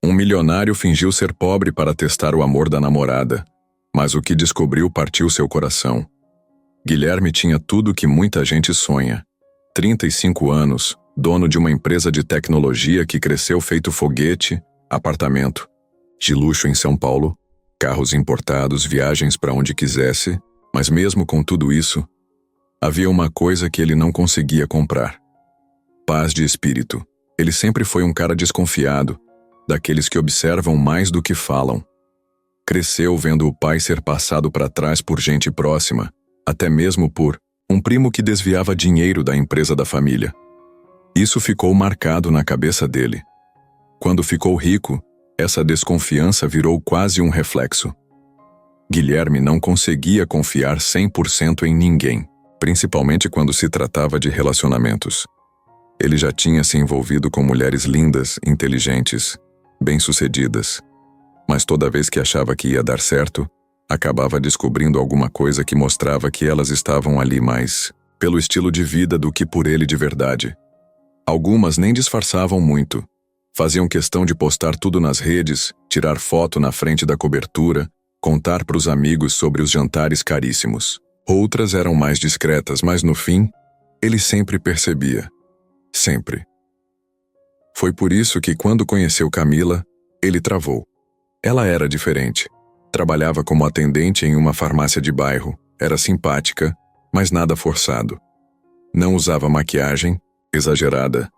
Um milionário fingiu ser pobre para testar o amor da namorada, mas o que descobriu partiu seu coração. Guilherme tinha tudo o que muita gente sonha. 35 anos, dono de uma empresa de tecnologia que cresceu feito foguete, apartamento de luxo em São Paulo, carros importados, viagens para onde quisesse, mas mesmo com tudo isso, havia uma coisa que ele não conseguia comprar: paz de espírito. Ele sempre foi um cara desconfiado, daqueles que observam mais do que falam. Cresceu vendo o pai ser passado para trás por gente próxima, até mesmo por um primo que desviava dinheiro da empresa da família. Isso ficou marcado na cabeça dele. Quando ficou rico, essa desconfiança virou quase um reflexo. Guilherme não conseguia confiar 100% em ninguém, principalmente quando se tratava de relacionamentos. Ele já tinha se envolvido com mulheres lindas, inteligentes, bem-sucedidas, mas toda vez que achava que ia dar certo, acabava descobrindo alguma coisa que mostrava que elas estavam ali mais pelo estilo de vida do que por ele de verdade. Algumas nem disfarçavam muito. Faziam questão de postar tudo nas redes, tirar foto na frente da cobertura, contar para os amigos sobre os jantares caríssimos. Outras eram mais discretas, mas no fim, ele sempre percebia. Sempre. Foi por isso que quando conheceu Camila, ele travou. Ela era diferente. Trabalhava como atendente em uma farmácia de bairro, era simpática, mas nada forçado. Não usava maquiagem exagerada.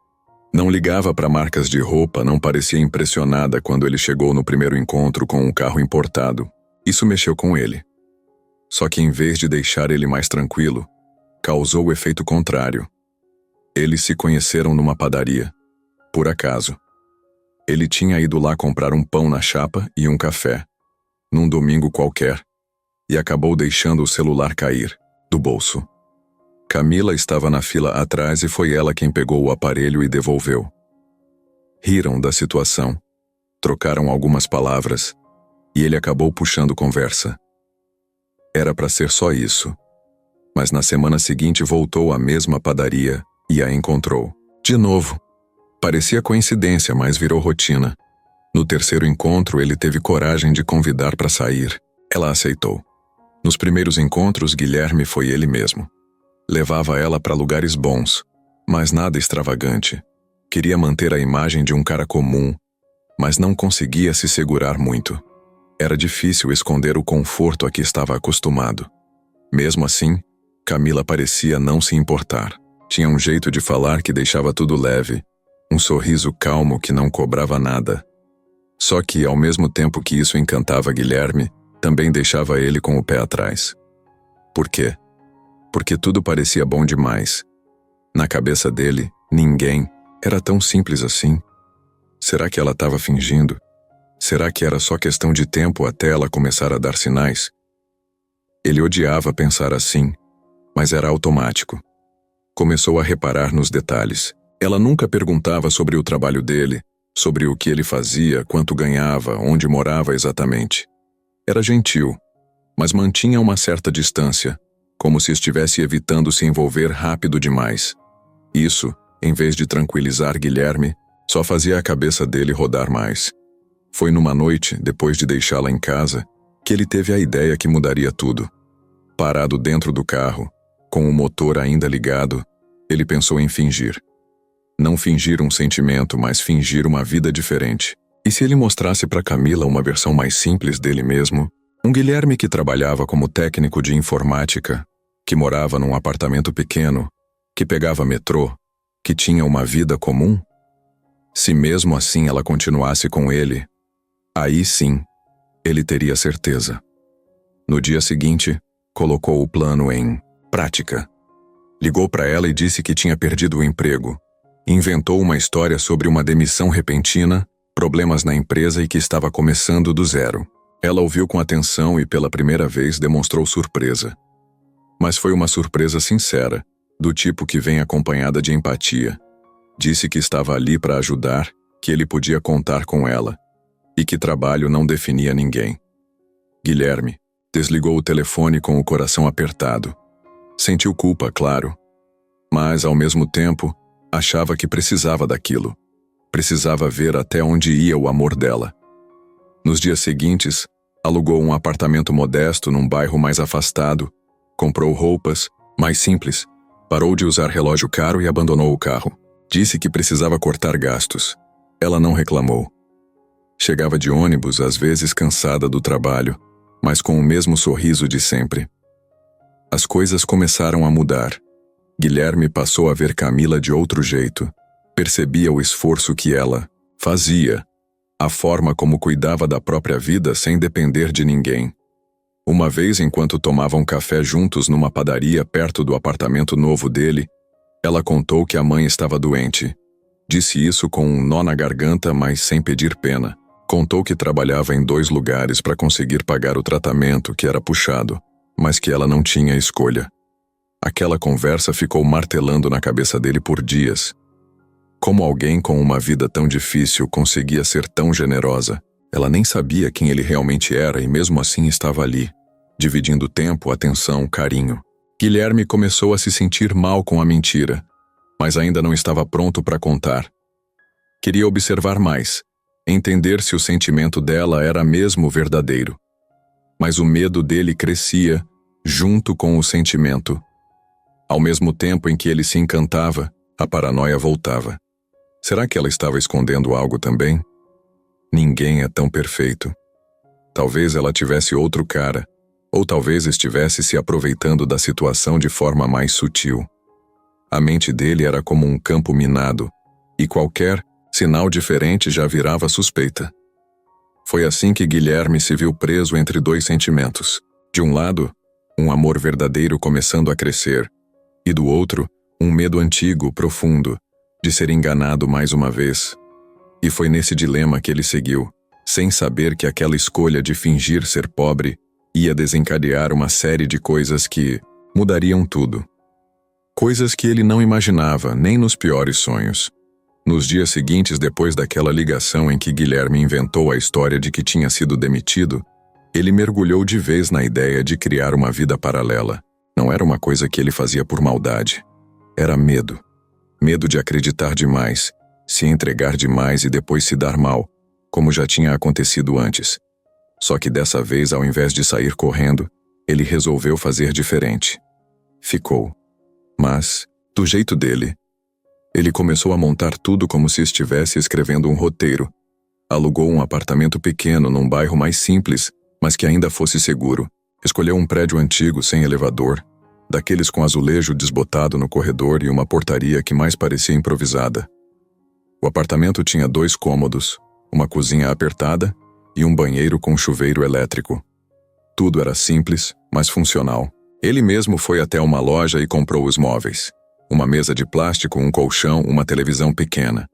Não ligava para marcas de roupa, não parecia impressionada quando ele chegou no primeiro encontro com um carro importado. Isso mexeu com ele. Só que em vez de deixar ele mais tranquilo, causou o efeito contrário. Eles se conheceram numa padaria, por acaso. Ele tinha ido lá comprar um pão na chapa e um café, num domingo qualquer, e acabou deixando o celular cair do bolso. Camila estava na fila atrás e foi ela quem pegou o aparelho e devolveu. Riram da situação, trocaram algumas palavras, e ele acabou puxando conversa. Era para ser só isso, mas na semana seguinte voltou à mesma padaria e a encontrou. De novo. Parecia coincidência, mas virou rotina. No terceiro encontro, ele teve coragem de convidar para sair. Ela aceitou. Nos primeiros encontros, Guilherme foi ele mesmo. Levava ela para lugares bons, mas nada extravagante. Queria manter a imagem de um cara comum, mas não conseguia se segurar muito. Era difícil esconder o conforto a que estava acostumado. Mesmo assim, Camila parecia não se importar. Tinha um jeito de falar que deixava tudo leve, um sorriso calmo que não cobrava nada. Só que, ao mesmo tempo que isso encantava Guilherme, também deixava ele com o pé atrás. Por quê? Porque tudo parecia bom demais. Na cabeça dele, ninguém era tão simples assim. Será que ela estava fingindo? Será que era só questão de tempo até ela começar a dar sinais? Ele odiava pensar assim, mas era automático. Começou a reparar nos detalhes. Ela nunca perguntava sobre o trabalho dele, sobre o que ele fazia, quanto ganhava, onde morava exatamente. Era gentil, mas mantinha uma certa distância, como se estivesse evitando se envolver rápido demais. Isso, em vez de tranquilizar Guilherme, só fazia a cabeça dele rodar mais. Foi numa noite, depois de deixá-la em casa, que ele teve a ideia que mudaria tudo. Parado dentro do carro, com o motor ainda ligado, ele pensou em fingir. Não fingir um sentimento, mas fingir uma vida diferente. E se ele mostrasse para Camila uma versão mais simples dele mesmo? Um Guilherme que trabalhava como técnico de informática, que morava num apartamento pequeno, que pegava metrô, que tinha uma vida comum? Se mesmo assim ela continuasse com ele, aí sim, ele teria certeza. No dia seguinte, colocou o plano em prática. Ligou para ela e disse que tinha perdido o emprego. Inventou uma história sobre uma demissão repentina, problemas na empresa e que estava começando do zero. Ela ouviu com atenção e pela primeira vez demonstrou surpresa. Mas foi uma surpresa sincera, do tipo que vem acompanhada de empatia. Disse que estava ali para ajudar, que ele podia contar com ela, e que trabalho não definia ninguém. Guilherme desligou o telefone com o coração apertado. Sentiu culpa, claro, mas, ao mesmo tempo, achava que precisava daquilo. Precisava ver até onde ia o amor dela. Nos dias seguintes, alugou um apartamento modesto num bairro mais afastado, comprou roupas mais simples, parou de usar relógio caro e abandonou o carro. Disse que precisava cortar gastos. Ela não reclamou. Chegava de ônibus, às vezes cansada do trabalho, mas com o mesmo sorriso de sempre. As coisas começaram a mudar. Guilherme passou a ver Camila de outro jeito. Percebia o esforço que ela fazia, a forma como cuidava da própria vida sem depender de ninguém. Uma vez, enquanto tomavam café juntos numa padaria perto do apartamento novo dele, ela contou que a mãe estava doente. Disse isso com um nó na garganta, mas sem pedir pena. Contou que trabalhava em 2 lugares para conseguir pagar o tratamento, que era puxado, mas que ela não tinha escolha. Aquela conversa ficou martelando na cabeça dele por dias. Como alguém com uma vida tão difícil conseguia ser tão generosa? Ela nem sabia quem ele realmente era e mesmo assim estava ali, dividindo tempo, atenção, carinho. Guilherme começou a se sentir mal com a mentira, mas ainda não estava pronto para contar. Queria observar mais, entender se o sentimento dela era mesmo verdadeiro. Mas o medo dele crescia junto com o sentimento. Ao mesmo tempo em que ele se encantava, a paranoia voltava. Será que ela estava escondendo algo também? Ninguém é tão perfeito. Talvez ela tivesse outro cara, ou talvez estivesse se aproveitando da situação de forma mais sutil. A mente dele era como um campo minado, e qualquer sinal diferente já virava suspeita. Foi assim que Guilherme se viu preso entre 2 sentimentos. De um lado, um amor verdadeiro começando a crescer, e do outro, um medo antigo, profundo, de ser enganado mais uma vez. E foi nesse dilema que ele seguiu, sem saber que aquela escolha de fingir ser pobre ia desencadear uma série de coisas que mudariam tudo. Coisas que ele não imaginava, nem nos piores sonhos. Nos dias seguintes, depois daquela ligação em que Guilherme inventou a história de que tinha sido demitido, ele mergulhou de vez na ideia de criar uma vida paralela. Não era uma coisa que ele fazia por maldade. Era medo. Medo de acreditar demais, se entregar demais e depois se dar mal, como já tinha acontecido antes. Só que dessa vez, ao invés de sair correndo, ele resolveu fazer diferente. Ficou. Mas, do jeito dele, ele começou a montar tudo como se estivesse escrevendo um roteiro. Alugou um apartamento pequeno num bairro mais simples, mas que ainda fosse seguro. Escolheu um prédio antigo sem elevador, daqueles com azulejo desbotado no corredor e uma portaria que mais parecia improvisada. O apartamento tinha 2 cômodos, uma cozinha apertada e um banheiro com chuveiro elétrico. Tudo era simples, mas funcional. Ele mesmo foi até uma loja e comprou os móveis. Uma mesa de plástico, um colchão, uma televisão pequena.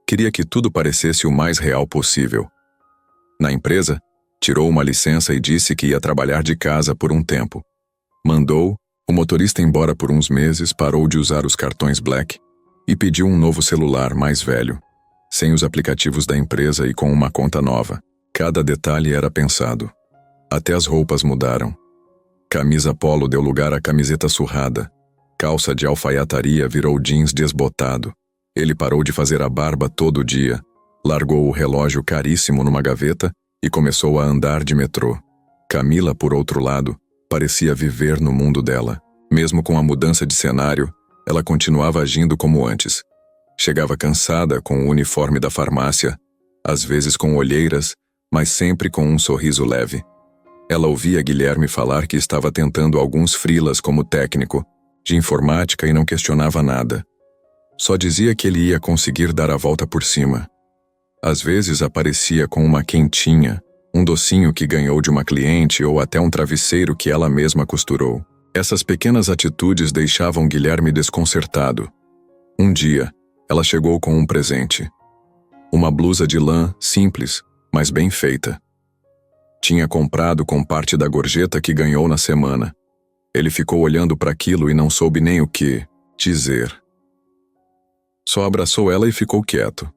Queria que tudo parecesse o mais real possível. Na empresa, tirou uma licença e disse que ia trabalhar de casa por um tempo. Mandou o motorista embora por uns meses, parou de usar os cartões Black e pediu um novo celular mais velho, sem os aplicativos da empresa e com uma conta nova. Cada detalhe era pensado. Até as roupas mudaram. Camisa polo deu lugar a camiseta surrada. Calça de alfaiataria virou jeans desbotado. Ele parou de fazer a barba todo dia, largou o relógio caríssimo numa gaveta e começou a andar de metrô. Camila, por outro lado, parecia viver no mundo dela. Mesmo com a mudança de cenário, ela continuava agindo como antes. Chegava cansada com o uniforme da farmácia, às vezes com olheiras, mas sempre com um sorriso leve. Ela ouvia Guilherme falar que estava tentando alguns freelas como técnico de informática e não questionava nada. Só dizia que ele ia conseguir dar a volta por cima. Às vezes aparecia com uma quentinha, um docinho que ganhou de uma cliente ou até um travesseiro que ela mesma costurou. Essas pequenas atitudes deixavam Guilherme desconcertado. Um dia, ela chegou com um presente. Uma blusa de lã simples, mas bem feita. Tinha comprado com parte da gorjeta que ganhou na semana. Ele ficou olhando para aquilo e não soube nem o que dizer. Só abraçou ela e ficou quieto.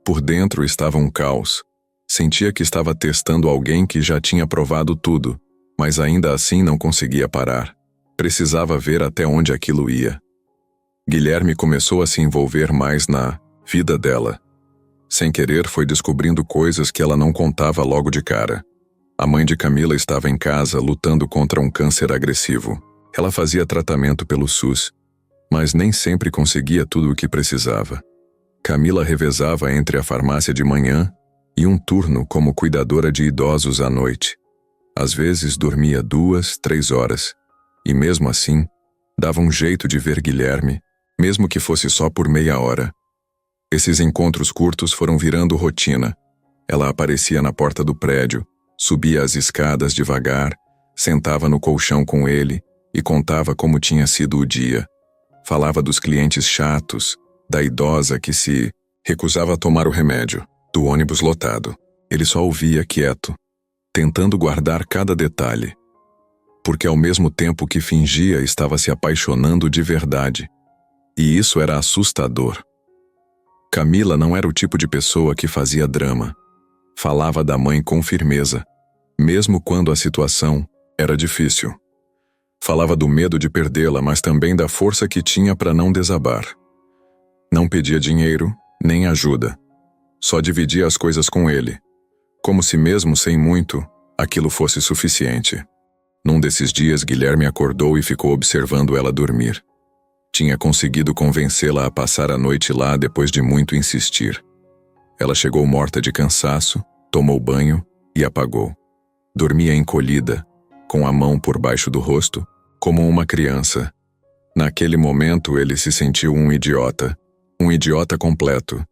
Por dentro estava um caos. Sentia que estava testando alguém que já tinha provado tudo, mas ainda assim não conseguia parar. Precisava ver até onde aquilo ia. Guilherme começou a se envolver mais na vida dela. Sem querer, foi descobrindo coisas que ela não contava logo de cara. A mãe de Camila estava em casa lutando contra um câncer agressivo. Ela fazia tratamento pelo SUS, mas nem sempre conseguia tudo o que precisava. Camila revezava entre a farmácia de manhã e um turno como cuidadora de idosos à noite. Às vezes dormia 2, 3 horas, e mesmo assim, dava um jeito de ver Guilherme, mesmo que fosse só por meia hora. Esses encontros curtos foram virando rotina. Ela aparecia na porta do prédio, subia as escadas devagar, sentava no colchão com ele e contava como tinha sido o dia. Falava dos clientes chatos, da idosa que se recusava a tomar o remédio, do ônibus lotado. Ele só ouvia quieto, tentando guardar cada detalhe. Porque ao mesmo tempo que fingia, estava se apaixonando de verdade. E isso era assustador. Camila não era o tipo de pessoa que fazia drama. Falava da mãe com firmeza, mesmo quando a situação era difícil. Falava do medo de perdê-la, mas também da força que tinha para não desabar. Não pedia dinheiro, nem ajuda. Só dividia as coisas com ele, como se mesmo sem muito, aquilo fosse suficiente. Num desses dias, Guilherme acordou e ficou observando ela dormir. Tinha conseguido convencê-la a passar a noite lá depois de muito insistir. Ela chegou morta de cansaço, tomou banho e apagou. Dormia encolhida, com a mão por baixo do rosto, como uma criança. Naquele momento ele se sentiu um idiota completo,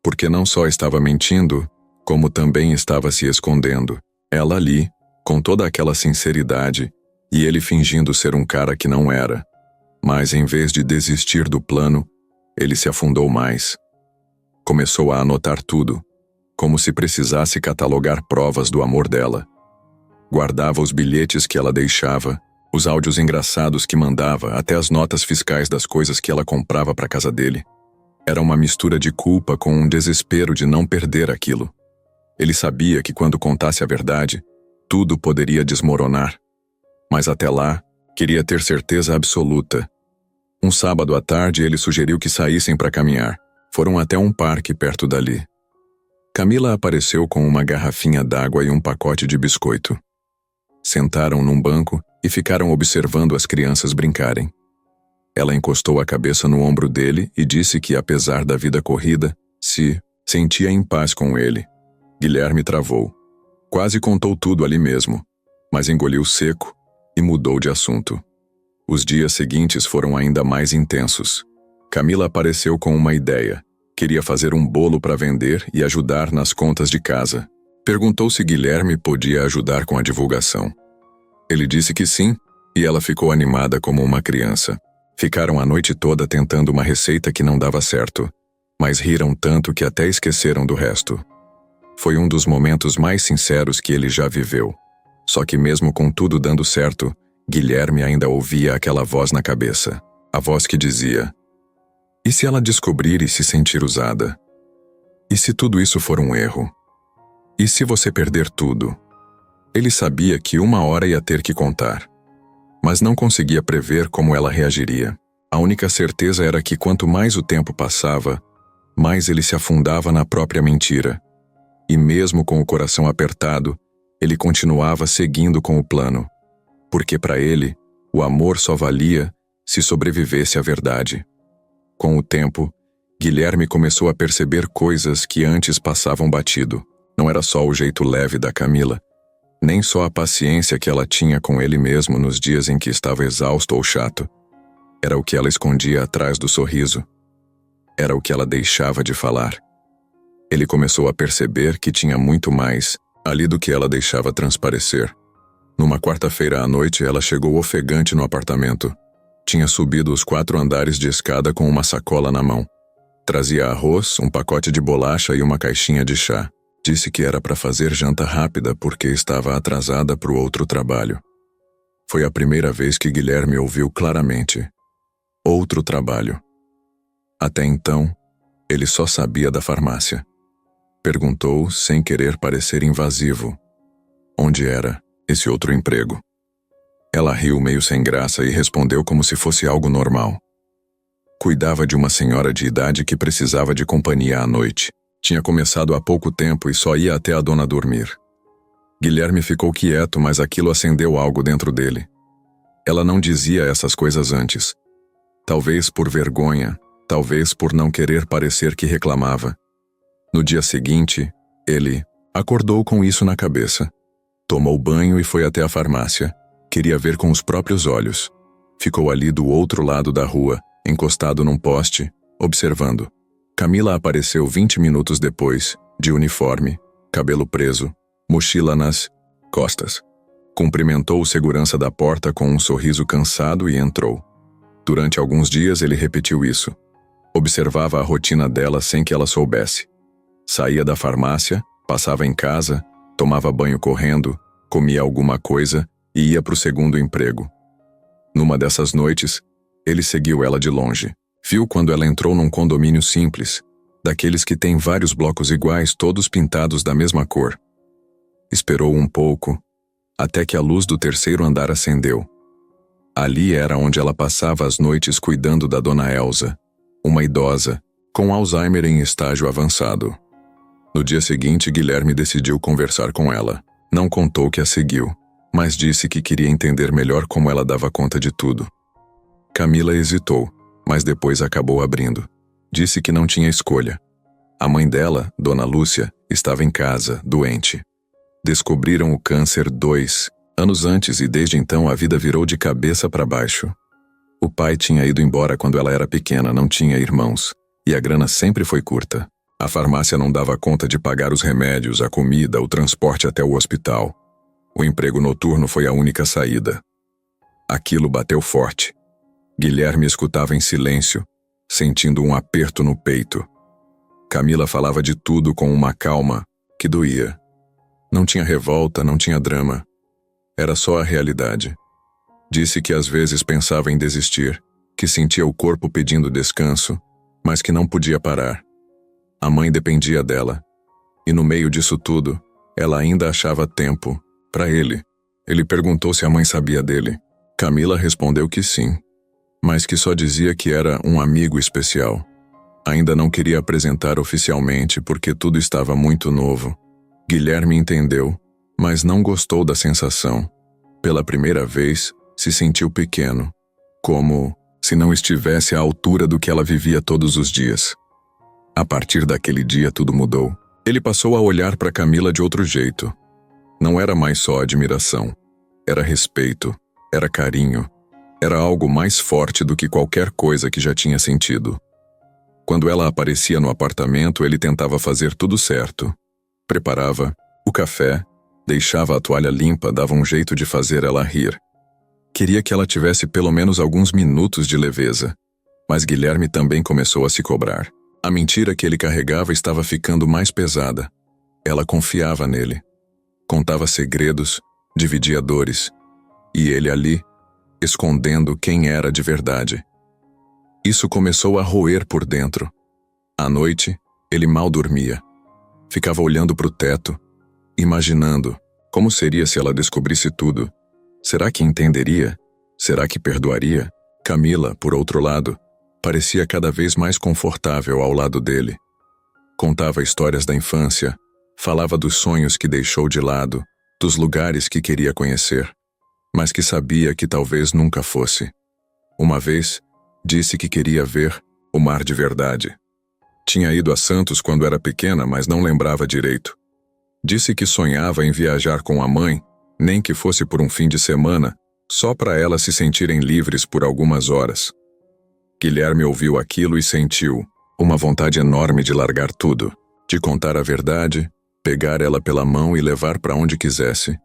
porque não só estava mentindo, como também estava se escondendo. Ela ali, com toda aquela sinceridade, e ele fingindo ser um cara que não era. Mas em vez de desistir do plano, ele se afundou mais. Começou a anotar tudo, como se precisasse catalogar provas do amor dela. Guardava os bilhetes que ela deixava, os áudios engraçados que mandava, até as notas fiscais das coisas que ela comprava para casa dele. Era uma mistura de culpa com um desespero de não perder aquilo. Ele sabia que quando contasse a verdade, tudo poderia desmoronar. Mas até lá, queria ter certeza absoluta. Um sábado à tarde, ele sugeriu que saíssem para caminhar. Foram até um parque perto dali. Camila apareceu com uma garrafinha d'água e um pacote de biscoito. Sentaram num banco e ficaram observando as crianças brincarem. Ela encostou a cabeça no ombro dele e disse que, apesar da vida corrida, se sentia em paz com ele. Guilherme travou. Quase contou tudo ali mesmo, mas engoliu seco e mudou de assunto. Os dias seguintes foram ainda mais intensos. Camila apareceu com uma ideia. Queria fazer um bolo para vender e ajudar nas contas de casa. Perguntou se Guilherme podia ajudar com a divulgação. Ele disse que sim, e ela ficou animada como uma criança. Ficaram a noite toda tentando uma receita que não dava certo, mas riram tanto que até esqueceram do resto. Foi um dos momentos mais sinceros que ele já viveu. Só que mesmo com tudo dando certo, Guilherme ainda ouvia aquela voz na cabeça. A voz que dizia: e se ela descobrir e se sentir usada? E se tudo isso for um erro? E se você perder tudo? Ele sabia que uma hora ia ter que contar, mas não conseguia prever como ela reagiria. A única certeza era que quanto mais o tempo passava, mais ele se afundava na própria mentira. E mesmo com o coração apertado, ele continuava seguindo com o plano. Porque para ele, o amor só valia se sobrevivesse à verdade. Com o tempo, Guilherme começou a perceber coisas que antes passavam batido. Não era só o jeito leve da Camila, nem só a paciência que ela tinha com ele mesmo nos dias em que estava exausto ou chato. Era o que ela escondia atrás do sorriso. Era o que ela deixava de falar. Ele começou a perceber que tinha muito mais ali do que ela deixava transparecer. Numa quarta-feira à noite, ela chegou ofegante no apartamento. Tinha subido os 4 andares de escada com uma sacola na mão. Trazia arroz, um pacote de bolacha e uma caixinha de chá. Disse que era para fazer janta rápida porque estava atrasada para o outro trabalho. Foi a primeira vez que Guilherme ouviu claramente: outro trabalho. Até então, ele só sabia da farmácia. Perguntou, sem querer parecer invasivo, onde era esse outro emprego. Ela riu meio sem graça e respondeu como se fosse algo normal. Cuidava de uma senhora de idade que precisava de companhia à noite. Tinha começado há pouco tempo e só ia até a dona dormir. Guilherme ficou quieto, mas aquilo acendeu algo dentro dele. Ela não dizia essas coisas antes. Talvez por vergonha, talvez por não querer parecer que reclamava. No dia seguinte, ele acordou com isso na cabeça. Tomou banho e foi até a farmácia. Queria ver com os próprios olhos. Ficou ali do outro lado da rua, encostado num poste, observando. Camila apareceu 20 minutos depois, de uniforme, cabelo preso, mochila nas costas. Cumprimentou o segurança da porta com um sorriso cansado e entrou. Durante alguns dias ele repetiu isso. Observava a rotina dela sem que ela soubesse. Saía da farmácia, passava em casa, tomava banho correndo, comia alguma coisa e ia para o segundo emprego. Numa dessas noites, ele seguiu ela de longe. Viu quando ela entrou num condomínio simples, daqueles que têm vários blocos iguais, todos pintados da mesma cor. Esperou um pouco, até que a luz do terceiro andar acendeu. Ali era onde ela passava as noites cuidando da dona Elsa, uma idosa, com Alzheimer em estágio avançado. No dia seguinte, Guilherme decidiu conversar com ela. Não contou que a seguiu, mas disse que queria entender melhor como ela dava conta de tudo. Camila hesitou, mas depois acabou abrindo. Disse que não tinha escolha. A mãe dela, Dona Lúcia, estava em casa, doente. Descobriram o câncer 2 anos antes e desde então a vida virou de cabeça para baixo. O pai tinha ido embora quando ela era pequena, não tinha irmãos, e a grana sempre foi curta. A farmácia não dava conta de pagar os remédios, a comida, o transporte até o hospital. O emprego noturno foi a única saída. Aquilo bateu forte. Guilherme escutava em silêncio, sentindo um aperto no peito. Camila falava de tudo com uma calma que doía. Não tinha revolta, não tinha drama. Era só a realidade. Disse que às vezes pensava em desistir, que sentia o corpo pedindo descanso, mas que não podia parar. A mãe dependia dela. E no meio disso tudo, ela ainda achava tempo para ele. Ele perguntou se a mãe sabia dele. Camila respondeu que sim, mas que só dizia que era um amigo especial. Ainda não queria apresentar oficialmente porque tudo estava muito novo. Guilherme entendeu, mas não gostou da sensação. Pela primeira vez, se sentiu pequeno, como se não estivesse à altura do que ela vivia todos os dias. A partir daquele dia tudo mudou. Ele passou a olhar para Camila de outro jeito. Não era mais só admiração. Era respeito, era carinho, era algo mais forte do que qualquer coisa que já tinha sentido. Quando ela aparecia no apartamento, ele tentava fazer tudo certo. Preparava o café, deixava a toalha limpa, dava um jeito de fazer ela rir. Queria que ela tivesse pelo menos alguns minutos de leveza. Mas Guilherme também começou a se cobrar. A mentira que ele carregava estava ficando mais pesada. Ela confiava nele. Contava segredos, dividia dores. E ele ali, escondendo quem era de verdade. Isso começou a roer por dentro. À noite, ele mal dormia. Ficava olhando para o teto, imaginando como seria se ela descobrisse tudo. Será que entenderia? Será que perdoaria? Camila, por outro lado, parecia cada vez mais confortável ao lado dele. Contava histórias da infância, falava dos sonhos que deixou de lado, dos lugares que queria conhecer, mas que sabia que talvez nunca fosse. Uma vez, disse que queria ver o mar de verdade. Tinha ido a Santos quando era pequena, mas não lembrava direito. Disse que sonhava em viajar com a mãe, nem que fosse por um fim de semana, só para elas se sentirem livres por algumas horas. Guilherme ouviu aquilo e sentiu uma vontade enorme de largar tudo, de contar a verdade, pegar ela pela mão e levar para onde quisesse.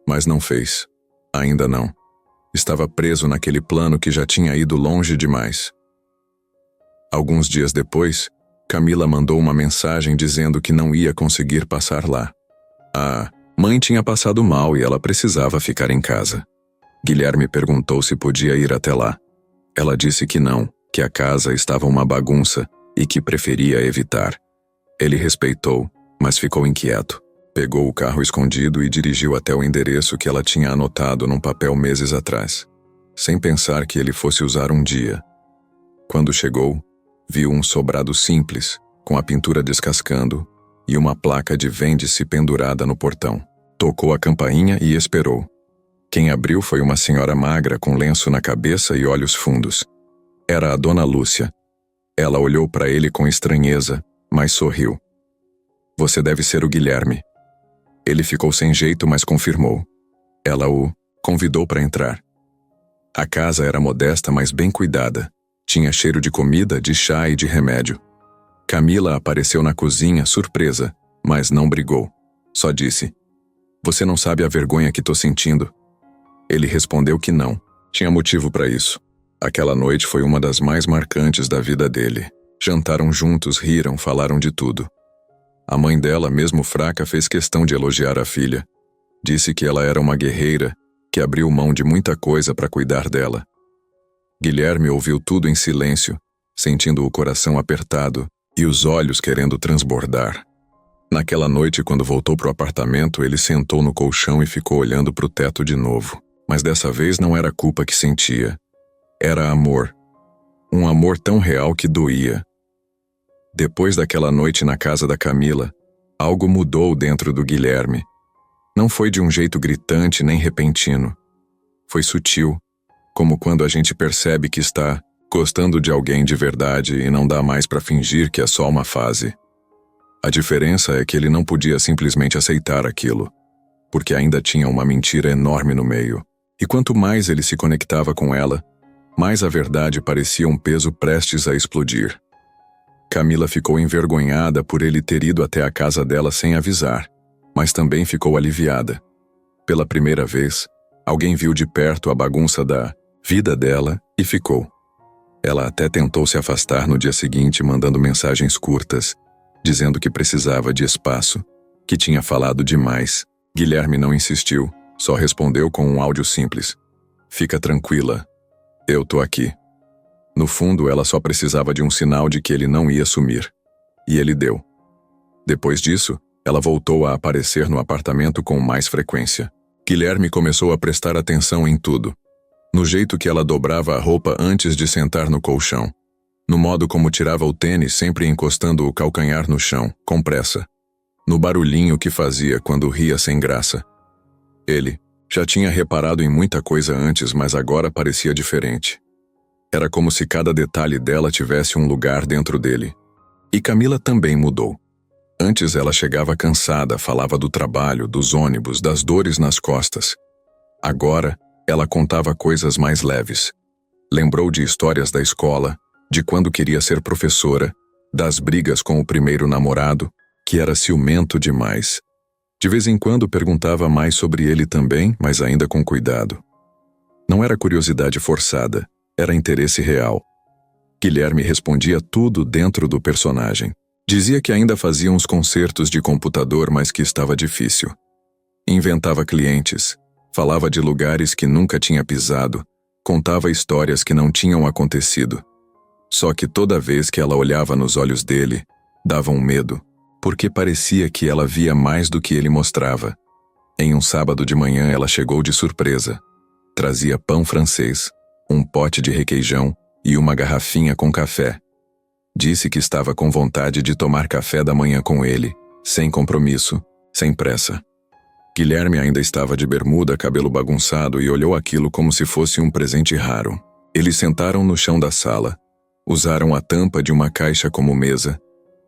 Mas não fez. Ainda não. Estava preso naquele plano que já tinha ido longe demais. Alguns dias depois, Camila mandou uma mensagem dizendo que não ia conseguir passar lá. A mãe tinha passado mal e ela precisava ficar em casa. Guilherme perguntou se podia ir até lá. Ela disse que não, que a casa estava uma bagunça e que preferia evitar. Ele respeitou, mas ficou inquieto. Pegou o carro escondido e dirigiu até o endereço que ela tinha anotado num papel meses atrás, sem pensar que ele fosse usar um dia. Quando chegou, viu um sobrado simples, com a pintura descascando, e uma placa de vende-se pendurada no portão. Tocou a campainha e esperou. Quem abriu foi uma senhora magra com lenço na cabeça e olhos fundos. Era a dona Lúcia. Ela olhou para ele com estranheza, mas sorriu. Você deve ser o Guilherme. Ele ficou sem jeito, mas confirmou. Ela o convidou para entrar. A casa era modesta, mas bem cuidada. Tinha cheiro de comida, de chá e de remédio. Camila apareceu na cozinha, surpresa, mas não brigou. Só disse: Você não sabe a vergonha que tô sentindo? Ele respondeu que não. Tinha motivo para isso. Aquela noite foi uma das mais marcantes da vida dele. Jantaram juntos, riram, falaram de tudo. A mãe dela, mesmo fraca, fez questão de elogiar a filha. Disse que ela era uma guerreira, que abriu mão de muita coisa para cuidar dela. Guilherme ouviu tudo em silêncio, sentindo o coração apertado e os olhos querendo transbordar. Naquela noite, quando voltou pro apartamento, ele sentou no colchão e ficou olhando pro teto de novo. Mas dessa vez não era culpa que sentia. Era amor. Um amor tão real que doía. Depois daquela noite na casa da Camila, algo mudou dentro do Guilherme. Não foi de um jeito gritante nem repentino. Foi sutil, como quando a gente percebe que está gostando de alguém de verdade e não dá mais para fingir que é só uma fase. A diferença é que ele não podia simplesmente aceitar aquilo, porque ainda tinha uma mentira enorme no meio. E quanto mais ele se conectava com ela, mais a verdade parecia um peso prestes a explodir. Camila ficou envergonhada por ele ter ido até a casa dela sem avisar, mas também ficou aliviada. Pela primeira vez, alguém viu de perto a bagunça da vida dela e ficou. Ela até tentou se afastar no dia seguinte, mandando mensagens curtas, dizendo que precisava de espaço, que tinha falado demais. Guilherme não insistiu, só respondeu com um áudio simples. Fica tranquila, eu tô aqui. No fundo, ela só precisava de um sinal de que ele não ia sumir. E ele deu. Depois disso, ela voltou a aparecer no apartamento com mais frequência. Guilherme começou a prestar atenção em tudo. No jeito que ela dobrava a roupa antes de sentar no colchão. No modo como tirava o tênis sempre encostando o calcanhar no chão, com pressa. No barulhinho que fazia quando ria sem graça. Ele já tinha reparado em muita coisa antes, mas agora parecia diferente. Era como se cada detalhe dela tivesse um lugar dentro dele. E Camila também mudou. Antes ela chegava cansada, falava do trabalho, dos ônibus, das dores nas costas. Agora, ela contava coisas mais leves. Lembrou de histórias da escola, de quando queria ser professora, das brigas com o primeiro namorado, que era ciumento demais. De vez em quando perguntava mais sobre ele também, mas ainda com cuidado. Não era curiosidade forçada, era interesse real. Guilherme respondia tudo dentro do personagem. Dizia que ainda fazia uns concertos de computador, mas que estava difícil. Inventava clientes, falava de lugares que nunca tinha pisado, contava histórias que não tinham acontecido. Só que toda vez que ela olhava nos olhos dele, dava um medo, porque parecia que ela via mais do que ele mostrava. Em um sábado de manhã ela chegou de surpresa. Trazia pão francês, um pote de requeijão e uma garrafinha com café. Disse que estava com vontade de tomar café da manhã com ele, sem compromisso, sem pressa. Guilherme ainda estava de bermuda, cabelo bagunçado, e olhou aquilo como se fosse um presente raro. Eles sentaram no chão da sala, usaram a tampa de uma caixa como mesa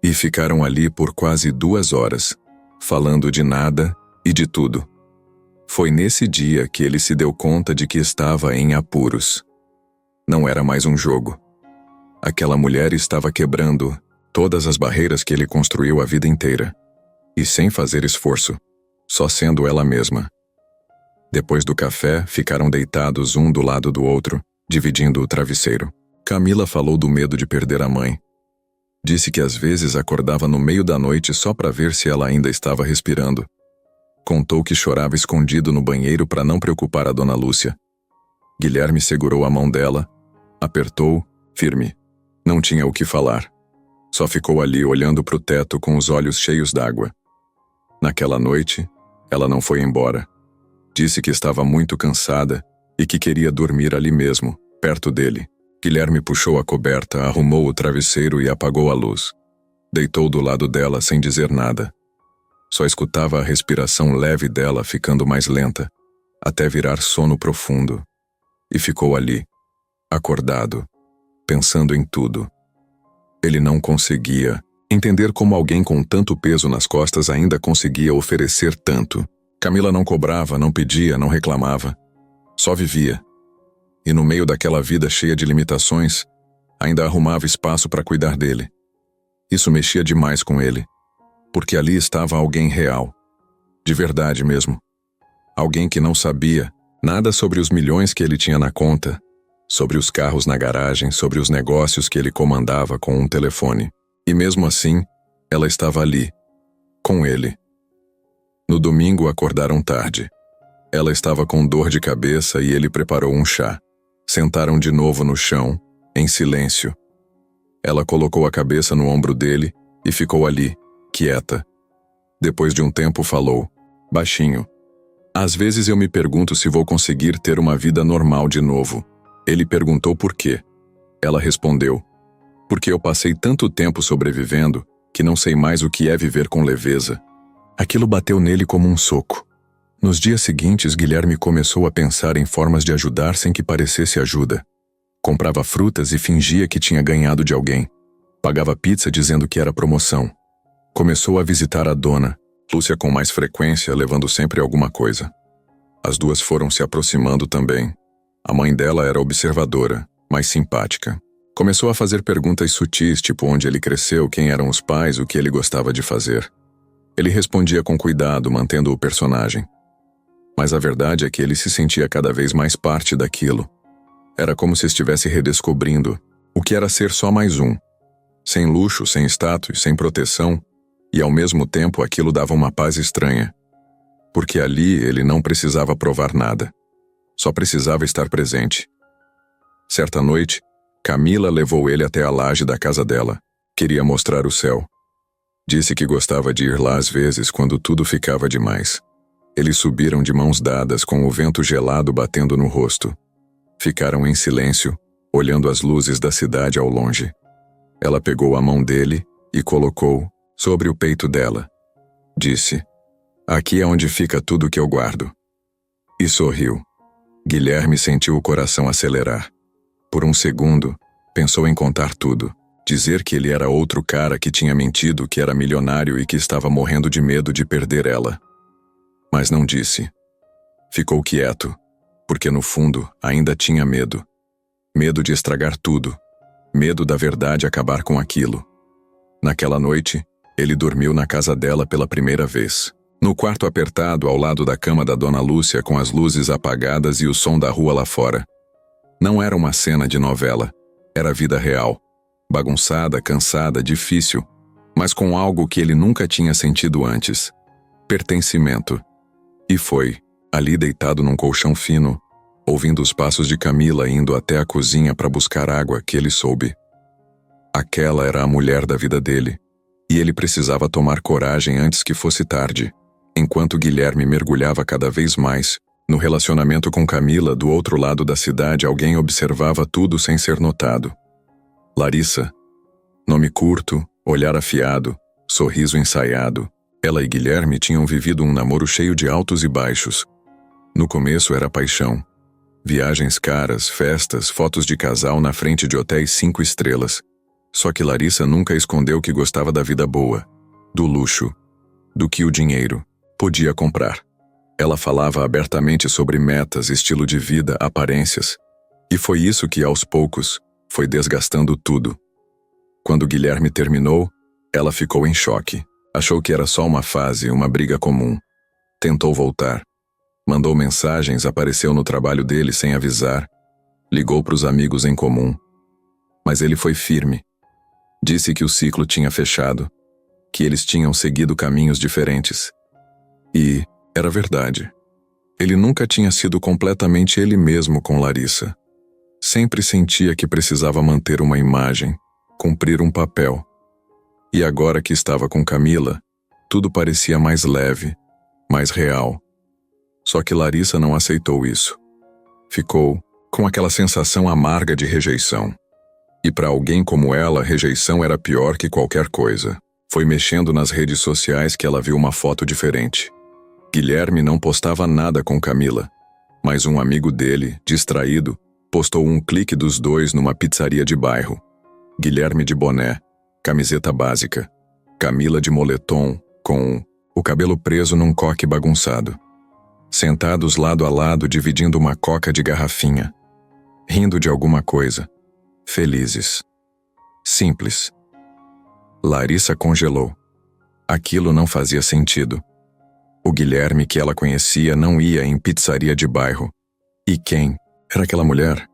e ficaram ali por quase 2 horas, falando de nada e de tudo. Foi nesse dia que ele se deu conta de que estava em apuros. Não era mais um jogo. Aquela mulher estava quebrando todas as barreiras que ele construiu a vida inteira, e sem fazer esforço, só sendo ela mesma. Depois do café, ficaram deitados um do lado do outro, dividindo o travesseiro. Camila falou do medo de perder a mãe. Disse que às vezes acordava no meio da noite só para ver se ela ainda estava respirando. Contou que chorava escondido no banheiro para não preocupar a dona Lúcia. Guilherme segurou a mão dela, apertou, firme. Não tinha o que falar. Só ficou ali olhando para o teto com os olhos cheios d'água. Naquela noite, ela não foi embora. Disse que estava muito cansada e que queria dormir ali mesmo, perto dele. Guilherme puxou a coberta, arrumou o travesseiro e apagou a luz. Deitou do lado dela sem dizer nada. Só escutava a respiração leve dela ficando mais lenta, até virar sono profundo. E ficou ali, acordado, pensando em tudo. Ele não conseguia entender como alguém com tanto peso nas costas ainda conseguia oferecer tanto. Camila não cobrava, não pedia, não reclamava. Só vivia. E no meio daquela vida cheia de limitações, ainda arrumava espaço para cuidar dele. Isso mexia demais com ele, porque ali estava alguém real, de verdade mesmo. Alguém que não sabia nada sobre os milhões que ele tinha na conta, sobre os carros na garagem, sobre os negócios que ele comandava com um telefone. E mesmo assim, ela estava ali, com ele. No domingo acordaram tarde. Ela estava com dor de cabeça e ele preparou um chá. Sentaram de novo no chão, em silêncio. Ela colocou a cabeça no ombro dele e ficou ali, quieta. Depois de um tempo falou, baixinho. Às vezes eu me pergunto se vou conseguir ter uma vida normal de novo. Ele perguntou por quê. Ela respondeu, porque eu passei tanto tempo sobrevivendo que não sei mais o que é viver com leveza. Aquilo bateu nele como um soco. Nos dias seguintes, Guilherme começou a pensar em formas de ajudar sem que parecesse ajuda. Comprava frutas e fingia que tinha ganhado de alguém. Pagava pizza dizendo que era promoção. Começou a visitar a dona, Lúcia com mais frequência, levando sempre alguma coisa. As duas foram se aproximando também. A mãe dela era observadora, mais simpática. Começou a fazer perguntas sutis, tipo onde ele cresceu, quem eram os pais, o que ele gostava de fazer. Ele respondia com cuidado, mantendo o personagem. Mas a verdade é que ele se sentia cada vez mais parte daquilo. Era como se estivesse redescobrindo o que era ser só mais um. Sem luxo, sem status, sem proteção, e ao mesmo tempo aquilo dava uma paz estranha. Porque ali ele não precisava provar nada. Só precisava estar presente. Certa noite, Camila levou ele até a laje da casa dela. Queria mostrar o céu. Disse que gostava de ir lá às vezes quando tudo ficava demais. Eles subiram de mãos dadas com o vento gelado batendo no rosto. Ficaram em silêncio, olhando as luzes da cidade ao longe. Ela pegou a mão dele e colocou sobre o peito dela. Disse, aqui é onde fica tudo que eu guardo. E sorriu. Guilherme sentiu o coração acelerar. Por um segundo, pensou em contar tudo. Dizer que ele era outro cara que tinha mentido, que era milionário e que estava morrendo de medo de perder ela. Mas não disse. Ficou quieto, porque no fundo ainda tinha medo. Medo de estragar tudo. Medo da verdade acabar com aquilo. Naquela noite, ele dormiu na casa dela pela primeira vez. No quarto apertado ao lado da cama da Dona Lúcia com as luzes apagadas e o som da rua lá fora. Não era uma cena de novela. Era vida real. Bagunçada, cansada, difícil, mas com algo que ele nunca tinha sentido antes. Pertencimento. E foi, ali deitado num colchão fino, ouvindo os passos de Camila indo até a cozinha para buscar água, que ele soube. Aquela era a mulher da vida dele, e ele precisava tomar coragem antes que fosse tarde. Enquanto Guilherme mergulhava cada vez mais no relacionamento com Camila, do outro lado da cidade alguém observava tudo sem ser notado. Larissa. Nome curto, olhar afiado, sorriso ensaiado. Ela e Guilherme tinham vivido um namoro cheio de altos e baixos. No começo era paixão. Viagens caras, festas, fotos de casal na frente de hotéis 5 estrelas. Só que Larissa nunca escondeu que gostava da vida boa, do luxo, do que o dinheiro podia comprar. Ela falava abertamente sobre metas, estilo de vida, aparências. E foi isso que, aos poucos, foi desgastando tudo. Quando Guilherme terminou, ela ficou em choque. Achou que era só uma fase, uma briga comum. Tentou voltar. Mandou mensagens, apareceu no trabalho dele sem avisar. Ligou para os amigos em comum. Mas ele foi firme. Disse que o ciclo tinha fechado, que eles tinham seguido caminhos diferentes. E era verdade. Ele nunca tinha sido completamente ele mesmo com Larissa. Sempre sentia que precisava manter uma imagem, cumprir um papel. E agora que estava com Camila, tudo parecia mais leve, mais real. Só que Larissa não aceitou isso. Ficou com aquela sensação amarga de rejeição. E para alguém como ela, rejeição era pior que qualquer coisa. Foi mexendo nas redes sociais que ela viu uma foto diferente. Guilherme não postava nada com Camila, mas um amigo dele, distraído, postou um clique dos dois numa pizzaria de bairro. Guilherme de boné, camiseta básica. Camila de moletom, com o cabelo preso num coque bagunçado. Sentados lado a lado, dividindo uma coca de garrafinha. Rindo de alguma coisa. Felizes. Simples. Larissa congelou. Aquilo não fazia sentido. O Guilherme que ela conhecia não ia em pizzaria de bairro. E quem? Era aquela mulher?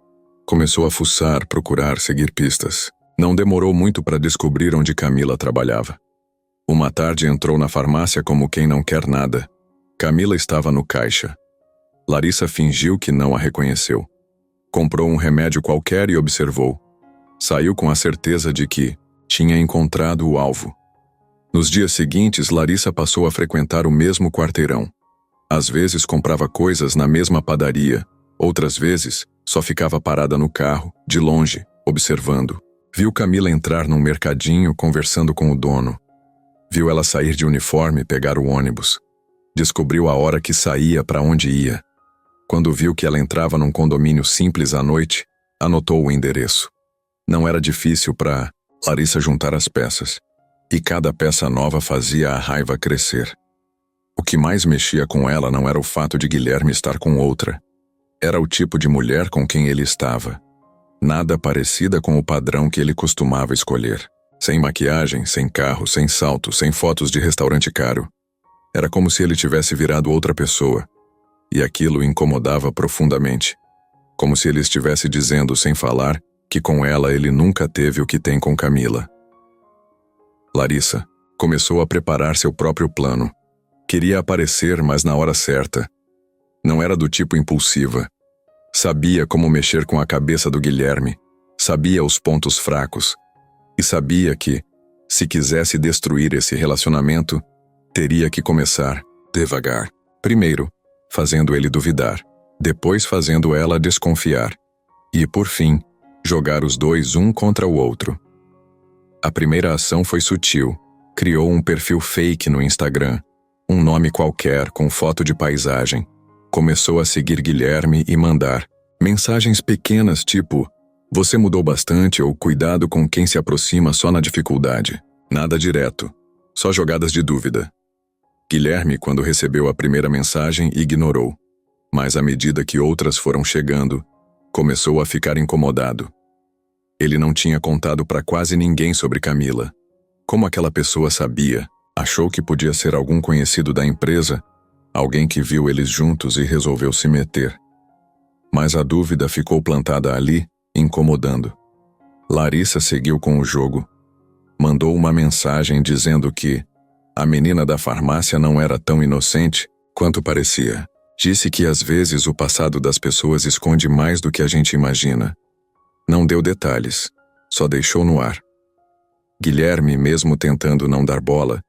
Começou a fuçar, procurar, seguir pistas. Não demorou muito para descobrir onde Camila trabalhava. Uma tarde entrou na farmácia como quem não quer nada. Camila estava no caixa. Larissa fingiu que não a reconheceu. Comprou um remédio qualquer e observou. Saiu com a certeza de que tinha encontrado o alvo. Nos dias seguintes, Larissa passou a frequentar o mesmo quarteirão. Às vezes comprava coisas na mesma padaria, outras vezes só ficava parada no carro, de longe, observando. Viu Camila entrar num mercadinho conversando com o dono. Viu ela sair de uniforme e pegar o ônibus. Descobriu a hora que saía para onde ia. Quando viu que ela entrava num condomínio simples à noite, anotou o endereço. Não era difícil para Larissa juntar as peças. E cada peça nova fazia a raiva crescer. O que mais mexia com ela não era o fato de Guilherme estar com outra. Era o tipo de mulher com quem ele estava. Nada parecida com o padrão que ele costumava escolher. Sem maquiagem, sem carro, sem salto, sem fotos de restaurante caro. Era como se ele tivesse virado outra pessoa. E aquilo o incomodava profundamente. Como se ele estivesse dizendo, sem falar, que com ela ele nunca teve o que tem com Camila. Larissa começou a preparar seu próprio plano. Queria aparecer, mas na hora certa. Não era do tipo impulsiva. Sabia como mexer com a cabeça do Guilherme. Sabia os pontos fracos. E sabia que, se quisesse destruir esse relacionamento, teria que começar devagar. Primeiro, fazendo ele duvidar. Depois fazendo ela desconfiar. E, por fim, jogar os dois um contra o outro. A primeira ação foi sutil. Criou um perfil fake no Instagram. Um nome qualquer, com foto de paisagem. Começou a seguir Guilherme e mandar mensagens pequenas tipo: "Você mudou bastante" ou "Cuidado com quem se aproxima só na dificuldade". Nada direto. Só jogadas de dúvida. Guilherme, quando recebeu a primeira mensagem, ignorou. Mas à medida que outras foram chegando, começou a ficar incomodado. Ele não tinha contado para quase ninguém sobre Camila. Como aquela pessoa sabia? Achou que podia ser algum conhecido da empresa, alguém que viu eles juntos e resolveu se meter. Mas a dúvida ficou plantada ali, incomodando. Larissa seguiu com o jogo. Mandou uma mensagem dizendo que a menina da farmácia não era tão inocente quanto parecia. Disse que às vezes o passado das pessoas esconde mais do que a gente imagina. Não deu detalhes, só deixou no ar. Guilherme, mesmo tentando não dar bola,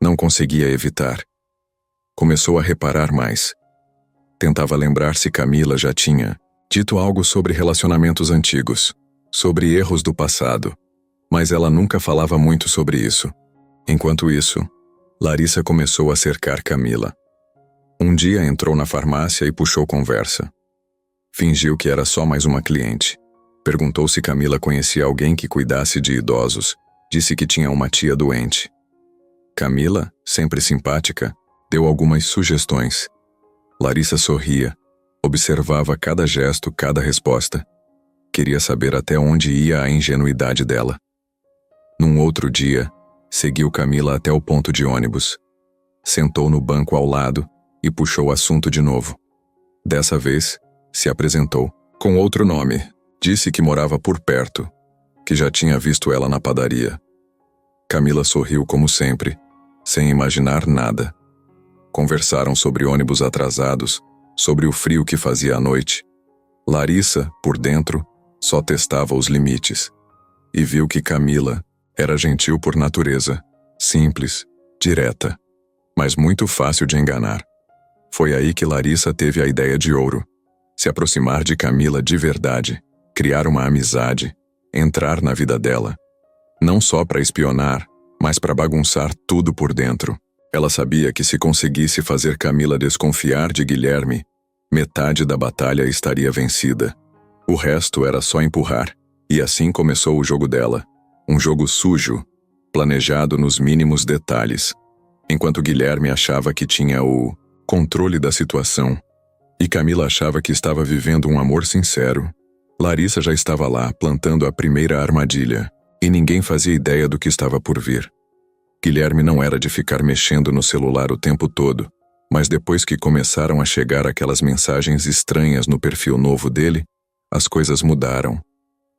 não conseguia evitar. Começou a reparar mais. Tentava lembrar se Camila já tinha dito algo sobre relacionamentos antigos, sobre erros do passado, mas ela nunca falava muito sobre isso. Enquanto isso, Larissa começou a cercar Camila. Um dia entrou na farmácia e puxou conversa. Fingiu que era só mais uma cliente. Perguntou se Camila conhecia alguém que cuidasse de idosos. Disse que tinha uma tia doente. Camila, sempre simpática, deu algumas sugestões. Larissa sorria, observava cada gesto, cada resposta. Queria saber até onde ia a ingenuidade dela. Num outro dia, seguiu Camila até o ponto de ônibus. Sentou no banco ao lado e puxou o assunto de novo. Dessa vez, se apresentou, com outro nome. Disse que morava por perto, que já tinha visto ela na padaria. Camila sorriu como sempre, sem imaginar nada. Conversaram sobre ônibus atrasados, sobre o frio que fazia à noite. Larissa, por dentro, só testava os limites. E viu que Camila era gentil por natureza, simples, direta, mas muito fácil de enganar. Foi aí que Larissa teve a ideia de ouro: se aproximar de Camila de verdade. Criar uma amizade, entrar na vida dela. Não só para espionar, mas para bagunçar tudo por dentro. Ela sabia que se conseguisse fazer Camila desconfiar de Guilherme, metade da batalha estaria vencida. O resto era só empurrar. E assim começou o jogo dela. Um jogo sujo, planejado nos mínimos detalhes. Enquanto Guilherme achava que tinha o controle da situação e Camila achava que estava vivendo um amor sincero, Larissa já estava lá plantando a primeira armadilha e ninguém fazia ideia do que estava por vir. Guilherme não era de ficar mexendo no celular o tempo todo, mas depois que começaram a chegar aquelas mensagens estranhas no perfil novo dele, as coisas mudaram.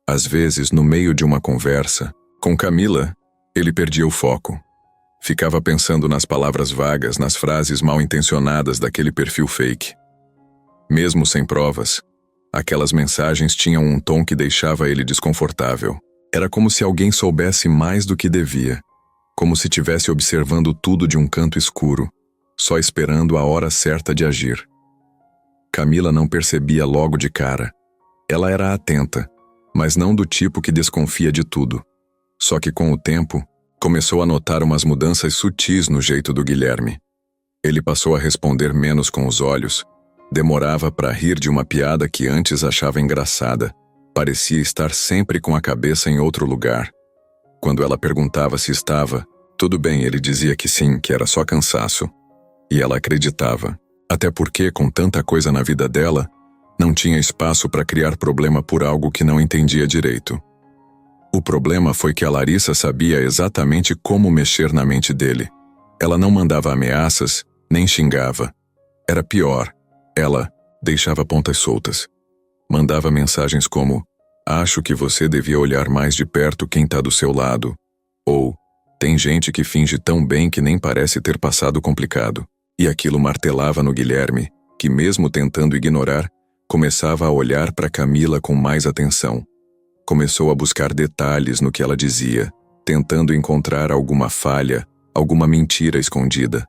Às vezes, no meio de uma conversa, com Camila, ele perdia o foco. Ficava pensando nas palavras vagas, nas frases mal intencionadas daquele perfil fake. Mesmo sem provas, aquelas mensagens tinham um tom que deixava ele desconfortável. Era como se alguém soubesse mais do que devia, como se estivesse observando tudo de um canto escuro, só esperando a hora certa de agir. Camila não percebia logo de cara. Ela era atenta, mas não do tipo que desconfia de tudo. Só que com o tempo, começou a notar umas mudanças sutis no jeito do Guilherme. Ele passou a responder menos com os olhos, demorava para rir de uma piada que antes achava engraçada, parecia estar sempre com a cabeça em outro lugar. Quando ela perguntava se estava tudo bem, ele dizia que sim, que era só cansaço. E ela acreditava, até porque, com tanta coisa na vida dela, não tinha espaço para criar problema por algo que não entendia direito. O problema foi que a Larissa sabia exatamente como mexer na mente dele. Ela não mandava ameaças, nem xingava. Era pior, ela deixava pontas soltas. Mandava mensagens como: "Acho que você devia olhar mais de perto quem está do seu lado." Ou: "Tem gente que finge tão bem que nem parece ter passado complicado." E aquilo martelava no Guilherme, que mesmo tentando ignorar, começava a olhar para Camila com mais atenção. Começou a buscar detalhes no que ela dizia, tentando encontrar alguma falha, alguma mentira escondida.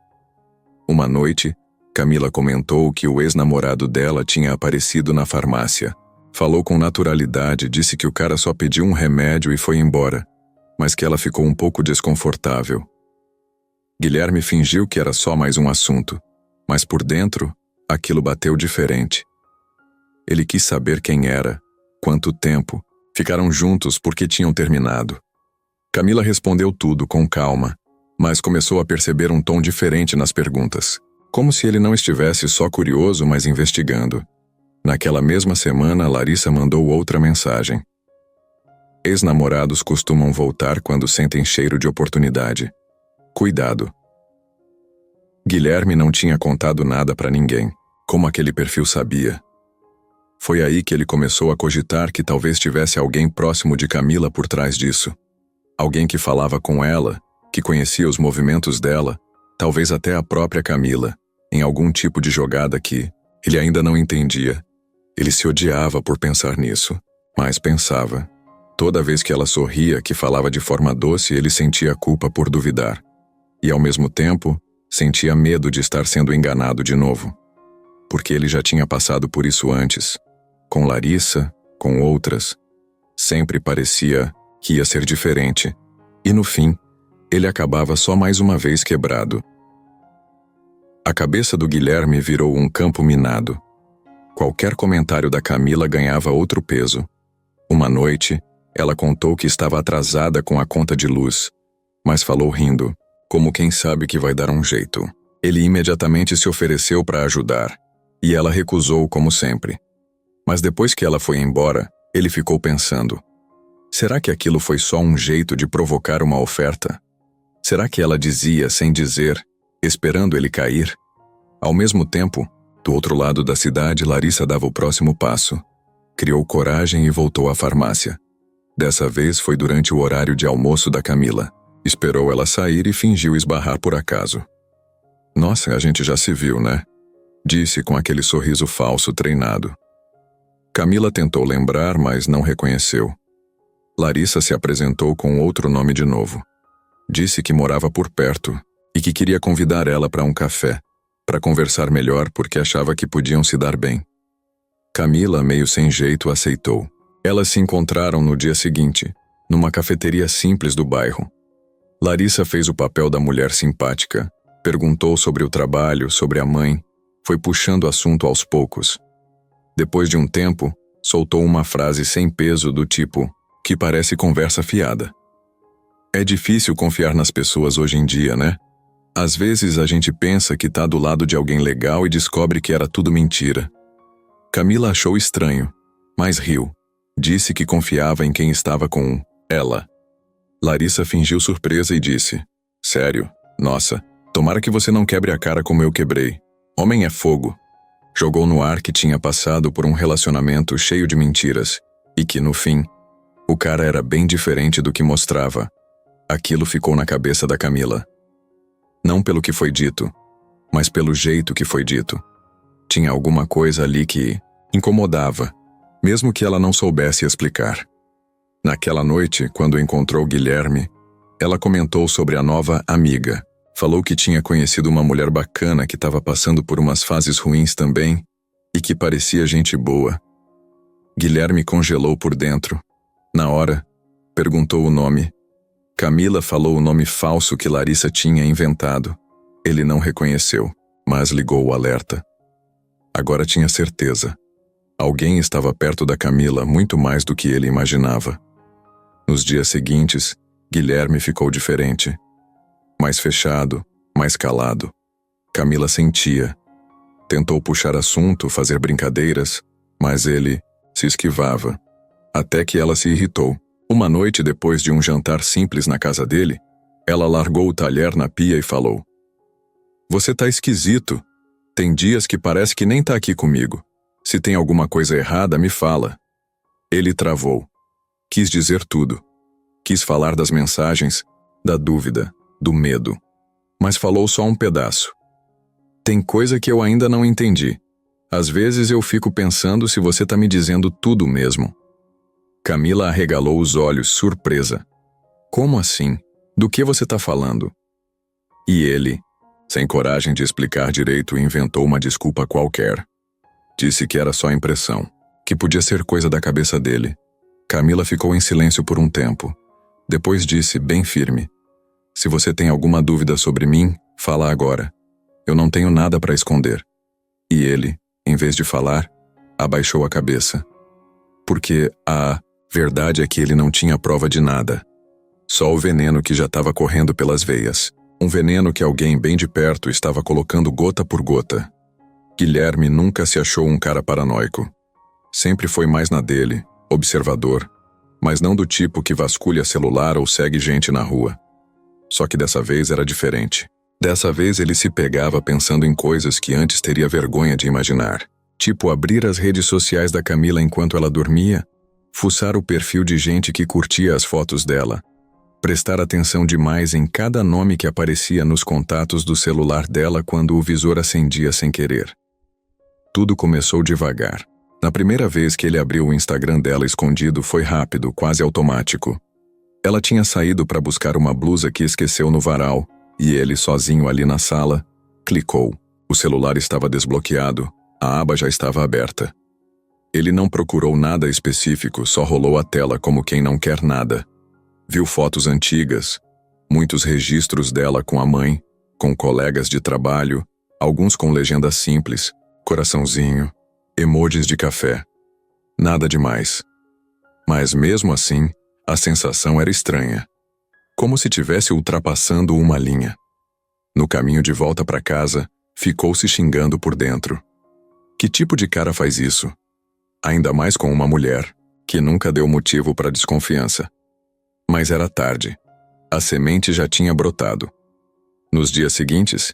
Uma noite, Camila comentou que o ex-namorado dela tinha aparecido na farmácia. Falou com naturalidade, disse que o cara só pediu um remédio e foi embora, mas que ela ficou um pouco desconfortável. Guilherme fingiu que era só mais um assunto, mas por dentro, aquilo bateu diferente. Ele quis saber quem era, quanto tempo, ficaram juntos porque tinham terminado. Camila respondeu tudo com calma, mas começou a perceber um tom diferente nas perguntas, como se ele não estivesse só curioso, mas investigando. Naquela mesma semana, Larissa mandou outra mensagem. Ex-namorados costumam voltar quando sentem cheiro de oportunidade. Cuidado. Guilherme não tinha contado nada para ninguém, como aquele perfil sabia. Foi aí que ele começou a cogitar que talvez tivesse alguém próximo de Camila por trás disso. Alguém que falava com ela, que conhecia os movimentos dela, talvez até a própria Camila, em algum tipo de jogada que ele ainda não entendia. Ele se odiava por pensar nisso, mas pensava. Toda vez que ela sorria, que falava de forma doce, ele sentia culpa por duvidar. E ao mesmo tempo, sentia medo de estar sendo enganado de novo. Porque ele já tinha passado por isso antes. Com Larissa, com outras. Sempre parecia que ia ser diferente. E no fim, ele acabava só mais uma vez quebrado. A cabeça do Guilherme virou um campo minado. Qualquer comentário da Camila ganhava outro peso. Uma noite, ela contou que estava atrasada com a conta de luz, mas falou rindo, como quem sabe que vai dar um jeito. Ele imediatamente se ofereceu para ajudar, e ela recusou como sempre. Mas depois que ela foi embora, ele ficou pensando: será que aquilo foi só um jeito de provocar uma oferta? Será que ela dizia sem dizer, esperando ele cair? Ao mesmo tempo, do outro lado da cidade, Larissa dava o próximo passo. Criou coragem e voltou à farmácia. Dessa vez foi durante o horário de almoço da Camila. Esperou ela sair e fingiu esbarrar por acaso. "Nossa, a gente já se viu, né?" Disse com aquele sorriso falso treinado. Camila tentou lembrar, mas não reconheceu. Larissa se apresentou com outro nome de novo. Disse que morava por perto e que queria convidar ela para um café, para conversar melhor porque achava que podiam se dar bem. Camila, meio sem jeito, aceitou. Elas se encontraram no dia seguinte, numa cafeteria simples do bairro. Larissa fez o papel da mulher simpática, perguntou sobre o trabalho, sobre a mãe, foi puxando o assunto aos poucos. Depois de um tempo, soltou uma frase sem peso do tipo, que parece conversa fiada. É difícil confiar nas pessoas hoje em dia, né? Às vezes a gente pensa que tá do lado de alguém legal e descobre que era tudo mentira. Camila achou estranho, mas riu. Disse que confiava em quem estava com ela. Larissa fingiu surpresa e disse, sério, nossa, tomara que você não quebre a cara como eu quebrei. Homem é fogo. Jogou no ar que tinha passado por um relacionamento cheio de mentiras e que, no fim, o cara era bem diferente do que mostrava. Aquilo ficou na cabeça da Camila. Não pelo que foi dito, mas pelo jeito que foi dito. Tinha alguma coisa ali que incomodava, mesmo que ela não soubesse explicar. Naquela noite, quando encontrou Guilherme, ela comentou sobre a nova amiga. Falou que tinha conhecido uma mulher bacana que estava passando por umas fases ruins também e que parecia gente boa. Guilherme congelou por dentro. Na hora, perguntou o nome. Camila falou o nome falso que Larissa tinha inventado. Ele não reconheceu, mas ligou o alerta. Agora tinha certeza. Alguém estava perto da Camila muito mais do que ele imaginava. Nos dias seguintes, Guilherme ficou diferente. Mais fechado, mais calado. Camila sentia. Tentou puxar assunto, fazer brincadeiras, mas ele se esquivava. Até que ela se irritou. Uma noite depois de um jantar simples na casa dele, ela largou o talher na pia e falou: "Você tá esquisito. Tem dias que parece que nem tá aqui comigo. Se tem alguma coisa errada, me fala." Ele travou. Quis dizer tudo. Quis falar das mensagens, da dúvida, do medo. Mas falou só um pedaço. "Tem coisa que eu ainda não entendi. Às vezes eu fico pensando se você tá me dizendo tudo mesmo." Camila arregalou os olhos, surpresa. "Como assim? Do que você tá falando?" E ele, sem coragem de explicar direito, inventou uma desculpa qualquer. Disse que era só impressão, que podia ser coisa da cabeça dele. Camila ficou em silêncio por um tempo. Depois disse, bem firme: "Se você tem alguma dúvida sobre mim, fala agora. Eu não tenho nada para esconder." E ele, em vez de falar, abaixou a cabeça. Porque a verdade é que ele não tinha prova de nada. Só o veneno que já estava correndo pelas veias. Um veneno que alguém bem de perto estava colocando gota por gota. Guilherme nunca se achou um cara paranoico. Sempre foi mais na dele, observador, mas não do tipo que vasculha celular ou segue gente na rua. Só que dessa vez era diferente. Dessa vez ele se pegava pensando em coisas que antes teria vergonha de imaginar. Tipo abrir as redes sociais da Camila enquanto ela dormia, fuçar o perfil de gente que curtia as fotos dela, prestar atenção demais em cada nome que aparecia nos contatos do celular dela quando o visor acendia sem querer. Tudo começou devagar. Na primeira vez que ele abriu o Instagram dela escondido foi rápido, quase automático. Ela tinha saído para buscar uma blusa que esqueceu no varal, e ele, sozinho ali na sala, clicou. O celular estava desbloqueado, a aba já estava aberta. Ele não procurou nada específico, só rolou a tela como quem não quer nada. Viu fotos antigas, muitos registros dela com a mãe, com colegas de trabalho, alguns com legenda simples, coraçãozinho, emojis de café. Nada demais. Mas mesmo assim, a sensação era estranha. Como se tivesse ultrapassando uma linha. No caminho de volta para casa, ficou se xingando por dentro. Que tipo de cara faz isso? Ainda mais com uma mulher, que nunca deu motivo para desconfiança. Mas era tarde. A semente já tinha brotado. Nos dias seguintes,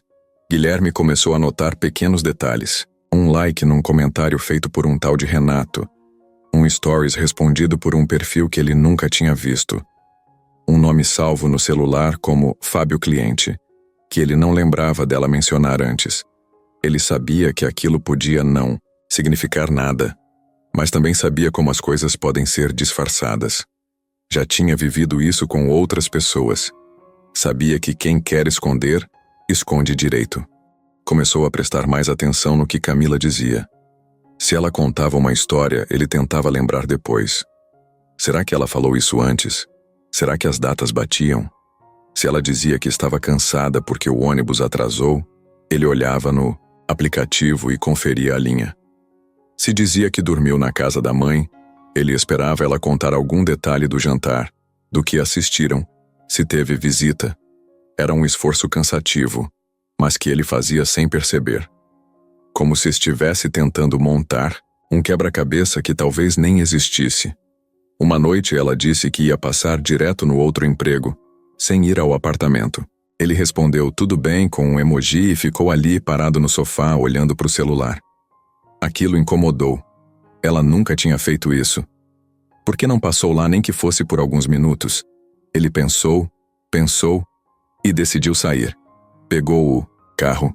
Guilherme começou a notar pequenos detalhes. Um like num comentário feito por um tal de Renato. Um stories respondido por um perfil que ele nunca tinha visto. Um nome salvo no celular como Fábio Cliente, que ele não lembrava dela mencionar antes. Ele sabia que aquilo podia não significar nada, mas também sabia como as coisas podem ser disfarçadas. Já tinha vivido isso com outras pessoas. Sabia que quem quer esconder, esconde direito. Começou a prestar mais atenção no que Camila dizia. Se ela contava uma história, ele tentava lembrar depois. Será que ela falou isso antes? Será que as datas batiam? Se ela dizia que estava cansada porque o ônibus atrasou, ele olhava no aplicativo e conferia a linha. Se dizia que dormiu na casa da mãe, ele esperava ela contar algum detalhe do jantar, do que assistiram, se teve visita. Era um esforço cansativo, mas que ele fazia sem perceber. Como se estivesse tentando montar um quebra-cabeça que talvez nem existisse. Uma noite ela disse que ia passar direto no outro emprego, sem ir ao apartamento. Ele respondeu tudo bem com um emoji e ficou ali parado no sofá olhando para o celular. Aquilo incomodou. Ela nunca tinha feito isso. Por que não passou lá nem que fosse por alguns minutos? Ele pensou e decidiu sair. Pegou o carro,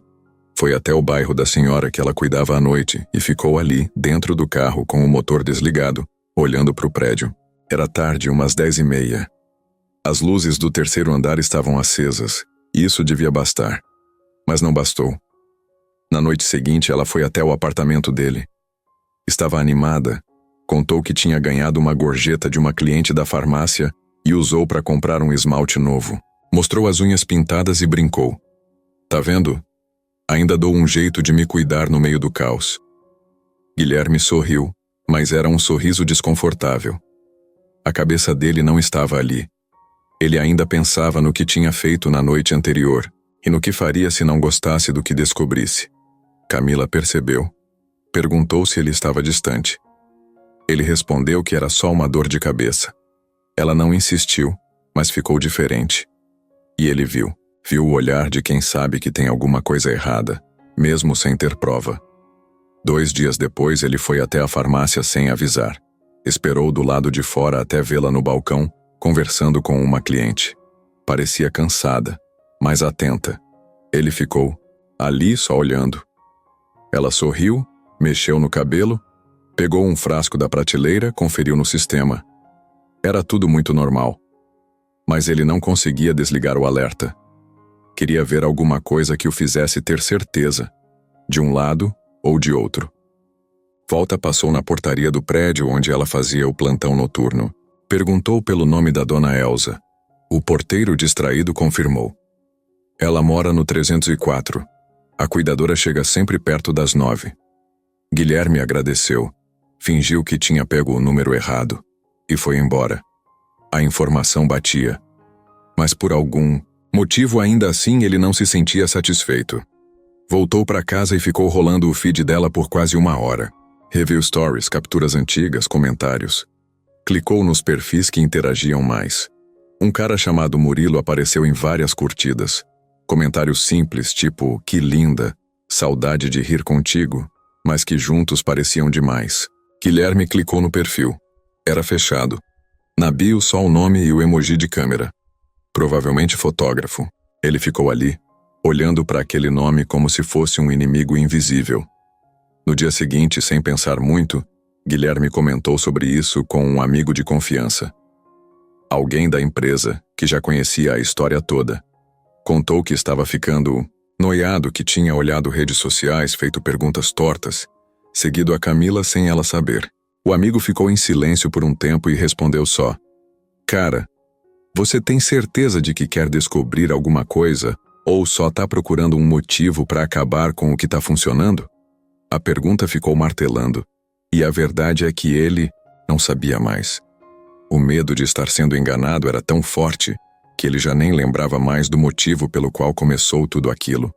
foi até o bairro da senhora que ela cuidava à noite e ficou ali, dentro do carro com o motor desligado, olhando para o prédio. Era tarde, umas 10h30. As luzes do terceiro andar estavam acesas, e isso devia bastar. Mas não bastou. Na noite seguinte, ela foi até o apartamento dele. Estava animada, contou que tinha ganhado uma gorjeta de uma cliente da farmácia e usou para comprar um esmalte novo. Mostrou as unhas pintadas e brincou. Tá vendo? Ainda dou um jeito de me cuidar no meio do caos. Guilherme sorriu, mas era um sorriso desconfortável. A cabeça dele não estava ali. Ele ainda pensava no que tinha feito na noite anterior e no que faria se não gostasse do que descobrisse. Camila percebeu. Perguntou se ele estava distante. Ele respondeu que era só uma dor de cabeça. Ela não insistiu, mas ficou diferente. E ele viu o olhar de quem sabe que tem alguma coisa errada, mesmo sem ter prova. 2 dias depois ele foi até a farmácia sem avisar. Esperou do lado de fora até vê-la no balcão, conversando com uma cliente. Parecia cansada, mas atenta. Ele ficou ali só olhando. Ela sorriu, mexeu no cabelo, pegou um frasco da prateleira, conferiu no sistema. Era tudo muito normal. Mas ele não conseguia desligar o alerta. Queria ver alguma coisa que o fizesse ter certeza, de um lado ou de outro. Volta passou na portaria do prédio onde ela fazia o plantão noturno. Perguntou pelo nome da dona Elza. O porteiro distraído confirmou. Ela mora no 304. A cuidadora chega sempre perto das 9. Guilherme agradeceu, fingiu que tinha pego o número errado e foi embora. A informação batia. Mas por algum motivo ainda assim ele não se sentia satisfeito. Voltou para casa e ficou rolando o feed dela por quase 1 hora. Reviu stories, capturas antigas, comentários. Clicou nos perfis que interagiam mais. Um cara chamado Murilo apareceu em várias curtidas. Comentários simples tipo, que linda, saudade de rir contigo, mas que juntos pareciam demais. Guilherme clicou no perfil. Era fechado. Na bio só o nome e o emoji de câmera. Provavelmente fotógrafo. Ele ficou ali, olhando para aquele nome como se fosse um inimigo invisível. No dia seguinte, sem pensar muito, Guilherme comentou sobre isso com um amigo de confiança. Alguém da empresa, que já conhecia a história toda. Contou que estava ficando noiado, que tinha olhado redes sociais, feito perguntas tortas, seguido a Camila sem ela saber. O amigo ficou em silêncio por um tempo e respondeu só: Cara, você tem certeza de que quer descobrir alguma coisa ou só tá procurando um motivo para acabar com o que tá funcionando? A pergunta ficou martelando, e a verdade é que ele não sabia mais. O medo de estar sendo enganado era tão forte que ele já nem lembrava mais do motivo pelo qual começou tudo aquilo.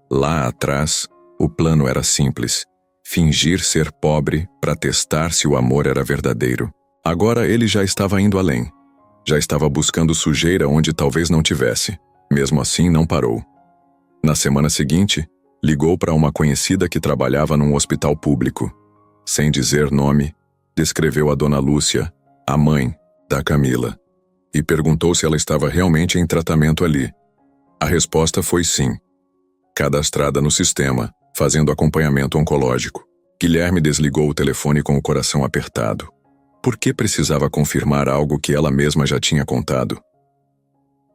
Lá atrás, o plano era simples: fingir ser pobre para testar se o amor era verdadeiro. Agora ele já estava indo além. Já estava buscando sujeira onde talvez não tivesse. Mesmo assim, não parou. Na semana seguinte, ligou para uma conhecida que trabalhava num hospital público. Sem dizer nome, descreveu a dona Lúcia, a mãe da Camila, e perguntou se ela estava realmente em tratamento ali. A resposta foi sim. Cadastrada no sistema, fazendo acompanhamento oncológico. Guilherme desligou o telefone com o coração apertado. Por que precisava confirmar algo que ela mesma já tinha contado?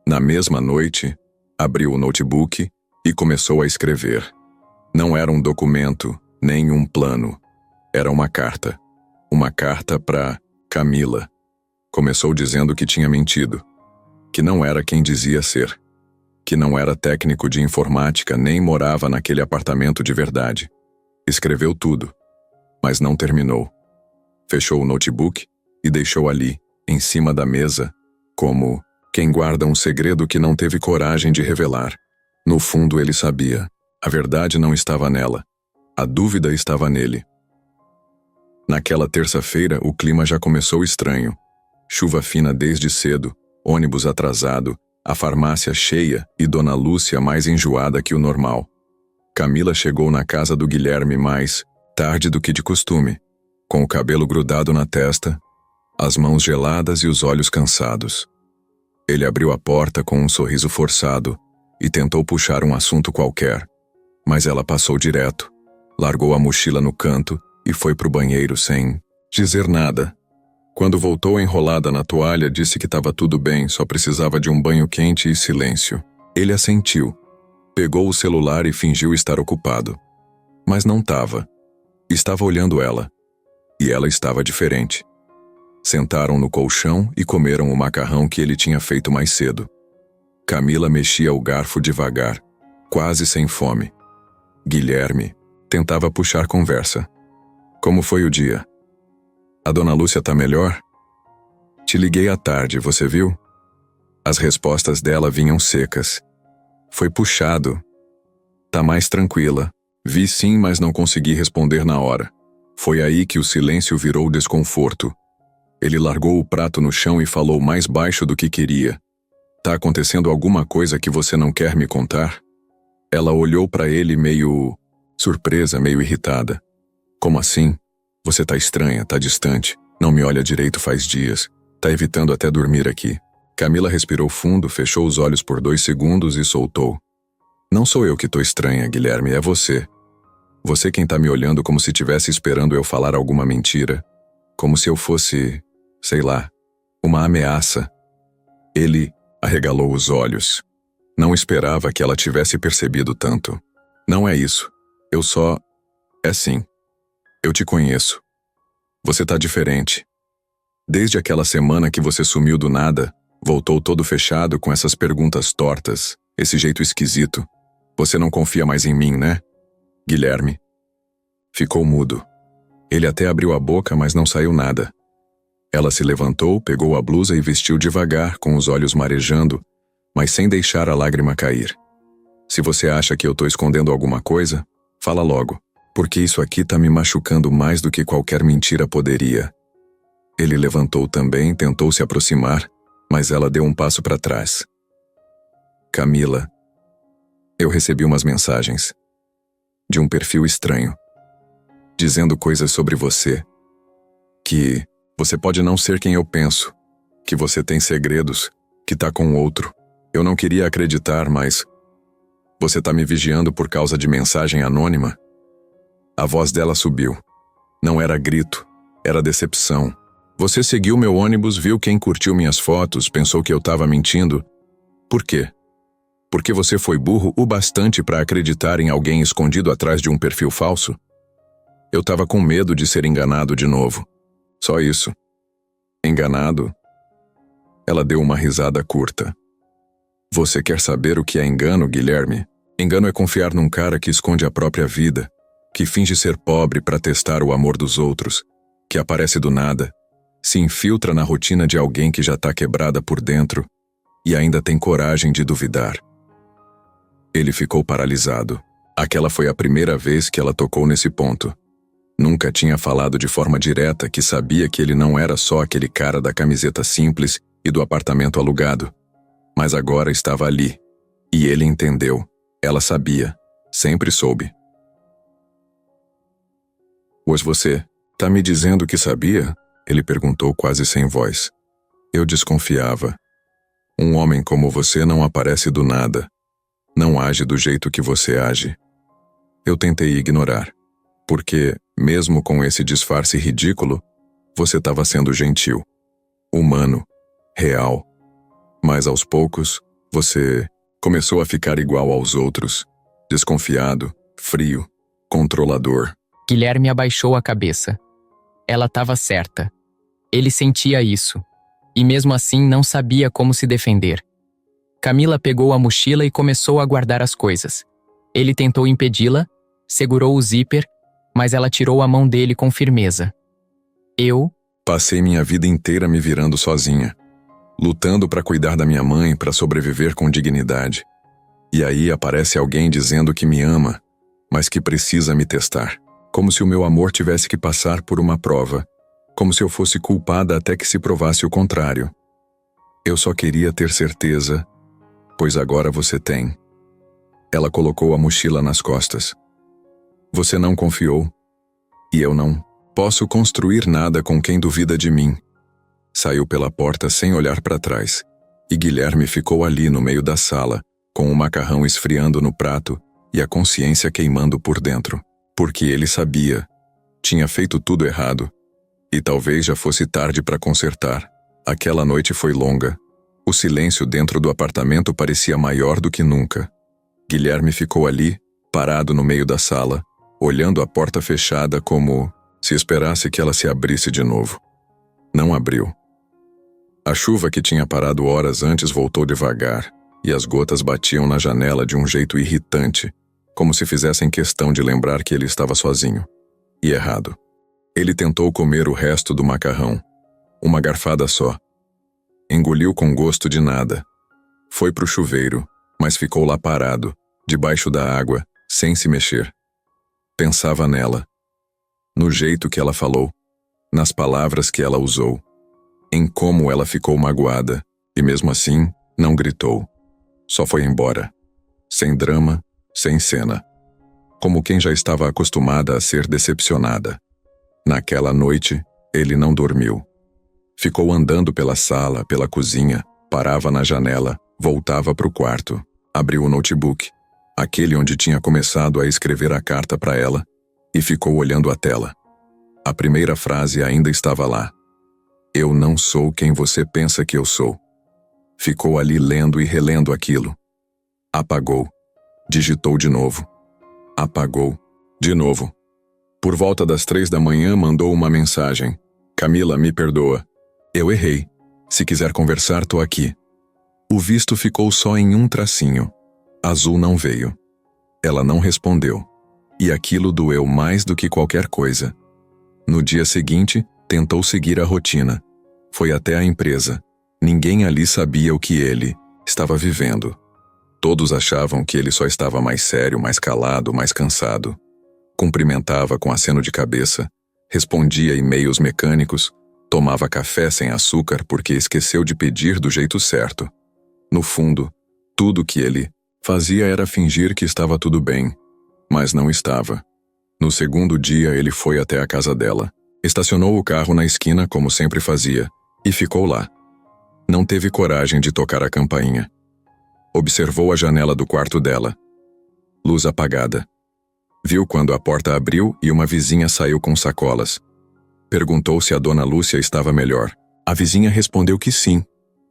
Na mesma noite, abriu o notebook e começou a escrever. Não era um documento, nem um plano. Era uma carta. Uma carta para Camila. Começou dizendo que tinha mentido, que não era quem dizia ser, que não era técnico de informática nem morava naquele apartamento de verdade. Escreveu tudo, mas não terminou. Fechou o notebook e deixou ali, em cima da mesa, como quem guarda um segredo que não teve coragem de revelar. No fundo ele sabia. A verdade não estava nela. A dúvida estava nele. Naquela terça-feira o clima já começou estranho. Chuva fina desde cedo, ônibus atrasado, a farmácia cheia e Dona Lúcia mais enjoada que o normal. Camila chegou na casa do Guilherme mais tarde do que de costume, com o cabelo grudado na testa, as mãos geladas e os olhos cansados. Ele abriu a porta com um sorriso forçado e tentou puxar um assunto qualquer, mas ela passou direto, largou a mochila no canto e foi pro banheiro sem dizer nada. Quando voltou enrolada na toalha, disse que estava tudo bem, só precisava de um banho quente e silêncio. Ele assentiu, pegou o celular e fingiu estar ocupado. Mas não estava. Estava olhando ela. E ela estava diferente. Sentaram no colchão e comeram o macarrão que ele tinha feito mais cedo. Camila mexia o garfo devagar, quase sem fome. Guilherme tentava puxar conversa. Como foi o dia? A Dona Lúcia tá melhor? Te liguei à tarde, você viu? As respostas dela vinham secas. Foi puxado. Tá mais tranquila. Vi sim, mas não consegui responder na hora. Foi aí que o silêncio virou desconforto. Ele largou o prato no chão e falou mais baixo do que queria. Tá acontecendo alguma coisa que você não quer me contar? Ela olhou para ele meio surpresa, meio irritada. Como assim? Você tá estranha, tá distante, não me olha direito faz dias, tá evitando até dormir aqui. Camila respirou fundo, fechou os olhos por 2 segundos e soltou. Não sou eu que tô estranha, Guilherme, é você. Você quem tá me olhando como se tivesse esperando eu falar alguma mentira. Como se eu fosse, sei lá, uma ameaça. Ele arregalou os olhos. Não esperava que ela tivesse percebido tanto. Não é isso. Eu só... É sim. Eu te conheço. Você tá diferente. Desde aquela semana que você sumiu do nada, voltou todo fechado com essas perguntas tortas, esse jeito esquisito. Você não confia mais em mim, né? Guilherme. Ficou mudo. Ele até abriu a boca, mas não saiu nada. Ela se levantou, pegou a blusa e vestiu devagar, com os olhos marejando, mas sem deixar a lágrima cair. Se você acha que eu tô escondendo alguma coisa, fala logo. Porque isso aqui tá me machucando mais do que qualquer mentira poderia. Ele levantou também, tentou se aproximar, mas ela deu um passo para trás. Camila, eu recebi umas mensagens de um perfil estranho, dizendo coisas sobre você, que você pode não ser quem eu penso, que você tem segredos, que tá com outro. Eu não queria acreditar, mas você tá me vigiando por causa de mensagem anônima? A voz dela subiu. Não era grito, era decepção. Você seguiu meu ônibus, viu quem curtiu minhas fotos, pensou que eu estava mentindo. Por quê? Porque você foi burro o bastante para acreditar em alguém escondido atrás de um perfil falso? Eu estava com medo de ser enganado de novo. Só isso. Enganado? Ela deu uma risada curta. Você quer saber o que é engano, Guilherme? Engano é confiar num cara que esconde a própria vida, que finge ser pobre para testar o amor dos outros, que aparece do nada, se infiltra na rotina de alguém que já tá quebrada por dentro e ainda tem coragem de duvidar. Ele ficou paralisado. Aquela foi a primeira vez que ela tocou nesse ponto. Nunca tinha falado de forma direta que sabia que ele não era só aquele cara da camiseta simples e do apartamento alugado. Mas agora estava ali. E ele entendeu. Ela sabia. Sempre soube. Pois você tá me dizendo que sabia? Ele perguntou quase sem voz. Eu desconfiava. Um homem como você não aparece do nada. Não age do jeito que você age. Eu tentei ignorar. Porque, mesmo com esse disfarce ridículo, você estava sendo gentil, humano, real. Mas aos poucos, você começou a ficar igual aos outros, desconfiado, frio, controlador. Guilherme abaixou a cabeça. Ela estava certa. Ele sentia isso. e mesmo assim não sabia como se defender. Camila pegou a mochila e começou a guardar as coisas. Ele tentou impedi-la, segurou o zíper, mas ela tirou a mão dele com firmeza. Eu Passei minha vida inteira me virando sozinha, lutando para cuidar da minha mãe, para sobreviver com dignidade. E aí aparece alguém dizendo que me ama, mas que precisa me testar. Como se o meu amor tivesse que passar por uma prova, como se eu fosse culpada até que se provasse o contrário. Eu só queria ter certeza, pois agora você tem. Ela colocou a mochila nas costas. Você não confiou, e eu não posso construir nada com quem duvida de mim. Saiu pela porta sem olhar para trás, e Guilherme ficou ali no meio da sala, com o macarrão esfriando no prato e a consciência queimando por dentro. Porque ele sabia, tinha feito tudo errado, e talvez já fosse tarde para consertar. Aquela noite foi longa. O silêncio dentro do apartamento parecia maior do que nunca. Guilherme ficou ali, parado no meio da sala, olhando a porta fechada como se esperasse que ela se abrisse de novo. Não abriu. A chuva que tinha parado horas antes voltou devagar, e as gotas batiam na janela de um jeito irritante, como se fizessem questão de lembrar que ele estava sozinho. E errado. Ele tentou comer o resto do macarrão. Uma garfada só. Engoliu com gosto de nada. Foi pro chuveiro, mas ficou lá parado, debaixo da água, sem se mexer. Pensava nela. No jeito que ela falou, nas palavras que ela usou, em como ela ficou magoada, e mesmo assim, não gritou. Só foi embora. Sem drama, sem cena. Como quem já estava acostumada a ser decepcionada. Naquela noite, ele não dormiu. Ficou andando pela sala, pela cozinha, parava na janela, voltava para o quarto, abriu o notebook, aquele onde tinha começado a escrever a carta para ela, e ficou olhando a tela. A primeira frase ainda estava lá. Eu não sou quem você pensa que eu sou. Ficou ali lendo e relendo aquilo. Apagou. Digitou de novo. Apagou. De novo. Por volta das 3 da manhã mandou uma mensagem. Camila, me perdoa. Eu errei. Se quiser conversar, tô aqui. O visto ficou só em um tracinho. Azul não veio. Ela não respondeu. E aquilo doeu mais do que qualquer coisa. No dia seguinte, tentou seguir a rotina. Foi até a empresa. Ninguém ali sabia o que ele estava vivendo. Todos achavam que ele só estava mais sério, mais calado, mais cansado. Cumprimentava com aceno de cabeça, respondia e-mails mecânicos, tomava café sem açúcar porque esqueceu de pedir do jeito certo. No fundo, tudo o que ele fazia era fingir que estava tudo bem, mas não estava. No segundo dia, ele foi até a casa dela, estacionou o carro na esquina como sempre fazia, e ficou lá. Não teve coragem de tocar a campainha. Observou a janela do quarto dela. Luz apagada. Viu quando a porta abriu e uma vizinha saiu com sacolas. Perguntou se a dona Lúcia estava melhor. A vizinha respondeu que sim,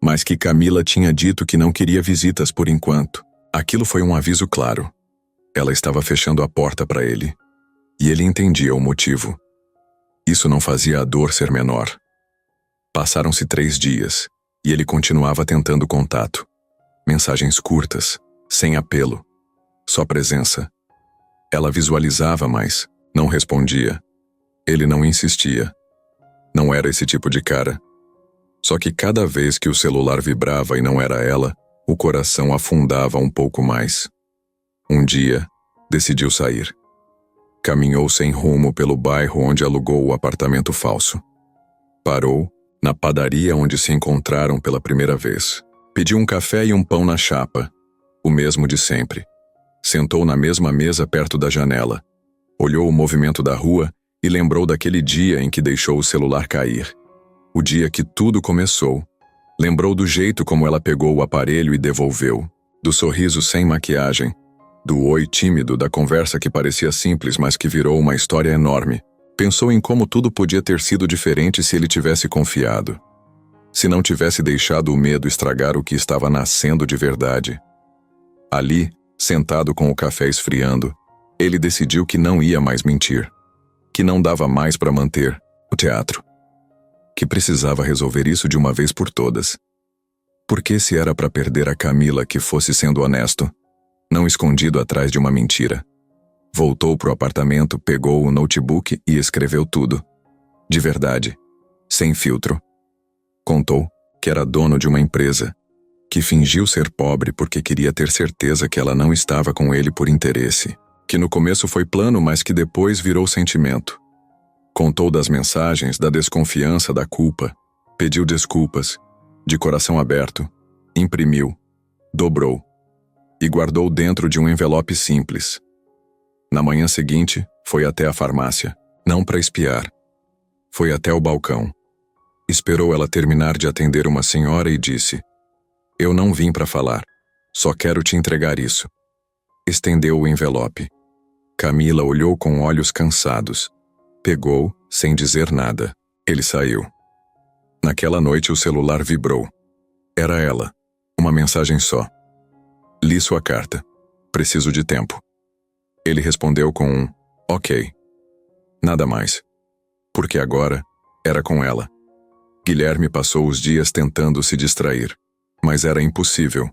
mas que Camila tinha dito que não queria visitas por enquanto. Aquilo foi um aviso claro. Ela estava fechando a porta para ele. E ele entendia o motivo. Isso não fazia a dor ser menor. Passaram-se 3 dias, e ele continuava tentando contato. Mensagens curtas, sem apelo. Só presença. Ela visualizava, mas não respondia. Ele não insistia. Não era esse tipo de cara. Só que cada vez que o celular vibrava e não era ela, o coração afundava um pouco mais. Um dia, decidiu sair. Caminhou sem rumo pelo bairro onde alugou o apartamento falso. Parou na padaria onde se encontraram pela primeira vez. Pediu um café e um pão na chapa, o mesmo de sempre. Sentou na mesma mesa perto da janela. Olhou o movimento da rua e lembrou daquele dia em que deixou o celular cair. O dia que tudo começou. Lembrou do jeito como ela pegou o aparelho e devolveu. Do sorriso sem maquiagem. Do oi tímido, da conversa que parecia simples, mas que virou uma história enorme. Pensou em como tudo podia ter sido diferente se ele tivesse confiado. Se não tivesse deixado o medo estragar o que estava nascendo de verdade. Ali, sentado com o café esfriando, ele decidiu que não ia mais mentir. Que não dava mais para manter o teatro. que precisava resolver isso de uma vez por todas. Porque se era para perder a Camila, que fosse sendo honesto, não escondido atrás de uma mentira. Voltou pro apartamento, pegou o notebook e escreveu tudo. De verdade, sem filtro. Contou que era dono de uma empresa, que fingiu ser pobre porque queria ter certeza que ela não estava com ele por interesse, que no começo foi plano, mas que depois virou sentimento. Contou das mensagens, da desconfiança, da culpa, pediu desculpas, de coração aberto, imprimiu, dobrou e guardou dentro de um envelope simples. Na manhã seguinte, foi até a farmácia, não para espiar. Foi até o balcão. Esperou ela terminar de atender uma senhora e disse: "Eu não vim para falar, só quero te entregar isso." Estendeu o envelope. Camila olhou com olhos cansados. Pegou, sem dizer nada. Ele saiu. Naquela noite o celular vibrou. Era ela. Uma mensagem só. "Li sua carta. Preciso de tempo." Ele respondeu com um "Ok." Nada mais. Porque agora era com ela. Guilherme passou os dias tentando se distrair. Mas era impossível.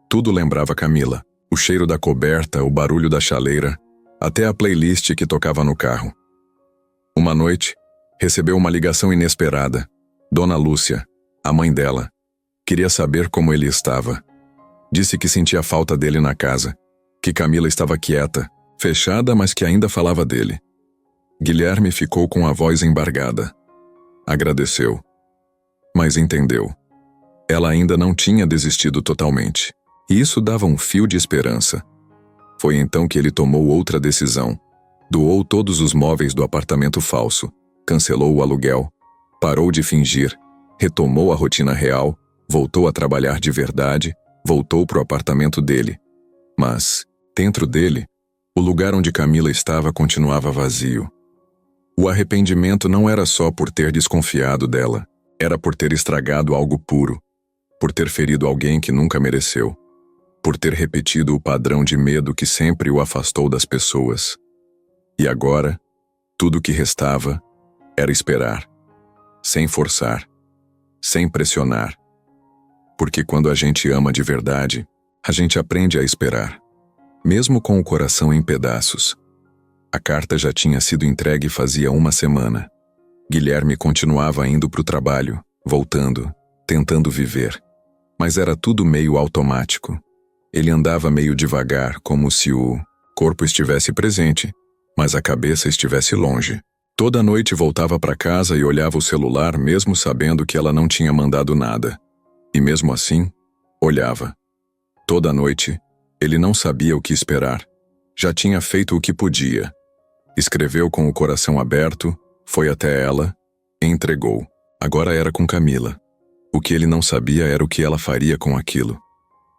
Tudo lembrava Camila. O cheiro da coberta, o barulho da chaleira, até a playlist que tocava no carro. Uma noite, recebeu uma ligação inesperada. Dona Lúcia, a mãe dela, queria saber como ele estava. Disse que sentia falta dele na casa, que Camila estava quieta, fechada, mas que ainda falava dele. Guilherme ficou com a voz embargada. Agradeceu. Mas entendeu. Ela ainda não tinha desistido totalmente. E isso dava um fio de esperança. Foi então que ele tomou outra decisão. Doou todos os móveis do apartamento falso, cancelou o aluguel, parou de fingir, retomou a rotina real, voltou a trabalhar de verdade, voltou pro apartamento dele. Mas, dentro dele, o lugar onde Camila estava continuava vazio. O arrependimento não era só por ter desconfiado dela, era por ter estragado algo puro, por ter ferido alguém que nunca mereceu, por ter repetido o padrão de medo que sempre o afastou das pessoas. E agora, tudo o que restava era esperar, sem forçar, sem pressionar. Porque quando a gente ama de verdade, a gente aprende a esperar, mesmo com o coração em pedaços. A carta já tinha sido entregue fazia uma semana. Guilherme continuava indo para o trabalho, voltando, tentando viver. Mas era tudo meio automático. Ele andava meio devagar, como se o corpo estivesse presente, mas a cabeça estivesse longe. Toda noite voltava para casa e olhava o celular, mesmo sabendo que ela não tinha mandado nada. E mesmo assim, olhava. Toda noite, ele não sabia o que esperar. Já tinha feito o que podia. Escreveu com o coração aberto, foi até ela, e entregou. Agora era com Camila. O que ele não sabia era o que ela faria com aquilo.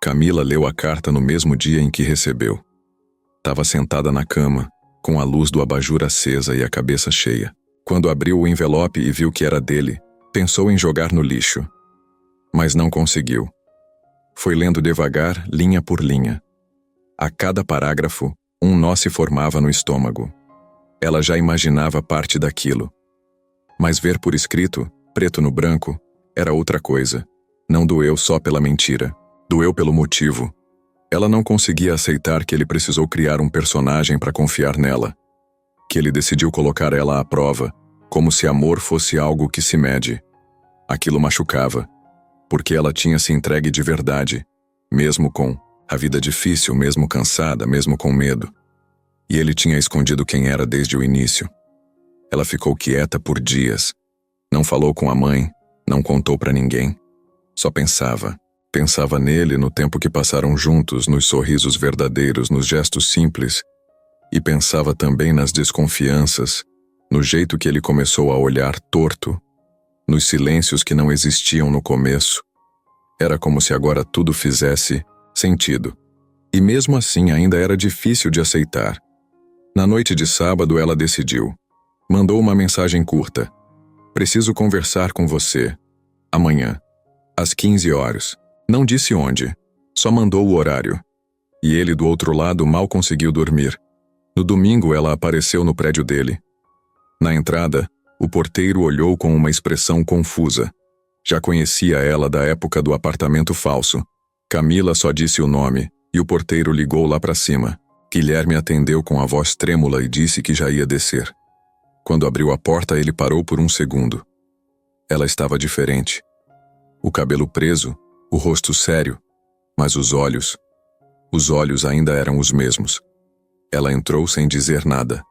Camila leu a carta no mesmo dia em que recebeu. Estava sentada na cama, com a luz do abajur acesa e a cabeça cheia. Quando abriu o envelope e viu que era dele, pensou em jogar no lixo. Mas não conseguiu. Foi lendo devagar, linha por linha. A cada parágrafo, um nó se formava no estômago. Ela já imaginava parte daquilo. Mas ver por escrito, preto no branco, era outra coisa. Não doeu só pela mentira. Doeu pelo motivo. Ela não conseguia aceitar que ele precisou criar um personagem para confiar nela. Que ele decidiu colocar ela à prova, como se amor fosse algo que se mede. Aquilo machucava, porque ela tinha se entregue de verdade, mesmo com a vida difícil, mesmo cansada, mesmo com medo. E ele tinha escondido quem era desde o início. Ela ficou quieta por dias. Não falou com a mãe, não contou para ninguém. Só pensava. Pensava nele no tempo que passaram juntos, nos sorrisos verdadeiros, nos gestos simples. E pensava também nas desconfianças, no jeito que ele começou a olhar torto, nos silêncios que não existiam no começo. Era como se agora tudo fizesse sentido. E mesmo assim ainda era difícil de aceitar. Na noite de sábado ela decidiu. Mandou uma mensagem curta. "Preciso conversar com você. Amanhã, às 15 horas. Não disse onde, só mandou o horário. E ele, do outro lado, mal conseguiu dormir. No domingo, ela apareceu no prédio dele. Na entrada, O porteiro olhou com uma expressão confusa. Já conhecia ela da época do apartamento falso. Camila só disse o nome, e o porteiro ligou lá para cima. Guilherme atendeu com a voz trêmula e disse que já ia descer. Quando abriu a porta, ele parou por um segundo. Ela estava diferente. O cabelo preso, o rosto sério, mas os olhos ainda eram os mesmos. Ela entrou sem dizer nada.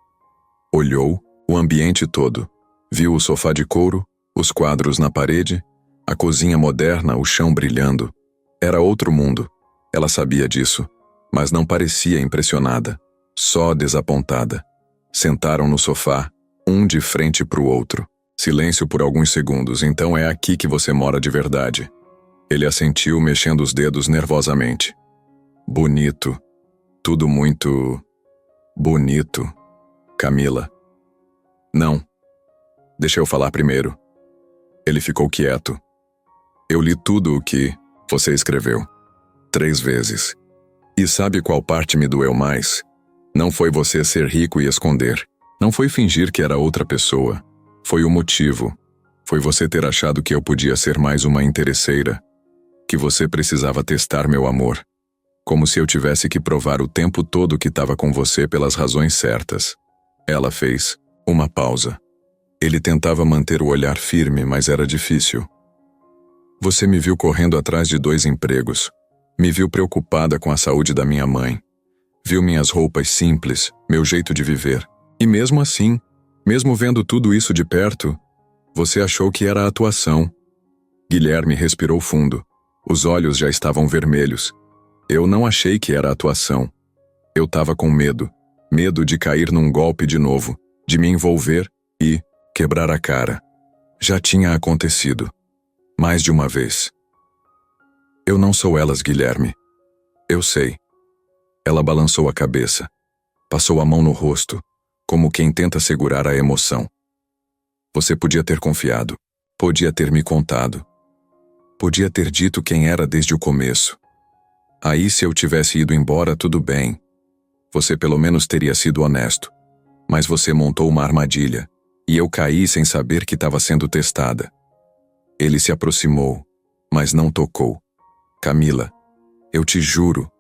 Olhou o ambiente todo. Viu o sofá de couro, os quadros na parede, a cozinha moderna, o chão brilhando. Era outro mundo. Ela sabia disso, mas não parecia impressionada, só desapontada. Sentaram no sofá, um de frente para o outro. Silêncio por alguns segundos. Então é aqui que você mora de verdade. Ele assentiu, mexendo os dedos nervosamente. Bonito. Tudo muito... bonito. Camila. Não. Deixa eu falar primeiro. Ele ficou quieto. Eu li tudo o que você escreveu. 3 vezes. E sabe qual parte me doeu mais? Não foi você ser rico e esconder. Não foi fingir que era outra pessoa. Foi o motivo. Foi você ter achado que eu podia ser mais uma interesseira. Que você precisava testar meu amor. Como se eu tivesse que provar o tempo todo que estava com você pelas razões certas. Ela fez uma pausa. Ele tentava manter o olhar firme, mas era difícil. Você me viu correndo atrás de 2 empregos. Me viu preocupada com a saúde da minha mãe. Viu minhas roupas simples, meu jeito de viver. E mesmo assim, mesmo vendo tudo isso de perto, você achou que era atuação. Guilherme respirou fundo. Os olhos já estavam vermelhos. Eu não achei que era atuação. Eu estava com medo. Medo de cair num golpe de novo, de me envolver e quebrar a cara. Já tinha acontecido. Mais de uma vez. Eu não sou elas, Guilherme. Eu sei. Ela balançou a cabeça. Passou a mão no rosto, como quem tenta segurar a emoção. Você podia ter confiado. Podia ter me contado. Podia ter dito quem era desde o começo. Aí, se eu tivesse ido embora, tudo bem. Você pelo menos teria sido honesto. Mas você montou uma armadilha, e eu caí sem saber que estava sendo testada. Ele se aproximou, mas não tocou. Camila, eu te juro,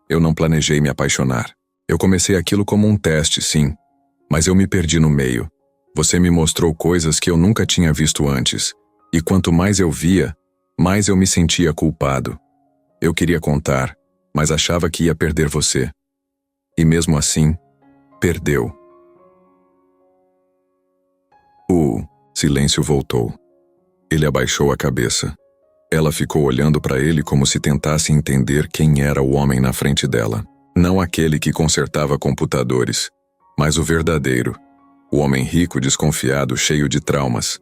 eu não planejei me apaixonar. Eu comecei aquilo como um teste, sim, mas eu me perdi no meio. Você me mostrou coisas que eu nunca tinha visto antes, e quanto mais eu via, mais eu me sentia culpado. Eu queria contar, mas achava que ia perder você. E mesmo assim, perdeu. O silêncio voltou. Ele abaixou a cabeça. Ela ficou olhando para ele como se tentasse entender quem era o homem na frente dela. Não aquele que consertava computadores, mas o verdadeiro. O homem rico, desconfiado, cheio de traumas.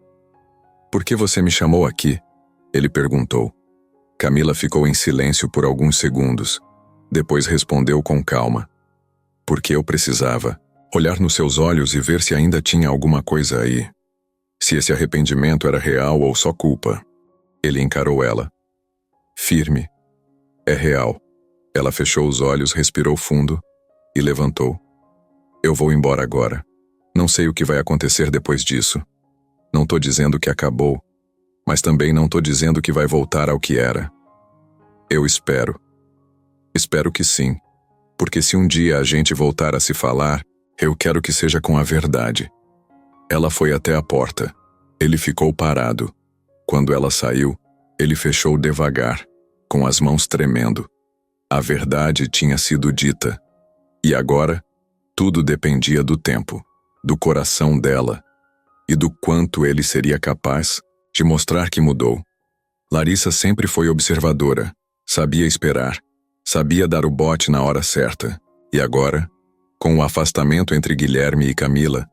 Por que você me chamou aqui? Ele perguntou. Camila ficou em silêncio por alguns segundos. Depois respondeu com calma. Porque eu precisava olhar nos seus olhos e ver se ainda tinha alguma coisa aí. Se esse arrependimento era real ou só culpa. Ele encarou ela. Firme. É real. Ela fechou os olhos, respirou fundo e levantou. Eu vou embora agora. Não sei o que vai acontecer depois disso. Não tô dizendo que acabou, mas também não tô dizendo que vai voltar ao que era. Eu espero. Espero que sim. Porque se um dia a gente voltar a se falar, eu quero que seja com a verdade. Ela foi até a porta. Ele ficou parado. Quando ela saiu, ele fechou devagar, com as mãos tremendo. A verdade tinha sido dita. E agora, tudo dependia do tempo, do coração dela, e do quanto ele seria capaz de mostrar que mudou. Larissa sempre foi observadora, sabia esperar, sabia dar o bote na hora certa. E agora, com o afastamento entre Guilherme e Camila,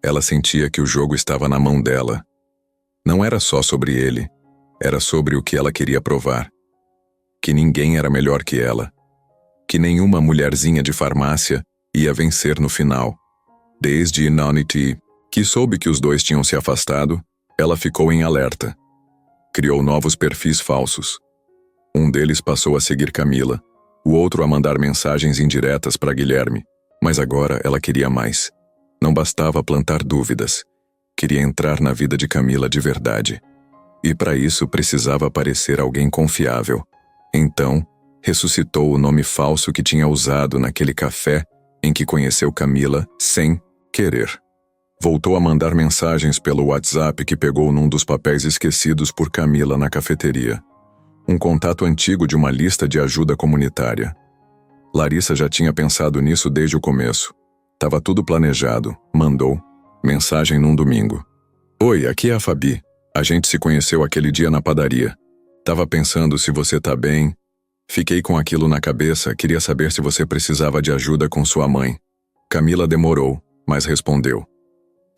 ela sentia que o jogo estava na mão dela. Não era só sobre ele, era sobre o que ela queria provar. Que ninguém era melhor que ela. Que nenhuma mulherzinha de farmácia ia vencer no final. Desde Inanity, que soube que os dois tinham se afastado, ela ficou em alerta. Criou novos perfis falsos. Um deles passou a seguir Camila, o outro a mandar mensagens indiretas para Guilherme. Mas agora ela queria mais. Não bastava plantar dúvidas. Queria entrar na vida de Camila de verdade. E para isso precisava parecer alguém confiável. Então, ressuscitou o nome falso que tinha usado naquele café em que conheceu Camila sem querer. Voltou a mandar mensagens pelo WhatsApp que pegou num dos papéis esquecidos por Camila na cafeteria. Um contato antigo de uma lista de ajuda comunitária. Larissa já tinha pensado nisso desde o começo. Tava tudo planejado. Mandou mensagem num domingo. Oi, aqui é a Fabi. A gente se conheceu aquele dia na padaria. Tava pensando se você tá bem. Fiquei com aquilo na cabeça, queria saber se você precisava de ajuda com sua mãe. Camila demorou, mas respondeu.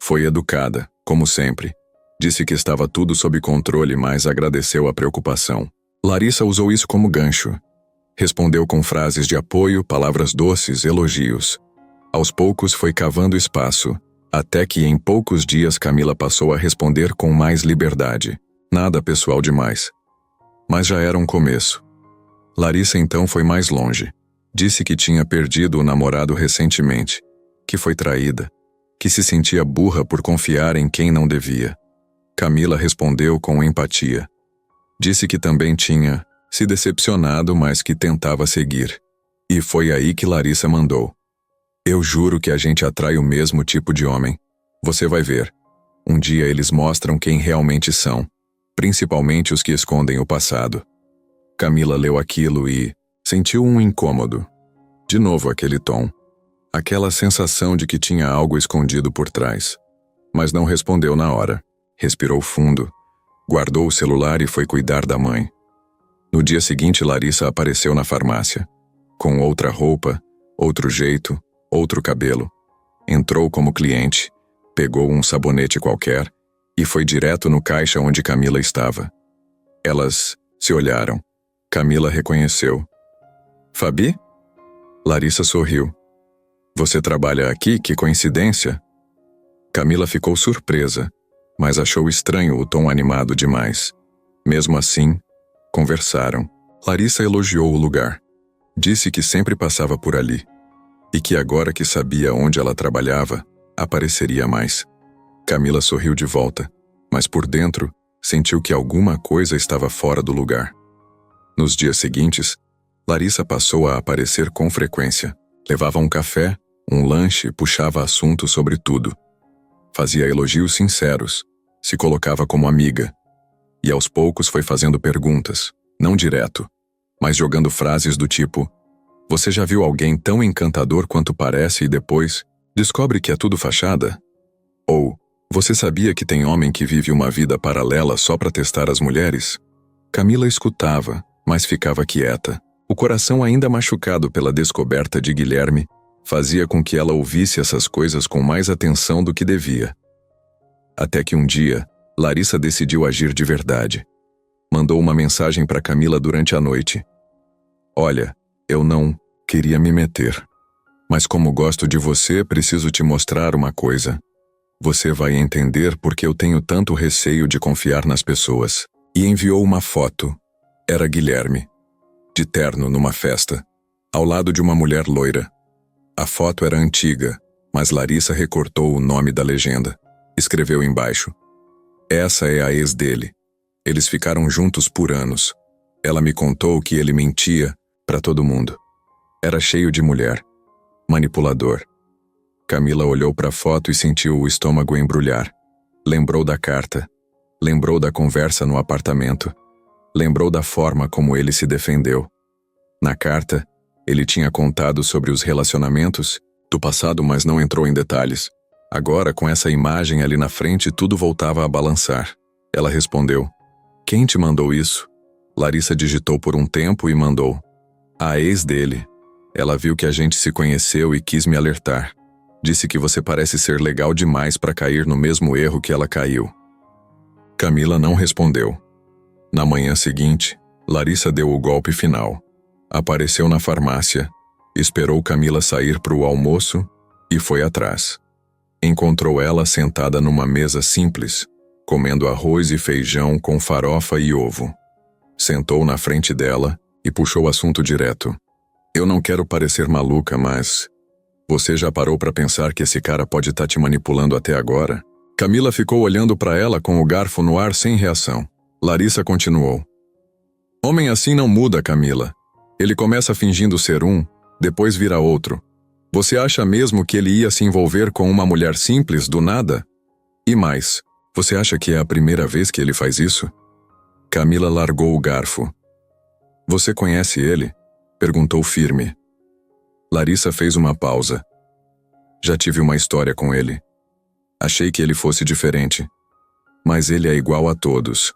Foi educada, como sempre. Disse que estava tudo sob controle, mas agradeceu a preocupação. Larissa usou isso como gancho. Respondeu com frases de apoio, palavras doces, elogios. Aos poucos foi cavando espaço, até que em poucos dias Camila passou a responder com mais liberdade. Nada pessoal demais. Mas já era um começo. Larissa então foi mais longe. Disse que tinha perdido o namorado recentemente, que foi traída, que se sentia burra por confiar em quem não devia. Camila respondeu com empatia. Disse que também tinha se decepcionado, mas que tentava seguir. E foi aí que Larissa mandou. Eu juro que a gente atrai o mesmo tipo de homem. Você vai ver. Um dia eles mostram quem realmente são, principalmente os que escondem o passado. Camila leu aquilo e sentiu um incômodo. De novo aquele tom. Aquela sensação de que tinha algo escondido por trás. Mas não respondeu na hora. Respirou fundo. Guardou o celular e foi cuidar da mãe. No dia seguinte, Larissa apareceu na farmácia. Com outra roupa, outro jeito, outro cabelo. Entrou como cliente, pegou um sabonete qualquer e foi direto no caixa onde Camila estava. Elas se olharam. Camila reconheceu. Fabi? Larissa sorriu. Você trabalha aqui? Que coincidência. Camila ficou surpresa, mas achou estranho o tom animado demais. Mesmo assim, conversaram. Larissa elogiou o lugar. Disse que sempre passava por ali. E que agora que sabia onde ela trabalhava, apareceria mais. Camila sorriu de volta, mas por dentro, sentiu que alguma coisa estava fora do lugar. Nos dias seguintes, Larissa passou a aparecer com frequência. Levava um café, um lanche e puxava assunto sobre tudo. Fazia elogios sinceros, se colocava como amiga. E aos poucos foi fazendo perguntas, não direto, mas jogando frases do tipo: você já viu alguém tão encantador quanto parece e depois descobre que é tudo fachada? Ou, você sabia que tem homem que vive uma vida paralela só para testar as mulheres? Camila escutava, mas ficava quieta. O coração ainda machucado pela descoberta de Guilherme fazia com que ela ouvisse essas coisas com mais atenção do que devia. Até que um dia, Larissa decidiu agir de verdade. Mandou uma mensagem para Camila durante a noite. Olha, eu não queria me meter. Mas como gosto de você, preciso te mostrar uma coisa. Você vai entender porque eu tenho tanto receio de confiar nas pessoas. E enviou uma foto. Era Guilherme. De terno numa festa. Ao lado de uma mulher loira. A foto era antiga, mas Larissa recortou o nome da legenda. Escreveu embaixo. Essa é a ex dele. Eles ficaram juntos por anos. Ela me contou que ele mentia para todo mundo. Era cheio de mulher. Manipulador. Camila olhou para a foto e sentiu o estômago embrulhar. Lembrou da carta. Lembrou da conversa no apartamento. Lembrou da forma como ele se defendeu. Na carta, ele tinha contado sobre os relacionamentos do passado, mas não entrou em detalhes. Agora, com essa imagem ali na frente, tudo voltava a balançar. Ela respondeu. Quem te mandou isso? Larissa digitou por um tempo e mandou. A ex dele. Ela viu que a gente se conheceu e quis me alertar. Disse que você parece ser legal demais para cair no mesmo erro que ela caiu. Camila não respondeu. Na manhã seguinte, Larissa deu o golpe final. Apareceu na farmácia, esperou Camila sair para o almoço e foi atrás. Encontrou ela sentada numa mesa simples, comendo arroz e feijão com farofa e ovo. Sentou na frente dela e puxou o assunto direto. Eu não quero parecer maluca, mas... Você já parou para pensar que esse cara pode estar te manipulando até agora? Camila ficou olhando para ela com o garfo no ar sem reação. Larissa continuou. Homem assim não muda, Camila. Ele começa fingindo ser um, depois vira outro. Você acha mesmo que ele ia se envolver com uma mulher simples do nada? E mais, você acha que é a primeira vez que ele faz isso? Camila largou o garfo. Você conhece ele? Perguntou firme. Larissa fez uma pausa. Já tive uma história com ele. Achei que ele fosse diferente. Mas ele é igual a todos.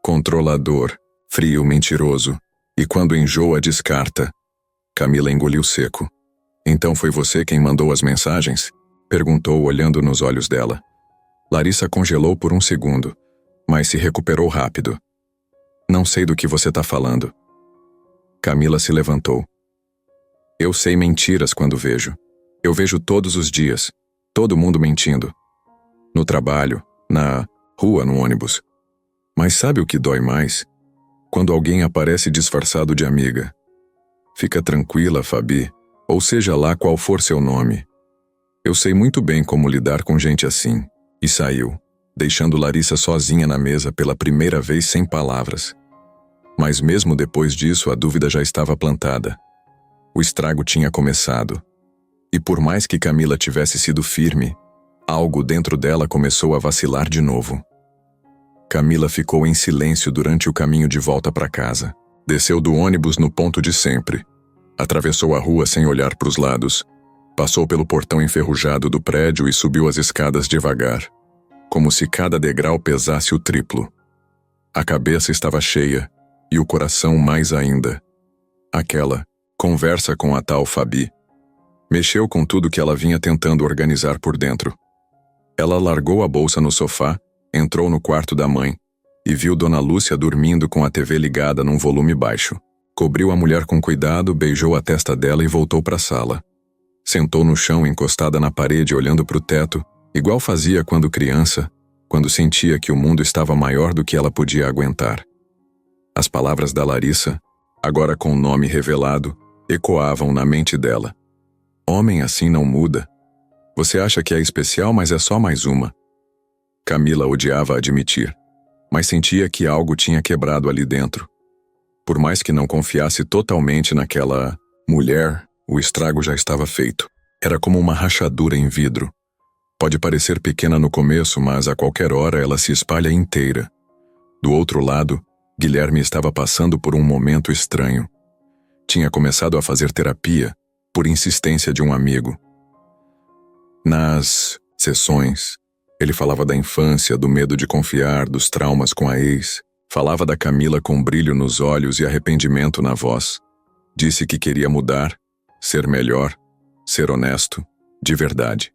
Controlador, frio, mentiroso. E quando enjoa, descarta. Camila engoliu seco. Então foi você quem mandou as mensagens? Perguntou, olhando nos olhos dela. Larissa congelou por um segundo, mas se recuperou rápido. Não sei do que você está falando. Camila se levantou. Eu sei mentiras quando vejo. Eu vejo todos os dias. Todo mundo mentindo. No trabalho, na rua, no ônibus. Mas sabe o que dói mais? Quando alguém aparece disfarçado de amiga. Fica tranquila, Fabi, ou seja lá qual for seu nome. Eu sei muito bem como lidar com gente assim. E saiu, deixando Larissa sozinha na mesa pela primeira vez sem palavras. Mas mesmo depois disso, a dúvida já estava plantada. O estrago tinha começado. E por mais que Camila tivesse sido firme, algo dentro dela começou a vacilar de novo. Camila ficou em silêncio durante o caminho de volta para casa. Desceu do ônibus no ponto de sempre. Atravessou a rua sem olhar para os lados. Passou pelo portão enferrujado do prédio e subiu as escadas devagar, como se cada degrau pesasse o triplo. A cabeça estava cheia, e o coração mais ainda. Aquela conversa com a tal Fabi mexeu com tudo que ela vinha tentando organizar por dentro. Ela largou a bolsa no sofá, entrou no quarto da mãe e viu Dona Lúcia dormindo com a TV ligada num volume baixo. Cobriu a mulher com cuidado, beijou a testa dela e voltou para a sala. Sentou no chão encostada na parede olhando para o teto, igual fazia quando criança, quando sentia que o mundo estava maior do que ela podia aguentar. As palavras da Larissa, agora com o nome revelado, ecoavam na mente dela. Homem assim não muda. Você acha que é especial, mas é só mais uma. Camila odiava admitir, mas sentia que algo tinha quebrado ali dentro. Por mais que não confiasse totalmente naquela mulher, o estrago já estava feito. Era como uma rachadura em vidro. Pode parecer pequena no começo, mas a qualquer hora ela se espalha inteira. Do outro lado, Guilherme estava passando por um momento estranho. Tinha começado a fazer terapia, por insistência de um amigo. Nas sessões, ele falava da infância, do medo de confiar, dos traumas com a ex. Falava da Camila com brilho nos olhos e arrependimento na voz. Disse que queria mudar, ser melhor, ser honesto, de verdade.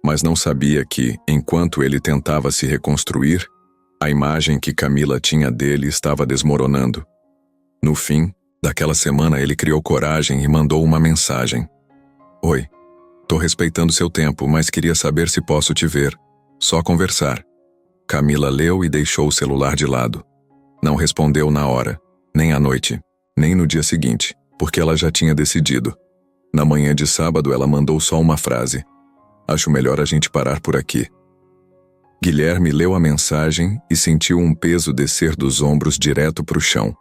Mas não sabia que, enquanto ele tentava se reconstruir, a imagem que Camila tinha dele estava desmoronando. No fim daquela semana, ele criou coragem e mandou uma mensagem. Oi, tô respeitando seu tempo, mas queria saber se posso te ver. Só conversar. Camila leu e deixou o celular de lado. Não respondeu na hora, nem à noite, nem no dia seguinte, porque ela já tinha decidido. Na manhã de sábado, ela mandou só uma frase. Acho melhor a gente parar por aqui. Guilherme leu a mensagem e sentiu um peso descer dos ombros direto para o chão.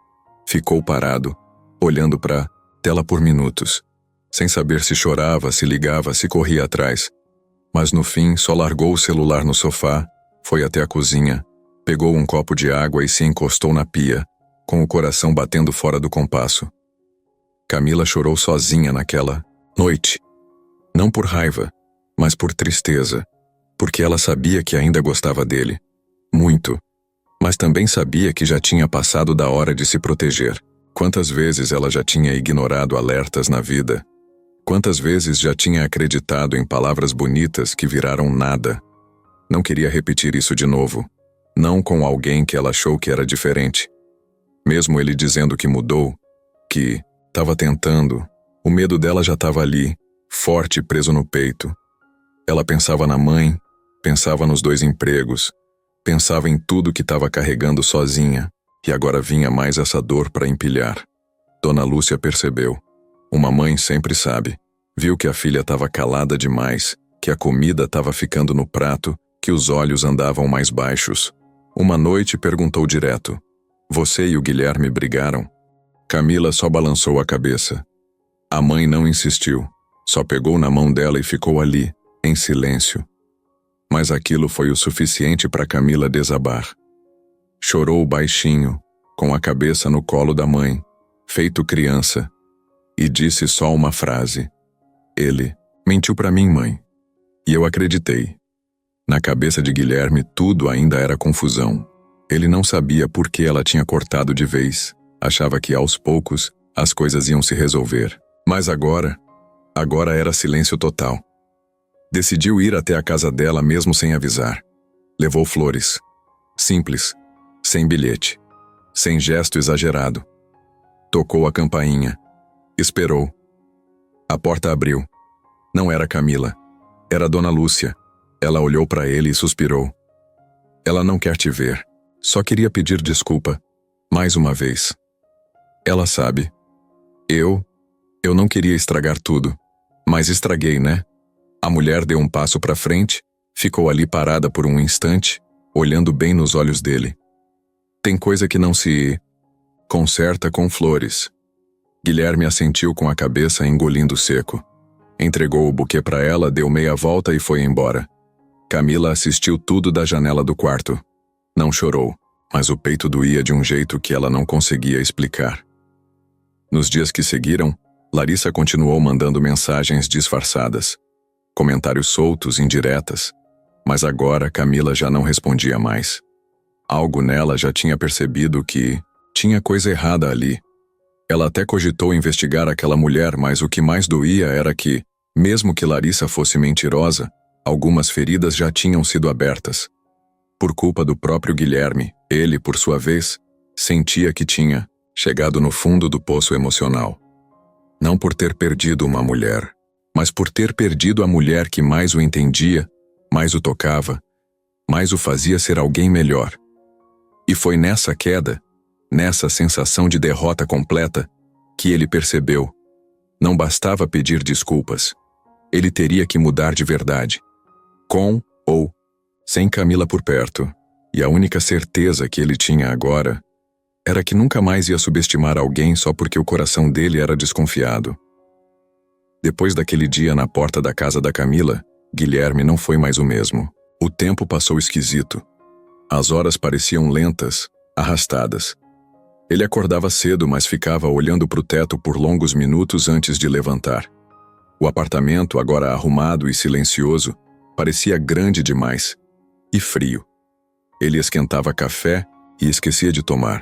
Ficou parado, olhando para a tela por minutos, sem saber se chorava, se ligava, se corria atrás. Mas no fim, só largou o celular no sofá, foi até a cozinha, pegou um copo de água e se encostou na pia, com o coração batendo fora do compasso. Camila chorou sozinha naquela noite. Não por raiva, mas por tristeza, porque ela sabia que ainda gostava dele. Muito. Mas também sabia que já tinha passado da hora de se proteger. Quantas vezes ela já tinha ignorado alertas na vida? Quantas vezes já tinha acreditado em palavras bonitas que viraram nada? Não queria repetir isso de novo. Não com alguém que ela achou que era diferente. Mesmo ele dizendo que mudou, que estava tentando, o medo dela já estava ali, forte, preso no peito. Ela pensava na mãe, pensava nos 2 empregos, pensava em tudo que estava carregando sozinha, e agora vinha mais essa dor para empilhar. Dona Lúcia percebeu. Uma mãe sempre sabe. Viu que a filha estava calada demais, que a comida estava ficando no prato, que os olhos andavam mais baixos. Uma noite perguntou direto: "Você e o Guilherme brigaram?" Camila só balançou a cabeça. A mãe não insistiu, só pegou na mão dela e ficou ali, em silêncio. Mas aquilo foi o suficiente para Camila desabar. Chorou baixinho, com a cabeça no colo da mãe, feito criança, e disse só uma frase: "Ele mentiu para mim, mãe." E eu acreditei. Na cabeça de Guilherme tudo ainda era confusão. Ele não sabia por que ela tinha cortado de vez. Achava que aos poucos as coisas iam se resolver. Mas agora era silêncio total. Decidiu ir até a casa dela mesmo sem avisar. Levou flores. Simples, sem bilhete, sem gesto exagerado. Tocou a campainha. Esperou. A porta abriu. Não era Camila. Era Dona Lúcia. Ela olhou para ele e suspirou. "Ela não quer te ver. Só queria pedir desculpa. Mais uma vez. Ela sabe. Eu não queria estragar tudo. Mas estraguei, né?" A mulher deu um passo para frente, ficou ali parada por um instante, olhando bem nos olhos dele. "Tem coisa que não se conserta com flores." Guilherme assentiu com a cabeça, engolindo seco. Entregou o buquê para ela, deu meia volta e foi embora. Camila assistiu tudo da janela do quarto. Não chorou, mas o peito doía de um jeito que ela não conseguia explicar. Nos dias que seguiram, Larissa continuou mandando mensagens disfarçadas, comentários soltos, indiretas, mas agora Camila já não respondia mais. Algo nela já tinha percebido que tinha coisa errada ali. Ela até cogitou investigar aquela mulher, mas o que mais doía era que, mesmo que Larissa fosse mentirosa, algumas feridas já tinham sido abertas. Por culpa do próprio Guilherme, ele, por sua vez, sentia que tinha chegado no fundo do poço emocional. Não por ter perdido uma mulher, mas por ter perdido a mulher que mais o entendia, mais o tocava, mais o fazia ser alguém melhor. E foi nessa queda, nessa sensação de derrota completa, que ele percebeu: não bastava pedir desculpas. Ele teria que mudar de verdade. Com ou sem Camila por perto. E a única certeza que ele tinha agora era que nunca mais ia subestimar alguém só porque o coração dele era desconfiado. Depois daquele dia na porta da casa da Camila, Guilherme não foi mais o mesmo. O tempo passou esquisito. As horas pareciam lentas, arrastadas. Ele acordava cedo, mas ficava olhando para o teto por longos minutos antes de levantar. O apartamento, agora arrumado e silencioso, parecia grande demais. E frio. Ele esquentava café e esquecia de tomar.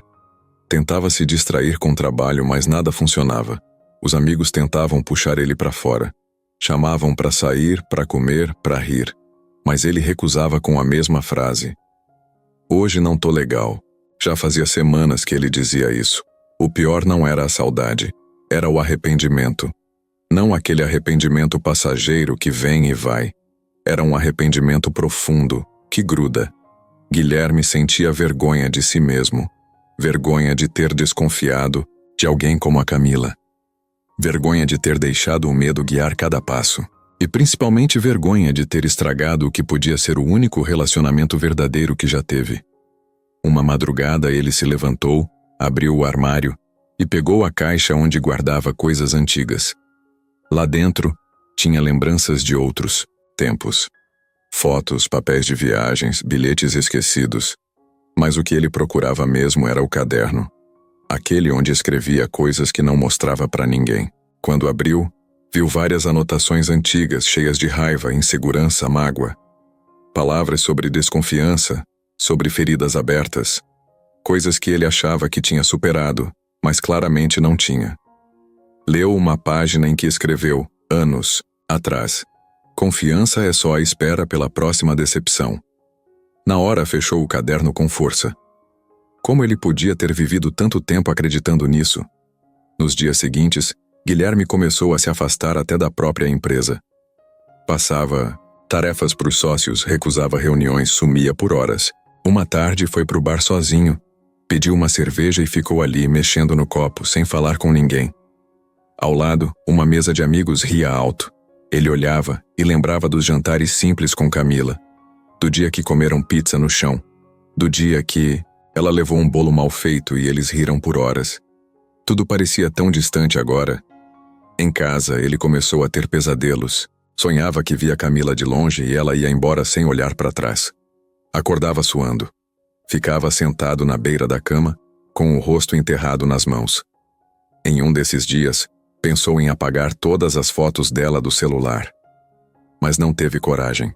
Tentava se distrair com o trabalho, mas nada funcionava. Os amigos tentavam puxar ele para fora. Chamavam para sair, para comer, para rir. Mas ele recusava com a mesma frase. Hoje não tô legal. Já fazia semanas que ele dizia isso. O pior não era a saudade, era o arrependimento. Não aquele arrependimento passageiro que vem e vai. Era um arrependimento profundo, que gruda. Guilherme sentia vergonha de si mesmo. Vergonha de ter desconfiado de alguém como a Camila. Vergonha de ter deixado o medo guiar cada passo. E principalmente vergonha de ter estragado o que podia ser o único relacionamento verdadeiro que já teve. Uma madrugada ele se levantou, abriu o armário e pegou a caixa onde guardava coisas antigas. Lá dentro, tinha lembranças de outros tempos. Fotos, papéis de viagens, bilhetes esquecidos. Mas o que ele procurava mesmo era o caderno. Aquele onde escrevia coisas que não mostrava para ninguém. Quando abriu, viu várias anotações antigas cheias de raiva, insegurança, mágoa. Palavras sobre desconfiança, sobre feridas abertas. Coisas que ele achava que tinha superado, mas claramente não tinha. Leu uma página em que escreveu, anos atrás: "Confiança é só a espera pela próxima decepção." Na hora fechou o caderno com força. Como ele podia ter vivido tanto tempo acreditando nisso? Nos dias seguintes, Guilherme começou a se afastar até da própria empresa. Passava tarefas para os sócios, recusava reuniões, sumia por horas. Uma tarde foi pro bar sozinho, pediu uma cerveja e ficou ali mexendo no copo, sem falar com ninguém. Ao lado, uma mesa de amigos ria alto. Ele olhava e lembrava dos jantares simples com Camila. Do dia que comeram pizza no chão. Do dia que ela levou um bolo mal feito e eles riram por horas. Tudo parecia tão distante agora. Em casa, ele começou a ter pesadelos. Sonhava que via Camila de longe e ela ia embora sem olhar para trás. Acordava suando. Ficava sentado na beira da cama, com o rosto enterrado nas mãos. Em um desses dias, pensou em apagar todas as fotos dela do celular. Mas não teve coragem.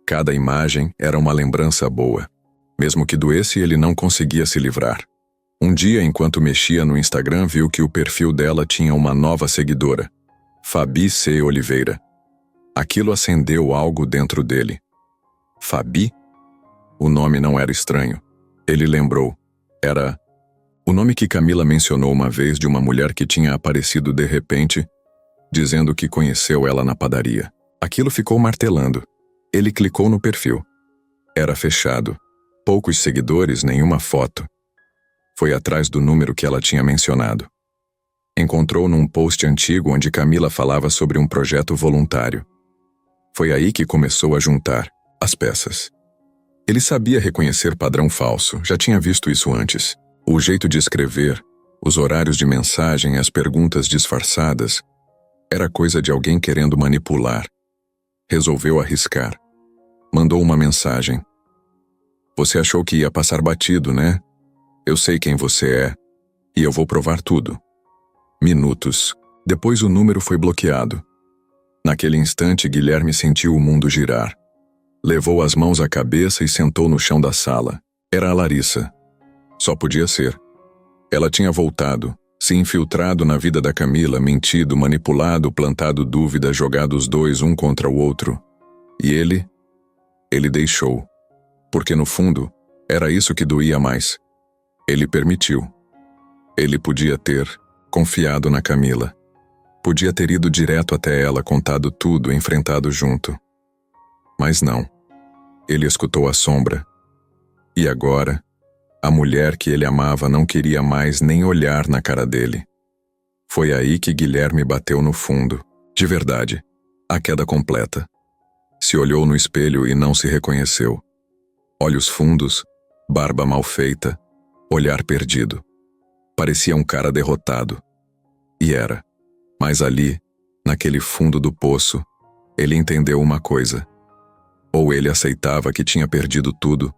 Cada imagem era uma lembrança boa. Mesmo que doesse, ele não conseguia se livrar. Um dia, enquanto mexia no Instagram, viu que o perfil dela tinha uma nova seguidora, Fabi C. Oliveira. Aquilo acendeu algo dentro dele. Fabi? O nome não era estranho. Ele lembrou. Era o nome que Camila mencionou uma vez de uma mulher que tinha aparecido de repente, dizendo que conheceu ela na padaria. Aquilo ficou martelando. Ele clicou no perfil. Era fechado. Poucos seguidores, nenhuma foto. Foi atrás do número que ela tinha mencionado. Encontrou num post antigo onde Camila falava sobre um projeto voluntário. Foi aí que começou a juntar as peças. Ele sabia reconhecer padrão falso, já tinha visto isso antes. O jeito de escrever, os horários de mensagem, as perguntas disfarçadas, era coisa de alguém querendo manipular. Resolveu arriscar. Mandou uma mensagem. Você achou que ia passar batido, né? Eu sei quem você é, e eu vou provar tudo. Minutos. Depois o número foi bloqueado. Naquele instante, Guilherme sentiu o mundo girar. Levou as mãos à cabeça e sentou no chão da sala. Era a Larissa. Só podia ser. Ela tinha voltado, se infiltrado na vida da Camila, mentido, manipulado, plantado dúvida, jogado os dois um contra o outro. E ele deixou. Porque no fundo, era isso que doía mais. Ele permitiu. Ele podia ter confiado na Camila. Podia ter ido direto até ela, contado tudo, enfrentado junto. Mas não. Ele escutou a sombra. E agora, a mulher que ele amava não queria mais nem olhar na cara dele. Foi aí que Guilherme bateu no fundo. De verdade. A queda completa. Se olhou no espelho e não se reconheceu. Olhos fundos, barba mal feita, olhar perdido. Parecia um cara derrotado. E era. Mas ali, naquele fundo do poço, ele entendeu uma coisa. Ou ele aceitava que tinha perdido tudo,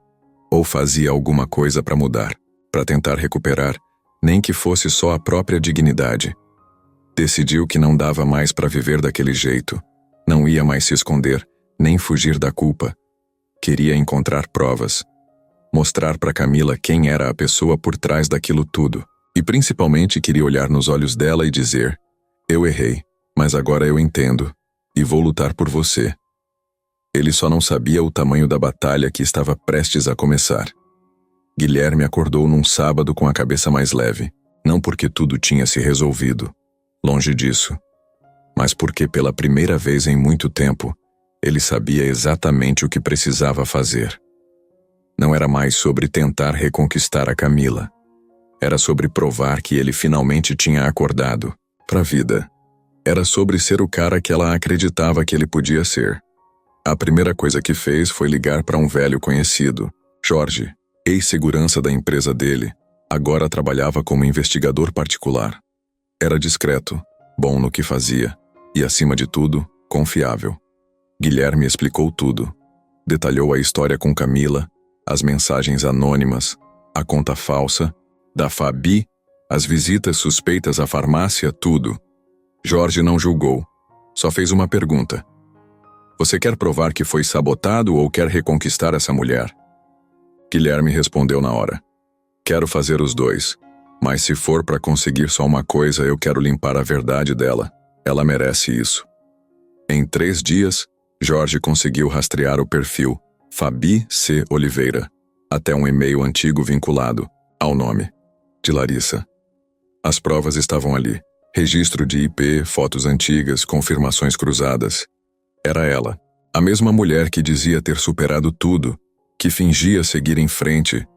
ou fazia alguma coisa para mudar, para tentar recuperar, nem que fosse só a própria dignidade. Decidiu que não dava mais para viver daquele jeito, não ia mais se esconder, nem fugir da culpa. Queria encontrar provas, mostrar para Camila quem era a pessoa por trás daquilo tudo, e principalmente queria olhar nos olhos dela e dizer: eu errei, mas agora eu entendo, e vou lutar por você. Ele só não sabia o tamanho da batalha que estava prestes a começar. Guilherme acordou num sábado com a cabeça mais leve, não porque tudo tinha se resolvido, longe disso, mas porque pela primeira vez em muito tempo, ele sabia exatamente o que precisava fazer. Não era mais sobre tentar reconquistar a Camila. Era sobre provar que ele finalmente tinha acordado para a vida. Era sobre ser o cara que ela acreditava que ele podia ser. A primeira coisa que fez foi ligar para um velho conhecido, Jorge, ex-segurança da empresa dele, agora trabalhava como investigador particular. Era discreto, bom no que fazia e, acima de tudo, confiável. Guilherme explicou tudo. Detalhou a história com Camila, as mensagens anônimas, a conta falsa, da Fabi, as visitas suspeitas à farmácia, tudo. Jorge não julgou, só fez uma pergunta. Você quer provar que foi sabotado ou quer reconquistar essa mulher? Guilherme respondeu na hora. Quero fazer os dois, mas se for para conseguir só uma coisa, eu quero limpar a verdade dela. Ela merece isso. Em 3 dias, Jorge conseguiu rastrear o perfil Fabi C. Oliveira, até um e-mail antigo vinculado ao nome de Larissa. As provas estavam ali. Registro de IP, fotos antigas, confirmações cruzadas. Era ela, a mesma mulher que dizia ter superado tudo, que fingia seguir em frente,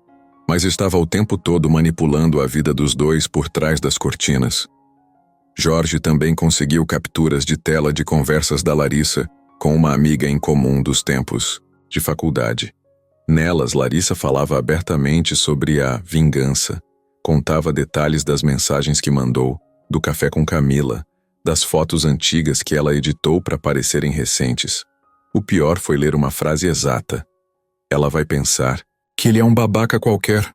mas estava o tempo todo manipulando a vida dos dois por trás das cortinas. Jorge também conseguiu capturas de tela de conversas da Larissa com uma amiga em comum dos tempos. de faculdade. Nelas, Larissa falava abertamente sobre a vingança, contava detalhes das mensagens que mandou, do café com Camila, das fotos antigas que ela editou para parecerem recentes. O pior foi ler uma frase exata. Ela vai pensar que ele é um babaca qualquer.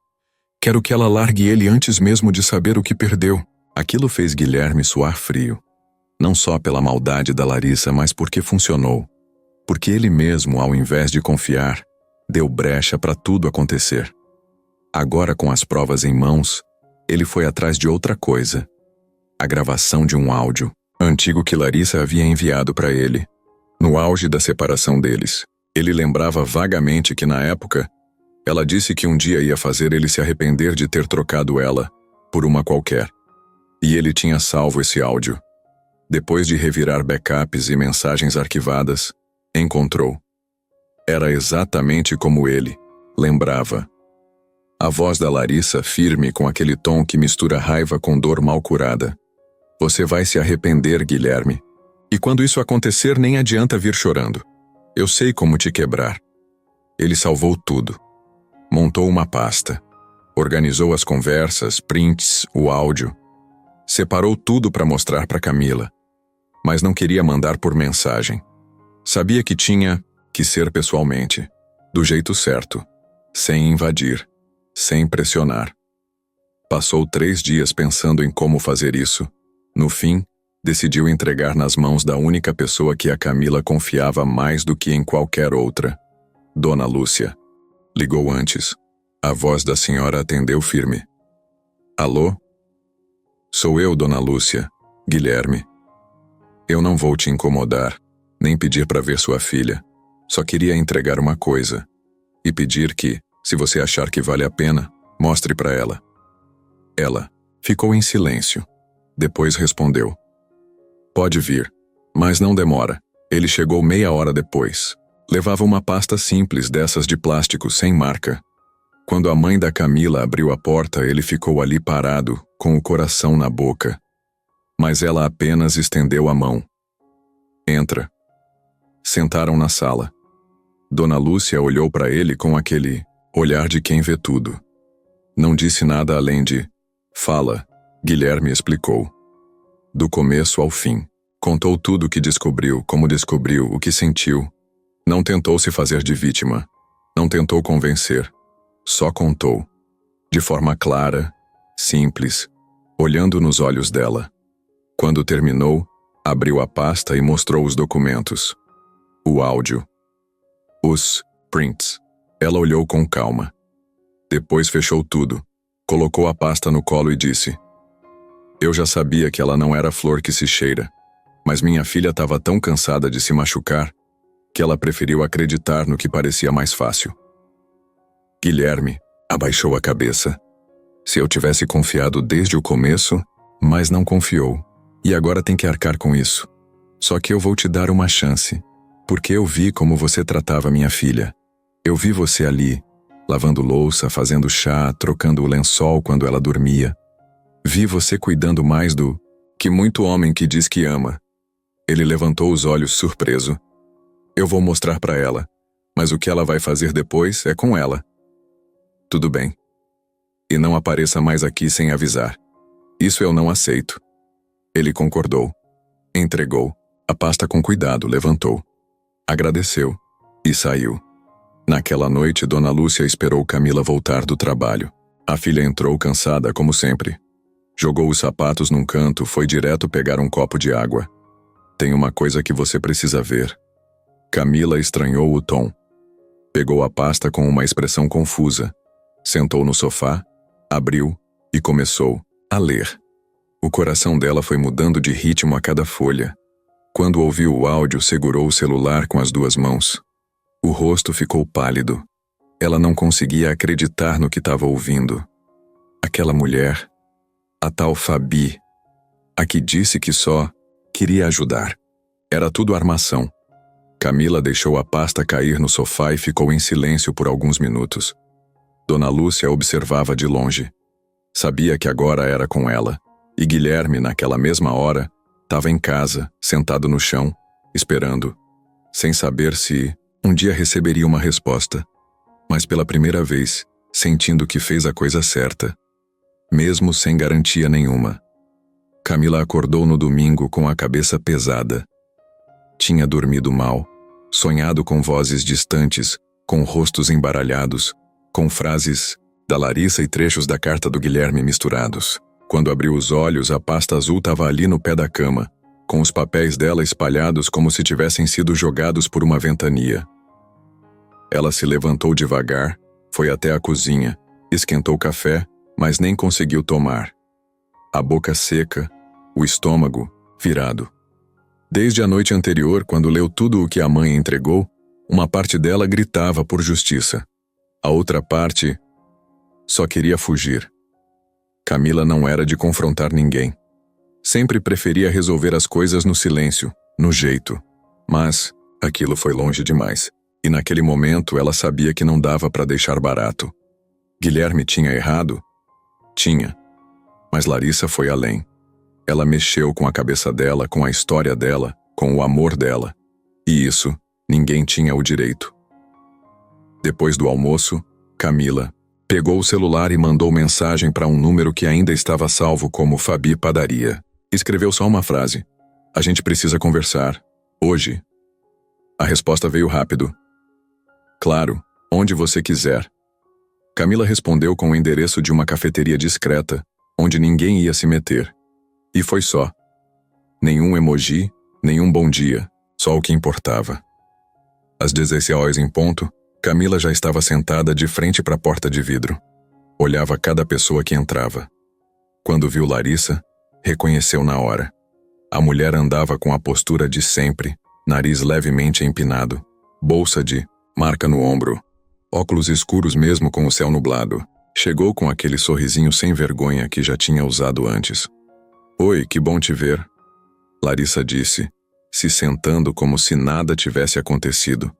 Quero que ela largue ele antes mesmo de saber o que perdeu. Aquilo fez Guilherme suar frio. Não só pela maldade da Larissa, mas porque funcionou. Porque ele mesmo, ao invés de confiar, deu brecha para tudo acontecer. Agora, com as provas em mãos, ele foi atrás de outra coisa. A gravação de um áudio antigo que Larissa havia enviado para ele. No auge da separação deles, ele lembrava vagamente que, na época, ela disse que um dia ia fazer ele se arrepender de ter trocado ela por uma qualquer. E ele tinha salvo esse áudio. Depois de revirar backups e mensagens arquivadas, encontrou. Era exatamente como ele lembrava. A voz da Larissa firme com aquele tom que mistura raiva com dor mal curada. Você vai se arrepender, Guilherme. E quando isso acontecer, nem adianta vir chorando. Eu sei como te quebrar. Ele salvou tudo. Montou uma pasta. Organizou as conversas, prints, o áudio. Separou tudo para mostrar para Camila. Mas não queria mandar por mensagem. Sabia que tinha que ser pessoalmente, do jeito certo, sem invadir, sem pressionar. Passou 3 dias pensando em como fazer isso. No fim, decidiu entregar nas mãos da única pessoa que a Camila confiava mais do que em qualquer outra. Dona Lúcia. Ligou antes. A voz da senhora atendeu firme. Alô? Sou eu, Dona Lúcia. Guilherme. Eu não vou te incomodar, nem pedir para ver sua filha. Só queria entregar uma coisa. E pedir que, se você achar que vale a pena, mostre para ela. Ela ficou em silêncio. Depois respondeu. Pode vir, mas não demora. Ele chegou meia hora depois. Levava uma pasta simples dessas de plástico sem marca. Quando a mãe da Camila abriu a porta, ele ficou ali parado, com o coração na boca. Mas ela apenas estendeu a mão. Entra. Sentaram na sala. Dona Lúcia olhou para ele com aquele olhar de quem vê tudo. Não disse nada além de fala. Guilherme explicou. Do começo ao fim. Contou tudo o que descobriu, como descobriu, o que sentiu. Não tentou se fazer de vítima. Não tentou convencer. Só contou. De forma clara, simples, olhando nos olhos dela. Quando terminou, abriu a pasta e mostrou os documentos. O áudio. Os prints. Ela olhou com calma. Depois fechou tudo. Colocou a pasta no colo e disse: Eu já sabia que ela não era flor que se cheira, mas minha filha estava tão cansada de se machucar que ela preferiu acreditar no que parecia mais fácil. Guilherme abaixou a cabeça. Se eu tivesse confiado desde o começo, mas não confiou. E agora tem que arcar com isso. Só que eu vou te dar uma chance, porque eu vi como você tratava minha filha. Eu vi você ali, lavando louça, fazendo chá, trocando o lençol quando ela dormia. Vi você cuidando mais do que muito homem que diz que ama. Ele levantou os olhos surpreso. Eu vou mostrar para ela, mas o que ela vai fazer depois é com ela. Tudo bem. E não apareça mais aqui sem avisar. Isso eu não aceito. Ele concordou. Entregou a pasta com cuidado, levantou. Agradeceu e saiu. Naquela noite, Dona Lúcia esperou Camila voltar do trabalho. A filha entrou cansada, como sempre. Jogou os sapatos num canto, foi direto pegar um copo de água. Tem uma coisa que você precisa ver. Camila estranhou o tom. Pegou a pasta com uma expressão confusa. Sentou no sofá, abriu e começou a ler. O coração dela foi mudando de ritmo a cada folha. Quando ouviu o áudio, segurou o celular com as 2 mãos. O rosto ficou pálido. Ela não conseguia acreditar no que estava ouvindo. Aquela mulher, a tal Fabi, a que disse que só queria ajudar. Era tudo armação. Camila deixou a pasta cair no sofá e ficou em silêncio por alguns minutos. Dona Lúcia observava de longe. Sabia que agora era com ela. E Guilherme, naquela mesma hora, estava em casa, sentado no chão, esperando, sem saber se Um dia receberia uma resposta, mas pela primeira vez, sentindo que fez a coisa certa, mesmo sem garantia nenhuma. Camila acordou no domingo com a cabeça pesada. Tinha dormido mal, sonhado com vozes distantes, com rostos embaralhados, com frases da Larissa e trechos da carta do Guilherme misturados. Quando abriu os olhos, a pasta azul estava ali no pé da cama, com os papéis dela espalhados como se tivessem sido jogados por uma ventania. Ela se levantou devagar, foi até a cozinha, esquentou café, mas nem conseguiu tomar. A boca seca, o estômago virado. Desde a noite anterior, quando leu tudo o que a mãe entregou, uma parte dela gritava por justiça. A outra parte só queria fugir. Camila não era de confrontar ninguém. Sempre preferia resolver as coisas no silêncio, no jeito. Mas aquilo foi longe demais. E naquele momento ela sabia que não dava para deixar barato. Guilherme tinha errado? Tinha. Mas Larissa foi além. Ela mexeu com a cabeça dela, com a história dela, com o amor dela. E isso, ninguém tinha o direito. Depois do almoço, Camila pegou o celular e mandou mensagem para um número que ainda estava salvo como Fabi Padaria. Escreveu só uma frase. A gente precisa conversar. Hoje. A resposta veio rápido. Claro, onde você quiser. Camila respondeu com o endereço de uma cafeteria discreta, onde ninguém ia se meter. E foi só. Nenhum emoji, nenhum bom dia, só o que importava. Às 16 horas em ponto, Camila já estava sentada de frente para a porta de vidro. Olhava cada pessoa que entrava. Quando viu Larissa, reconheceu na hora. A mulher andava com a postura de sempre, nariz levemente empinado, bolsa de marca no ombro, óculos escuros mesmo com o céu nublado. Chegou com aquele sorrisinho sem vergonha que já tinha usado antes. Oi, que bom te ver, Larissa disse, se sentando como se nada tivesse acontecido.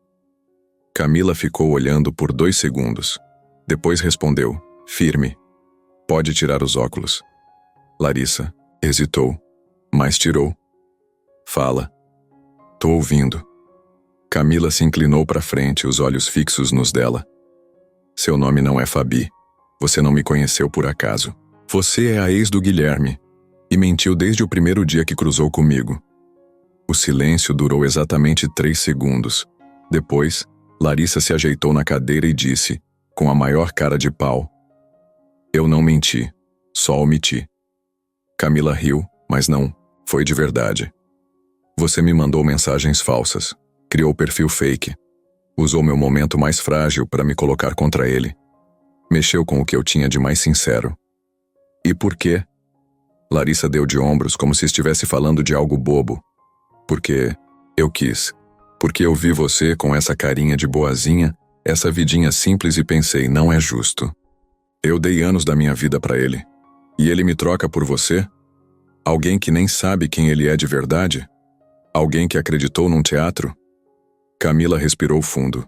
Camila ficou olhando por 2 segundos. Depois respondeu, firme. Pode tirar os óculos. Larissa hesitou, mas tirou. Fala. Tô ouvindo. Camila se inclinou para frente, os olhos fixos nos dela. Seu nome não é Fabi. Você não me conheceu por acaso. Você é a ex do Guilherme. E mentiu desde o primeiro dia que cruzou comigo. O silêncio durou exatamente 3 segundos. Depois, Larissa se ajeitou na cadeira e disse, com a maior cara de pau. Eu não menti, só omiti. Camila riu, mas não, foi de verdade. Você me mandou mensagens falsas, criou perfil fake, usou meu momento mais frágil para me colocar contra ele. Mexeu com o que eu tinha de mais sincero. E por quê? Larissa deu de ombros como se estivesse falando de algo bobo. Porque eu quis. Porque eu vi você com essa carinha de boazinha, essa vidinha simples e pensei, não é justo. Eu dei anos da minha vida para ele. E ele me troca por você? Alguém que nem sabe quem ele é de verdade? Alguém que acreditou num teatro? Camila respirou fundo.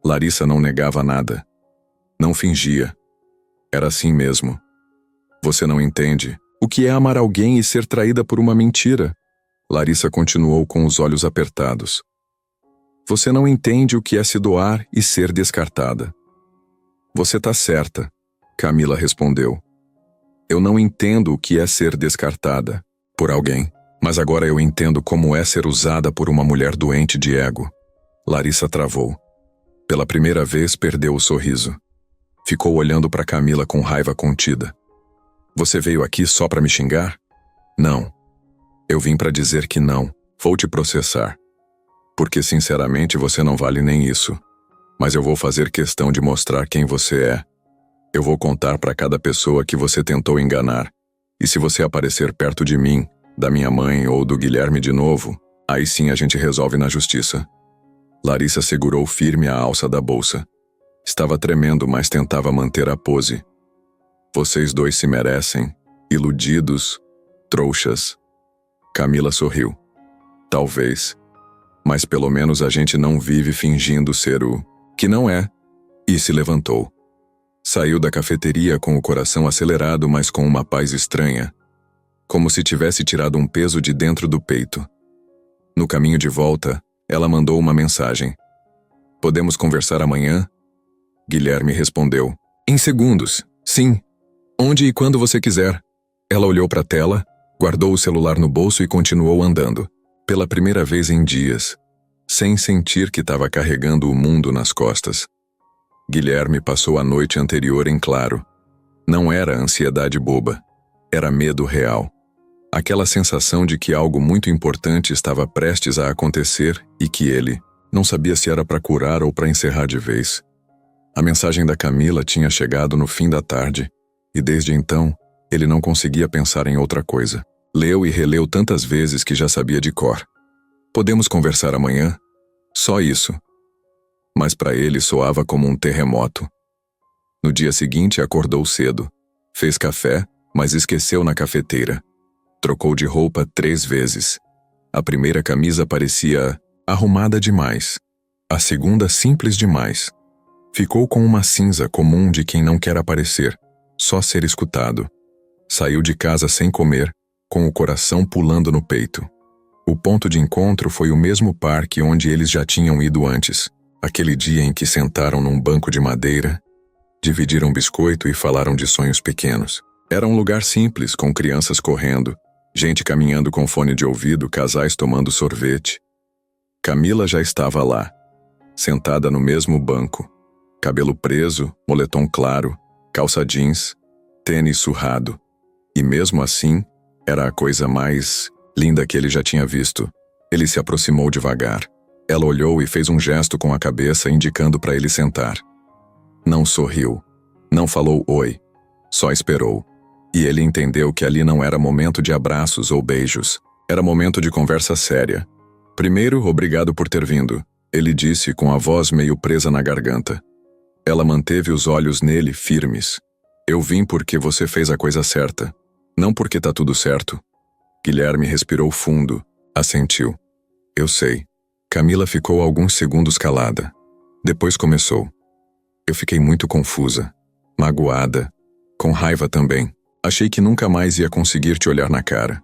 Larissa não negava nada. Não fingia. Era assim mesmo. Você não entende. O que é amar alguém e ser traída por uma mentira? Larissa continuou com os olhos apertados. Você não entende o que é se doar e ser descartada. Você tá certa, Camila respondeu. Eu não entendo o que é ser descartada por alguém, mas agora eu entendo como é ser usada por uma mulher doente de ego. Larissa travou. Pela primeira vez perdeu o sorriso. Ficou olhando para Camila com raiva contida. Você veio aqui só para me xingar? Não. Eu vim para dizer que não, vou te processar. Porque sinceramente você não vale nem isso. Mas eu vou fazer questão de mostrar quem você é. Eu vou contar para cada pessoa que você tentou enganar. E se você aparecer perto de mim, da minha mãe ou do Guilherme de novo, aí sim a gente resolve na justiça. Larissa segurou firme a alça da bolsa. Estava tremendo, mas tentava manter a pose. Vocês dois se merecem, iludidos, trouxas. Camila sorriu. Talvez. Mas pelo menos a gente não vive fingindo ser o que não é. E se levantou. Saiu da cafeteria com o coração acelerado, mas com uma paz estranha. Como se tivesse tirado um peso de dentro do peito. No caminho de volta, ela mandou uma mensagem. Podemos conversar amanhã? Guilherme respondeu. Em segundos, sim. Onde e quando você quiser. Ela olhou para a tela, guardou o celular no bolso e continuou andando. Pela primeira vez em dias, sem sentir que estava carregando o mundo nas costas. Guilherme passou a noite anterior em claro. Não era ansiedade boba. Era medo real. Aquela sensação de que algo muito importante estava prestes a acontecer e que ele não sabia se era para curar ou para encerrar de vez. A mensagem da Camila tinha chegado no fim da tarde, e desde então, ele não conseguia pensar em outra coisa. Leu e releu tantas vezes que já sabia de cor. Podemos conversar amanhã? Só isso. Mas para ele soava como um terremoto. No dia seguinte acordou cedo. Fez café, mas esqueceu na cafeteira. Trocou de roupa 3 vezes. A primeira camisa parecia arrumada demais. A segunda simples demais. Ficou com uma cinza comum de quem não quer aparecer, só ser escutado. Saiu de casa sem comer, com o coração pulando no peito. O ponto de encontro foi o mesmo parque onde eles já tinham ido antes. Aquele dia em que sentaram num banco de madeira, dividiram biscoito e falaram de sonhos pequenos. Era um lugar simples, com crianças correndo, gente caminhando com fone de ouvido, casais tomando sorvete. Camila já estava lá, sentada no mesmo banco. Cabelo preso, moletom claro, calça jeans, tênis surrado. E mesmo assim, era a coisa mais linda que ele já tinha visto. Ele se aproximou devagar. Ela olhou e fez um gesto com a cabeça indicando para ele sentar. Não sorriu. Não falou oi. Só esperou. E ele entendeu que ali não era momento de abraços ou beijos. Era momento de conversa séria. Primeiro, obrigado por ter vindo, ele disse com a voz meio presa na garganta. Ela manteve os olhos nele firmes. Eu vim porque você fez a coisa certa. Não porque tá tudo certo. Guilherme respirou fundo. Assentiu. Eu sei. Camila ficou alguns segundos calada. Depois começou. Eu fiquei muito confusa. Magoada. Com raiva também. Achei que nunca mais ia conseguir te olhar na cara.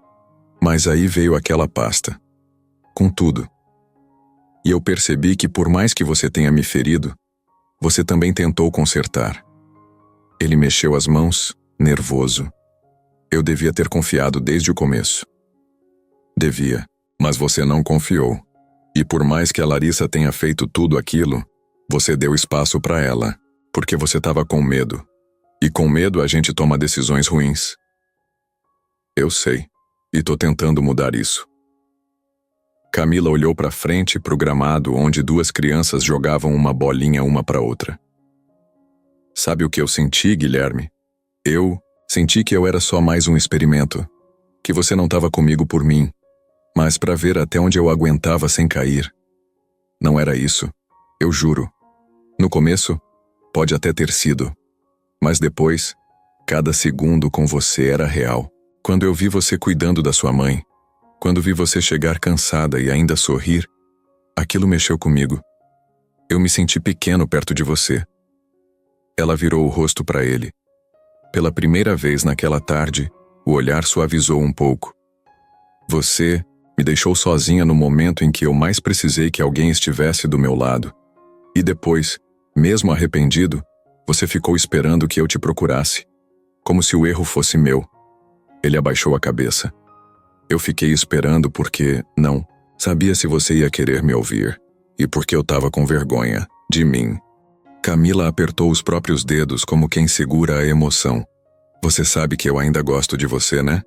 Mas aí veio aquela pasta. Com tudo. E eu percebi que por mais que você tenha me ferido, você também tentou consertar. Ele mexeu as mãos, nervoso. Eu devia ter confiado desde o começo. Devia, mas você não confiou. E por mais que a Larissa tenha feito tudo aquilo, você deu espaço para ela, porque você estava com medo. E com medo a gente toma decisões ruins. Eu sei, e tô tentando mudar isso. Camila olhou para frente pro gramado onde 2 crianças jogavam uma bolinha uma para outra. Sabe o que eu senti, Guilherme? Eu senti que eu era só mais um experimento, que você não estava comigo por mim, mas para ver até onde eu aguentava sem cair. Não era isso, eu juro. No começo, pode até ter sido, mas depois, cada segundo com você era real. Quando eu vi você cuidando da sua mãe, quando vi você chegar cansada e ainda sorrir, aquilo mexeu comigo. Eu me senti pequeno perto de você. Ela virou o rosto para ele. Pela primeira vez naquela tarde, o olhar suavizou um pouco. Você me deixou sozinha no momento em que eu mais precisei que alguém estivesse do meu lado. E depois, mesmo arrependido, você ficou esperando que eu te procurasse, como se o erro fosse meu. Ele abaixou a cabeça. Eu fiquei esperando porque, não, sabia se você ia querer me ouvir, e porque eu estava com vergonha de mim. Camila apertou os próprios dedos como quem segura a emoção. Você sabe que eu ainda gosto de você, né?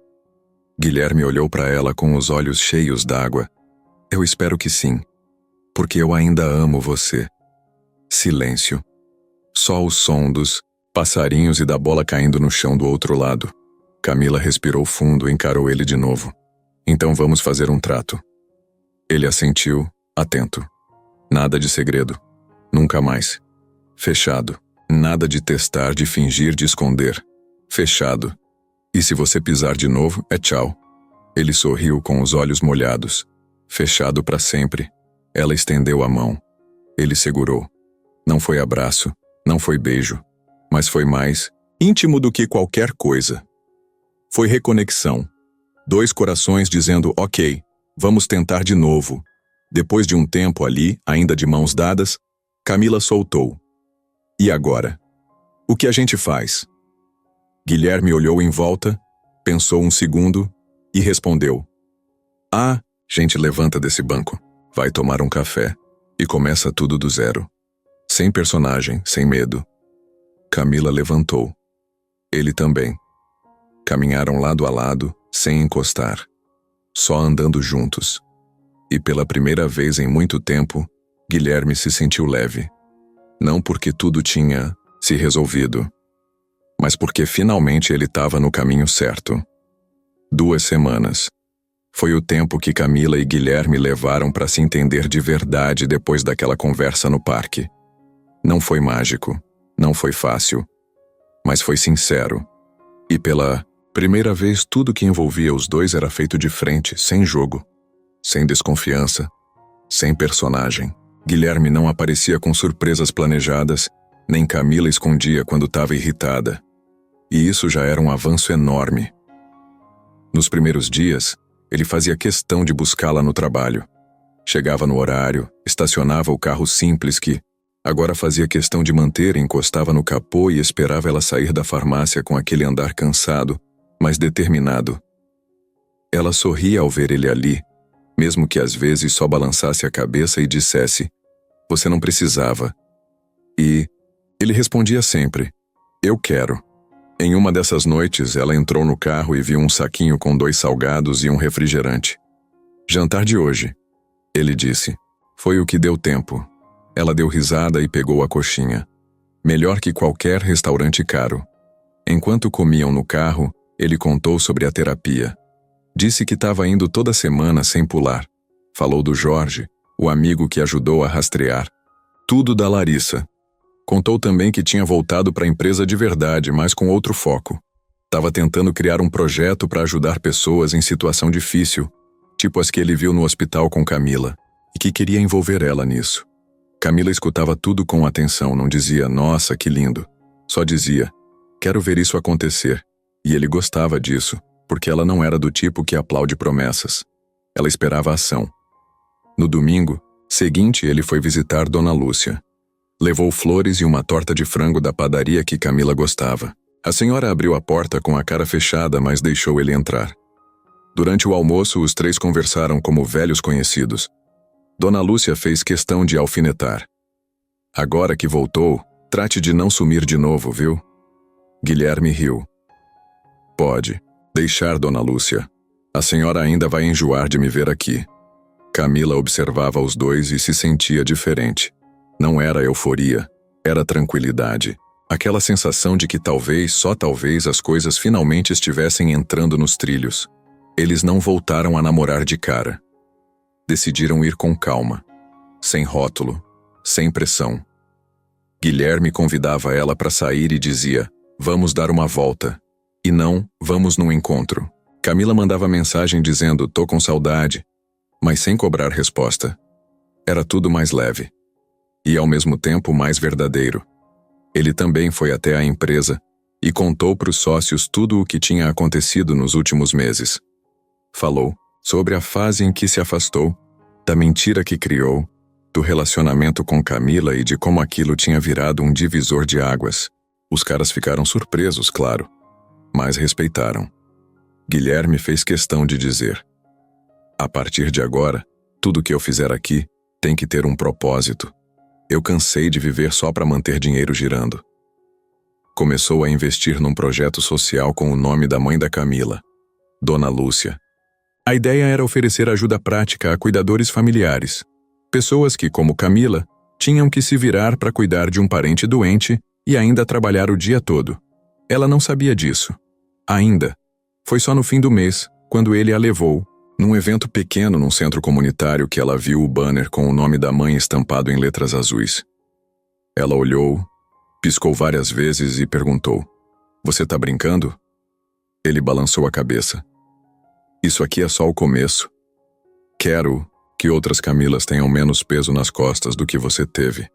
Guilherme olhou para ela com os olhos cheios d'água. Eu espero que sim, porque eu ainda amo você. Silêncio. Só o som dos passarinhos e da bola caindo no chão do outro lado. Camila respirou fundo e encarou ele de novo. Então vamos fazer um trato. Ele assentiu, atento. Nada de segredo. Nunca mais. Fechado. Nada de testar, de fingir, de esconder. Fechado. E se você pisar de novo, é tchau. Ele sorriu com os olhos molhados. Fechado para sempre. Ela estendeu a mão. Ele segurou. Não foi abraço, não foi beijo, mas foi mais íntimo do que qualquer coisa. Foi reconexão. 2 corações dizendo, ok, vamos tentar de novo. Depois de um tempo ali, ainda de mãos dadas, Camila soltou. E agora? O que a gente faz? Guilherme olhou em volta, pensou um segundo e respondeu. Ah, gente, levanta desse banco, vai tomar um café e começa tudo do zero. Sem personagem, sem medo. Camila levantou. Ele também. Caminharam lado a lado, sem encostar. Só andando juntos. E pela primeira vez em muito tempo, Guilherme se sentiu leve. Não porque tudo tinha se resolvido, mas porque finalmente ele estava no caminho certo. 2 semanas. Foi o tempo que Camila e Guilherme levaram para se entender de verdade depois daquela conversa no parque. Não foi mágico, não foi fácil, mas foi sincero. E pela primeira vez tudo que envolvia os dois era feito de frente, sem jogo, sem desconfiança, sem personagem. Guilherme não aparecia com surpresas planejadas, nem Camila escondia quando estava irritada. E isso já era um avanço enorme. Nos primeiros dias, ele fazia questão de buscá-la no trabalho. Chegava no horário, estacionava o carro simples que agora fazia questão de manter e encostava no capô e esperava ela sair da farmácia com aquele andar cansado, mas determinado. Ela sorria ao ver ele ali, mesmo que às vezes só balançasse a cabeça e dissesse, você não precisava. E ele respondia sempre, eu quero. Em uma dessas noites, ela entrou no carro e viu um saquinho com 2 salgados e um refrigerante. Jantar de hoje, ele disse. Foi o que deu tempo. Ela deu risada e pegou a coxinha. Melhor que qualquer restaurante caro. Enquanto comiam no carro, ele contou sobre a terapia. Disse que estava indo toda semana sem pular. Falou do Jorge, o amigo que ajudou a rastrear. Tudo da Larissa. Contou também que tinha voltado para a empresa de verdade, mas com outro foco. Estava tentando criar um projeto para ajudar pessoas em situação difícil, tipo as que ele viu no hospital com Camila, e que queria envolver ela nisso. Camila escutava tudo com atenção, não dizia, nossa, que lindo. Só dizia, quero ver isso acontecer. E ele gostava disso, porque ela não era do tipo que aplaude promessas. Ela esperava ação. No domingo seguinte, ele foi visitar Dona Lúcia. Levou flores e uma torta de frango da padaria que Camila gostava. A senhora abriu a porta com a cara fechada, mas deixou ele entrar. Durante o almoço, os 3 conversaram como velhos conhecidos. Dona Lúcia fez questão de alfinetar. Agora que voltou, trate de não sumir de novo, viu? Guilherme riu. Pode deixar, Dona Lúcia. A senhora ainda vai enjoar de me ver aqui. Camila observava os dois e se sentia diferente. Não era euforia, era tranquilidade. Aquela sensação de que talvez, só talvez, as coisas finalmente estivessem entrando nos trilhos. Eles não voltaram a namorar de cara. Decidiram ir com calma, sem rótulo, sem pressão. Guilherme convidava ela para sair e dizia, vamos dar uma volta. E não, vamos num encontro. Camila mandava mensagem dizendo, tô com saudade, mas sem cobrar resposta. Era tudo mais leve. E ao mesmo tempo mais verdadeiro. Ele também foi até a empresa e contou para os sócios tudo o que tinha acontecido nos últimos meses. Falou sobre a fase em que se afastou, da mentira que criou, do relacionamento com Camila e de como aquilo tinha virado um divisor de águas. Os caras ficaram surpresos, claro, mas respeitaram. Guilherme fez questão de dizer, a partir de agora, tudo que eu fizer aqui tem que ter um propósito. Eu cansei de viver só para manter dinheiro girando. Começou a investir num projeto social com o nome da mãe da Camila, Dona Lúcia. A ideia era oferecer ajuda prática a cuidadores familiares, pessoas que, como Camila, tinham que se virar para cuidar de um parente doente e ainda trabalhar o dia todo. Ela não sabia disso. Ainda. Foi só no fim do mês, quando ele a levou, num evento pequeno num centro comunitário, que ela viu o banner com o nome da mãe estampado em letras azuis. Ela olhou, piscou várias vezes e perguntou, você tá brincando? Ele balançou a cabeça. Isso aqui é só o começo. Quero que outras Camilas tenham menos peso nas costas do que você teve.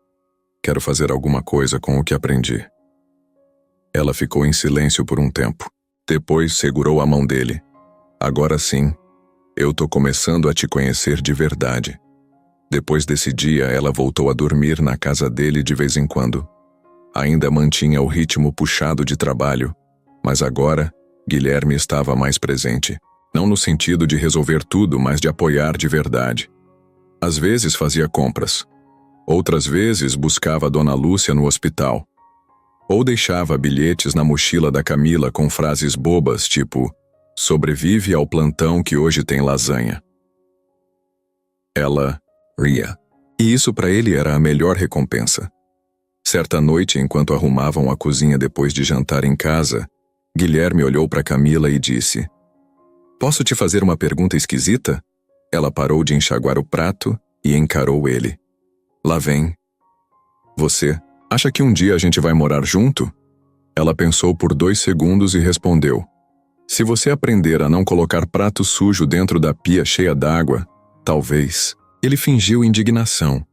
Quero fazer alguma coisa com o que aprendi. Ela ficou em silêncio por um tempo. Depois segurou a mão dele. Agora sim, eu tô começando a te conhecer de verdade. Depois desse dia, ela voltou a dormir na casa dele de vez em quando. Ainda mantinha o ritmo puxado de trabalho, mas agora, Guilherme estava mais presente. Não no sentido de resolver tudo, mas de apoiar de verdade. Às vezes fazia compras. Outras vezes buscava a Dona Lúcia no hospital. Ou deixava bilhetes na mochila da Camila com frases bobas tipo: "Sobrevive ao plantão que hoje tem lasanha." Ela ria. E isso para ele era a melhor recompensa. Certa noite, enquanto arrumavam a cozinha depois de jantar em casa, Guilherme olhou para Camila e disse: "Posso te fazer uma pergunta esquisita?" Ela parou de enxaguar o prato e encarou ele. "Lá vem. Você acha que um dia a gente vai morar junto?" Ela pensou por 2 segundos e respondeu: "Se você aprender a não colocar prato sujo dentro da pia cheia d'água, talvez." Ele fingiu indignação.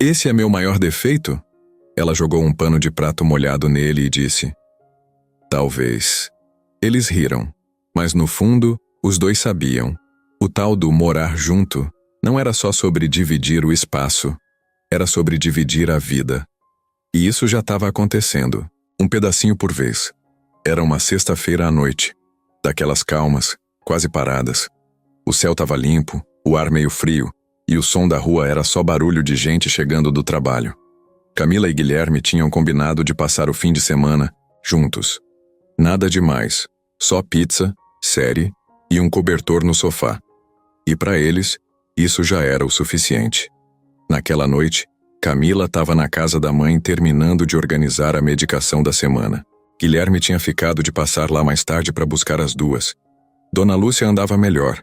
"Esse é meu maior defeito?" Ela jogou um pano de prato molhado nele e disse: "Talvez." Eles riram, mas no fundo, os dois sabiam. O tal do morar junto não era só sobre dividir o espaço, era sobre dividir a vida. E isso já estava acontecendo, um pedacinho por vez. Era uma sexta-feira à noite, daquelas calmas, quase paradas. O céu estava limpo, o ar meio frio, e o som da rua era só barulho de gente chegando do trabalho. Camila e Guilherme tinham combinado de passar o fim de semana juntos. Nada demais, só pizza, série e um cobertor no sofá. E para eles, isso já era o suficiente. Naquela noite, Camila estava na casa da mãe terminando de organizar a medicação da semana. Guilherme tinha ficado de passar lá mais tarde para buscar as duas. Dona Lúcia andava melhor.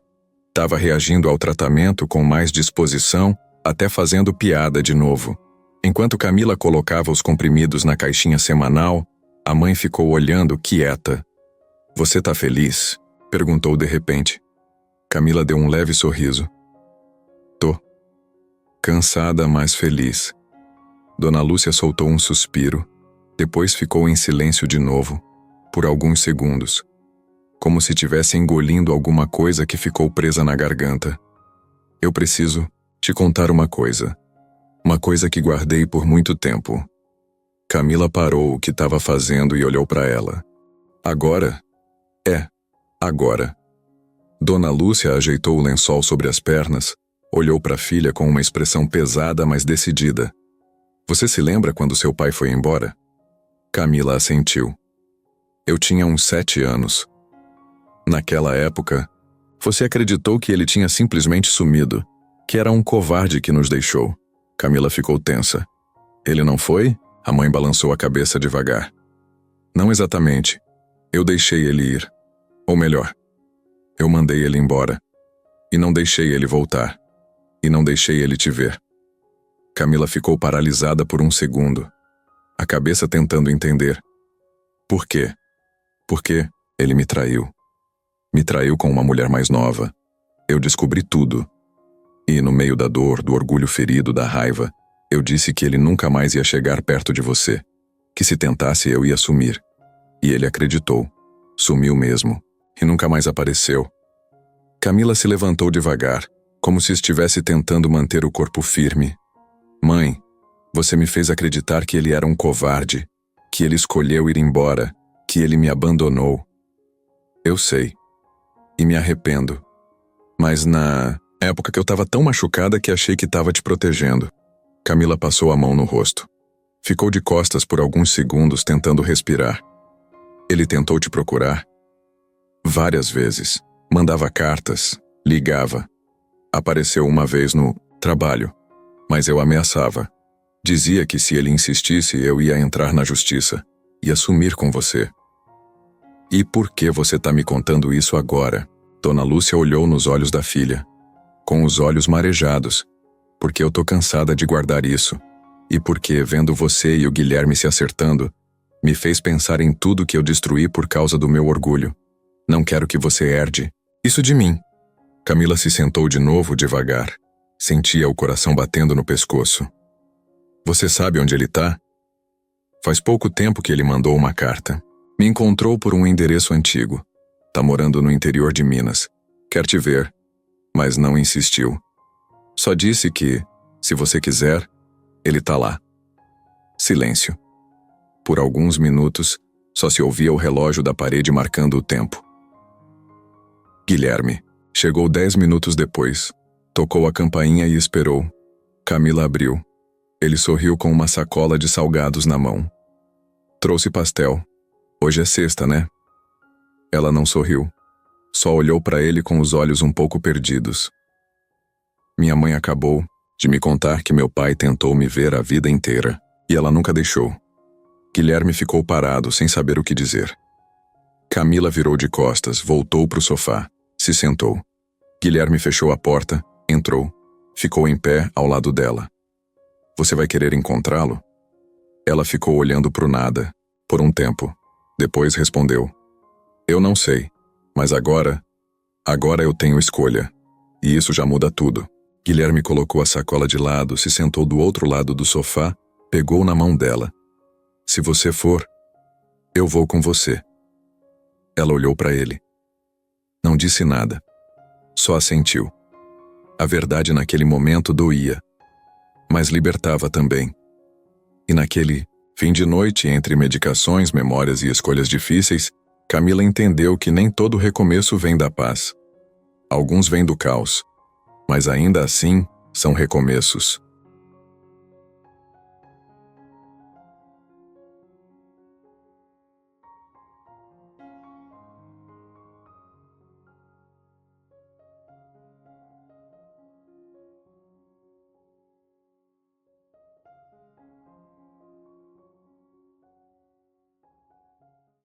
Estava reagindo ao tratamento com mais disposição, até fazendo piada de novo. Enquanto Camila colocava os comprimidos na caixinha semanal, a mãe ficou olhando quieta. "Você tá feliz?" perguntou de repente. Camila deu um leve sorriso. "Tô. Cansada, mas feliz." Dona Lúcia soltou um suspiro, depois ficou em silêncio de novo, por alguns segundos, como se tivesse engolindo alguma coisa que ficou presa na garganta. "Eu preciso te contar uma coisa que guardei por muito tempo." Camila parou o que estava fazendo e olhou para ela. "Agora?" "É, agora." Dona Lúcia ajeitou o lençol sobre as pernas, olhou para a filha com uma expressão pesada, mas decidida. "Você se lembra quando seu pai foi embora?" Camila assentiu. "Eu tinha uns 7 anos. Naquela época, você acreditou que ele tinha simplesmente sumido, que era um covarde que nos deixou." Camila ficou tensa. "Ele não foi?" A mãe balançou a cabeça devagar. "Não exatamente. Eu deixei ele ir. Ou melhor, eu mandei ele embora. E não deixei ele voltar. E não deixei ele te ver." Camila ficou paralisada por um segundo, a cabeça tentando entender. "Por quê?" "Porque ele me traiu. Me traiu com uma mulher mais nova. Eu descobri tudo. E no meio da dor, do orgulho ferido, da raiva, eu disse que ele nunca mais ia chegar perto de você. Que se tentasse eu ia sumir. E ele acreditou. Sumiu mesmo. E nunca mais apareceu." Camila se levantou devagar, como se estivesse tentando manter o corpo firme. "Mãe, você me fez acreditar que ele era um covarde, que ele escolheu ir embora, que ele me abandonou. Eu sei. E me arrependo. Mas na época que eu estava tão machucada que achei que estava te protegendo." Camila passou a mão no rosto. Ficou de costas por alguns segundos tentando respirar. "Ele tentou te procurar?" "Várias vezes. Mandava cartas, ligava. Apareceu uma vez no trabalho, mas eu ameaçava. Dizia que se ele insistisse eu ia entrar na justiça, ia sumir com você." "E por que você tá me contando isso agora?" Dona Lúcia olhou nos olhos da filha, com os olhos marejados. "Porque eu tô cansada de guardar isso. E porque, vendo você e o Guilherme se acertando, me fez pensar em tudo que eu destruí por causa do meu orgulho. Não quero que você herde isso de mim." Camila se sentou de novo devagar. Sentia o coração batendo no pescoço. "Você sabe onde ele tá?" "Faz pouco tempo que ele mandou uma carta. Me encontrou por um endereço antigo. Tá morando no interior de Minas. Quer te ver, mas não insistiu." Só disse que, se você quiser, ele tá lá. Silêncio. Por alguns minutos, só se ouvia o relógio da parede marcando o tempo. Guilherme chegou 10 minutos depois. Tocou a campainha e esperou. Camila abriu. Ele sorriu com uma sacola de salgados na mão. Trouxe pastel. Hoje é sexta, né? Ela não sorriu. Só olhou para ele com os olhos um pouco perdidos. Minha mãe acabou de me contar que meu pai tentou me ver a vida inteira, e ela nunca deixou. Guilherme ficou parado, sem saber o que dizer. Camila virou de costas, voltou para o sofá, se sentou. Guilherme fechou a porta, entrou, ficou em pé ao lado dela. Você vai querer encontrá-lo? Ela ficou olhando pro nada, por um tempo. Depois respondeu. Eu não sei, mas agora eu tenho escolha. E isso já muda tudo. Guilherme colocou a sacola de lado, se sentou do outro lado do sofá, pegou na mão dela. Se você for, eu vou com você. Ela olhou para ele. Não disse nada. Só assentiu. A verdade naquele momento doía, mas libertava também. E naquele fim de noite, entre medicações, memórias e escolhas difíceis, Camila entendeu que nem todo recomeço vem da paz. Alguns vêm do caos, mas ainda assim são recomeços.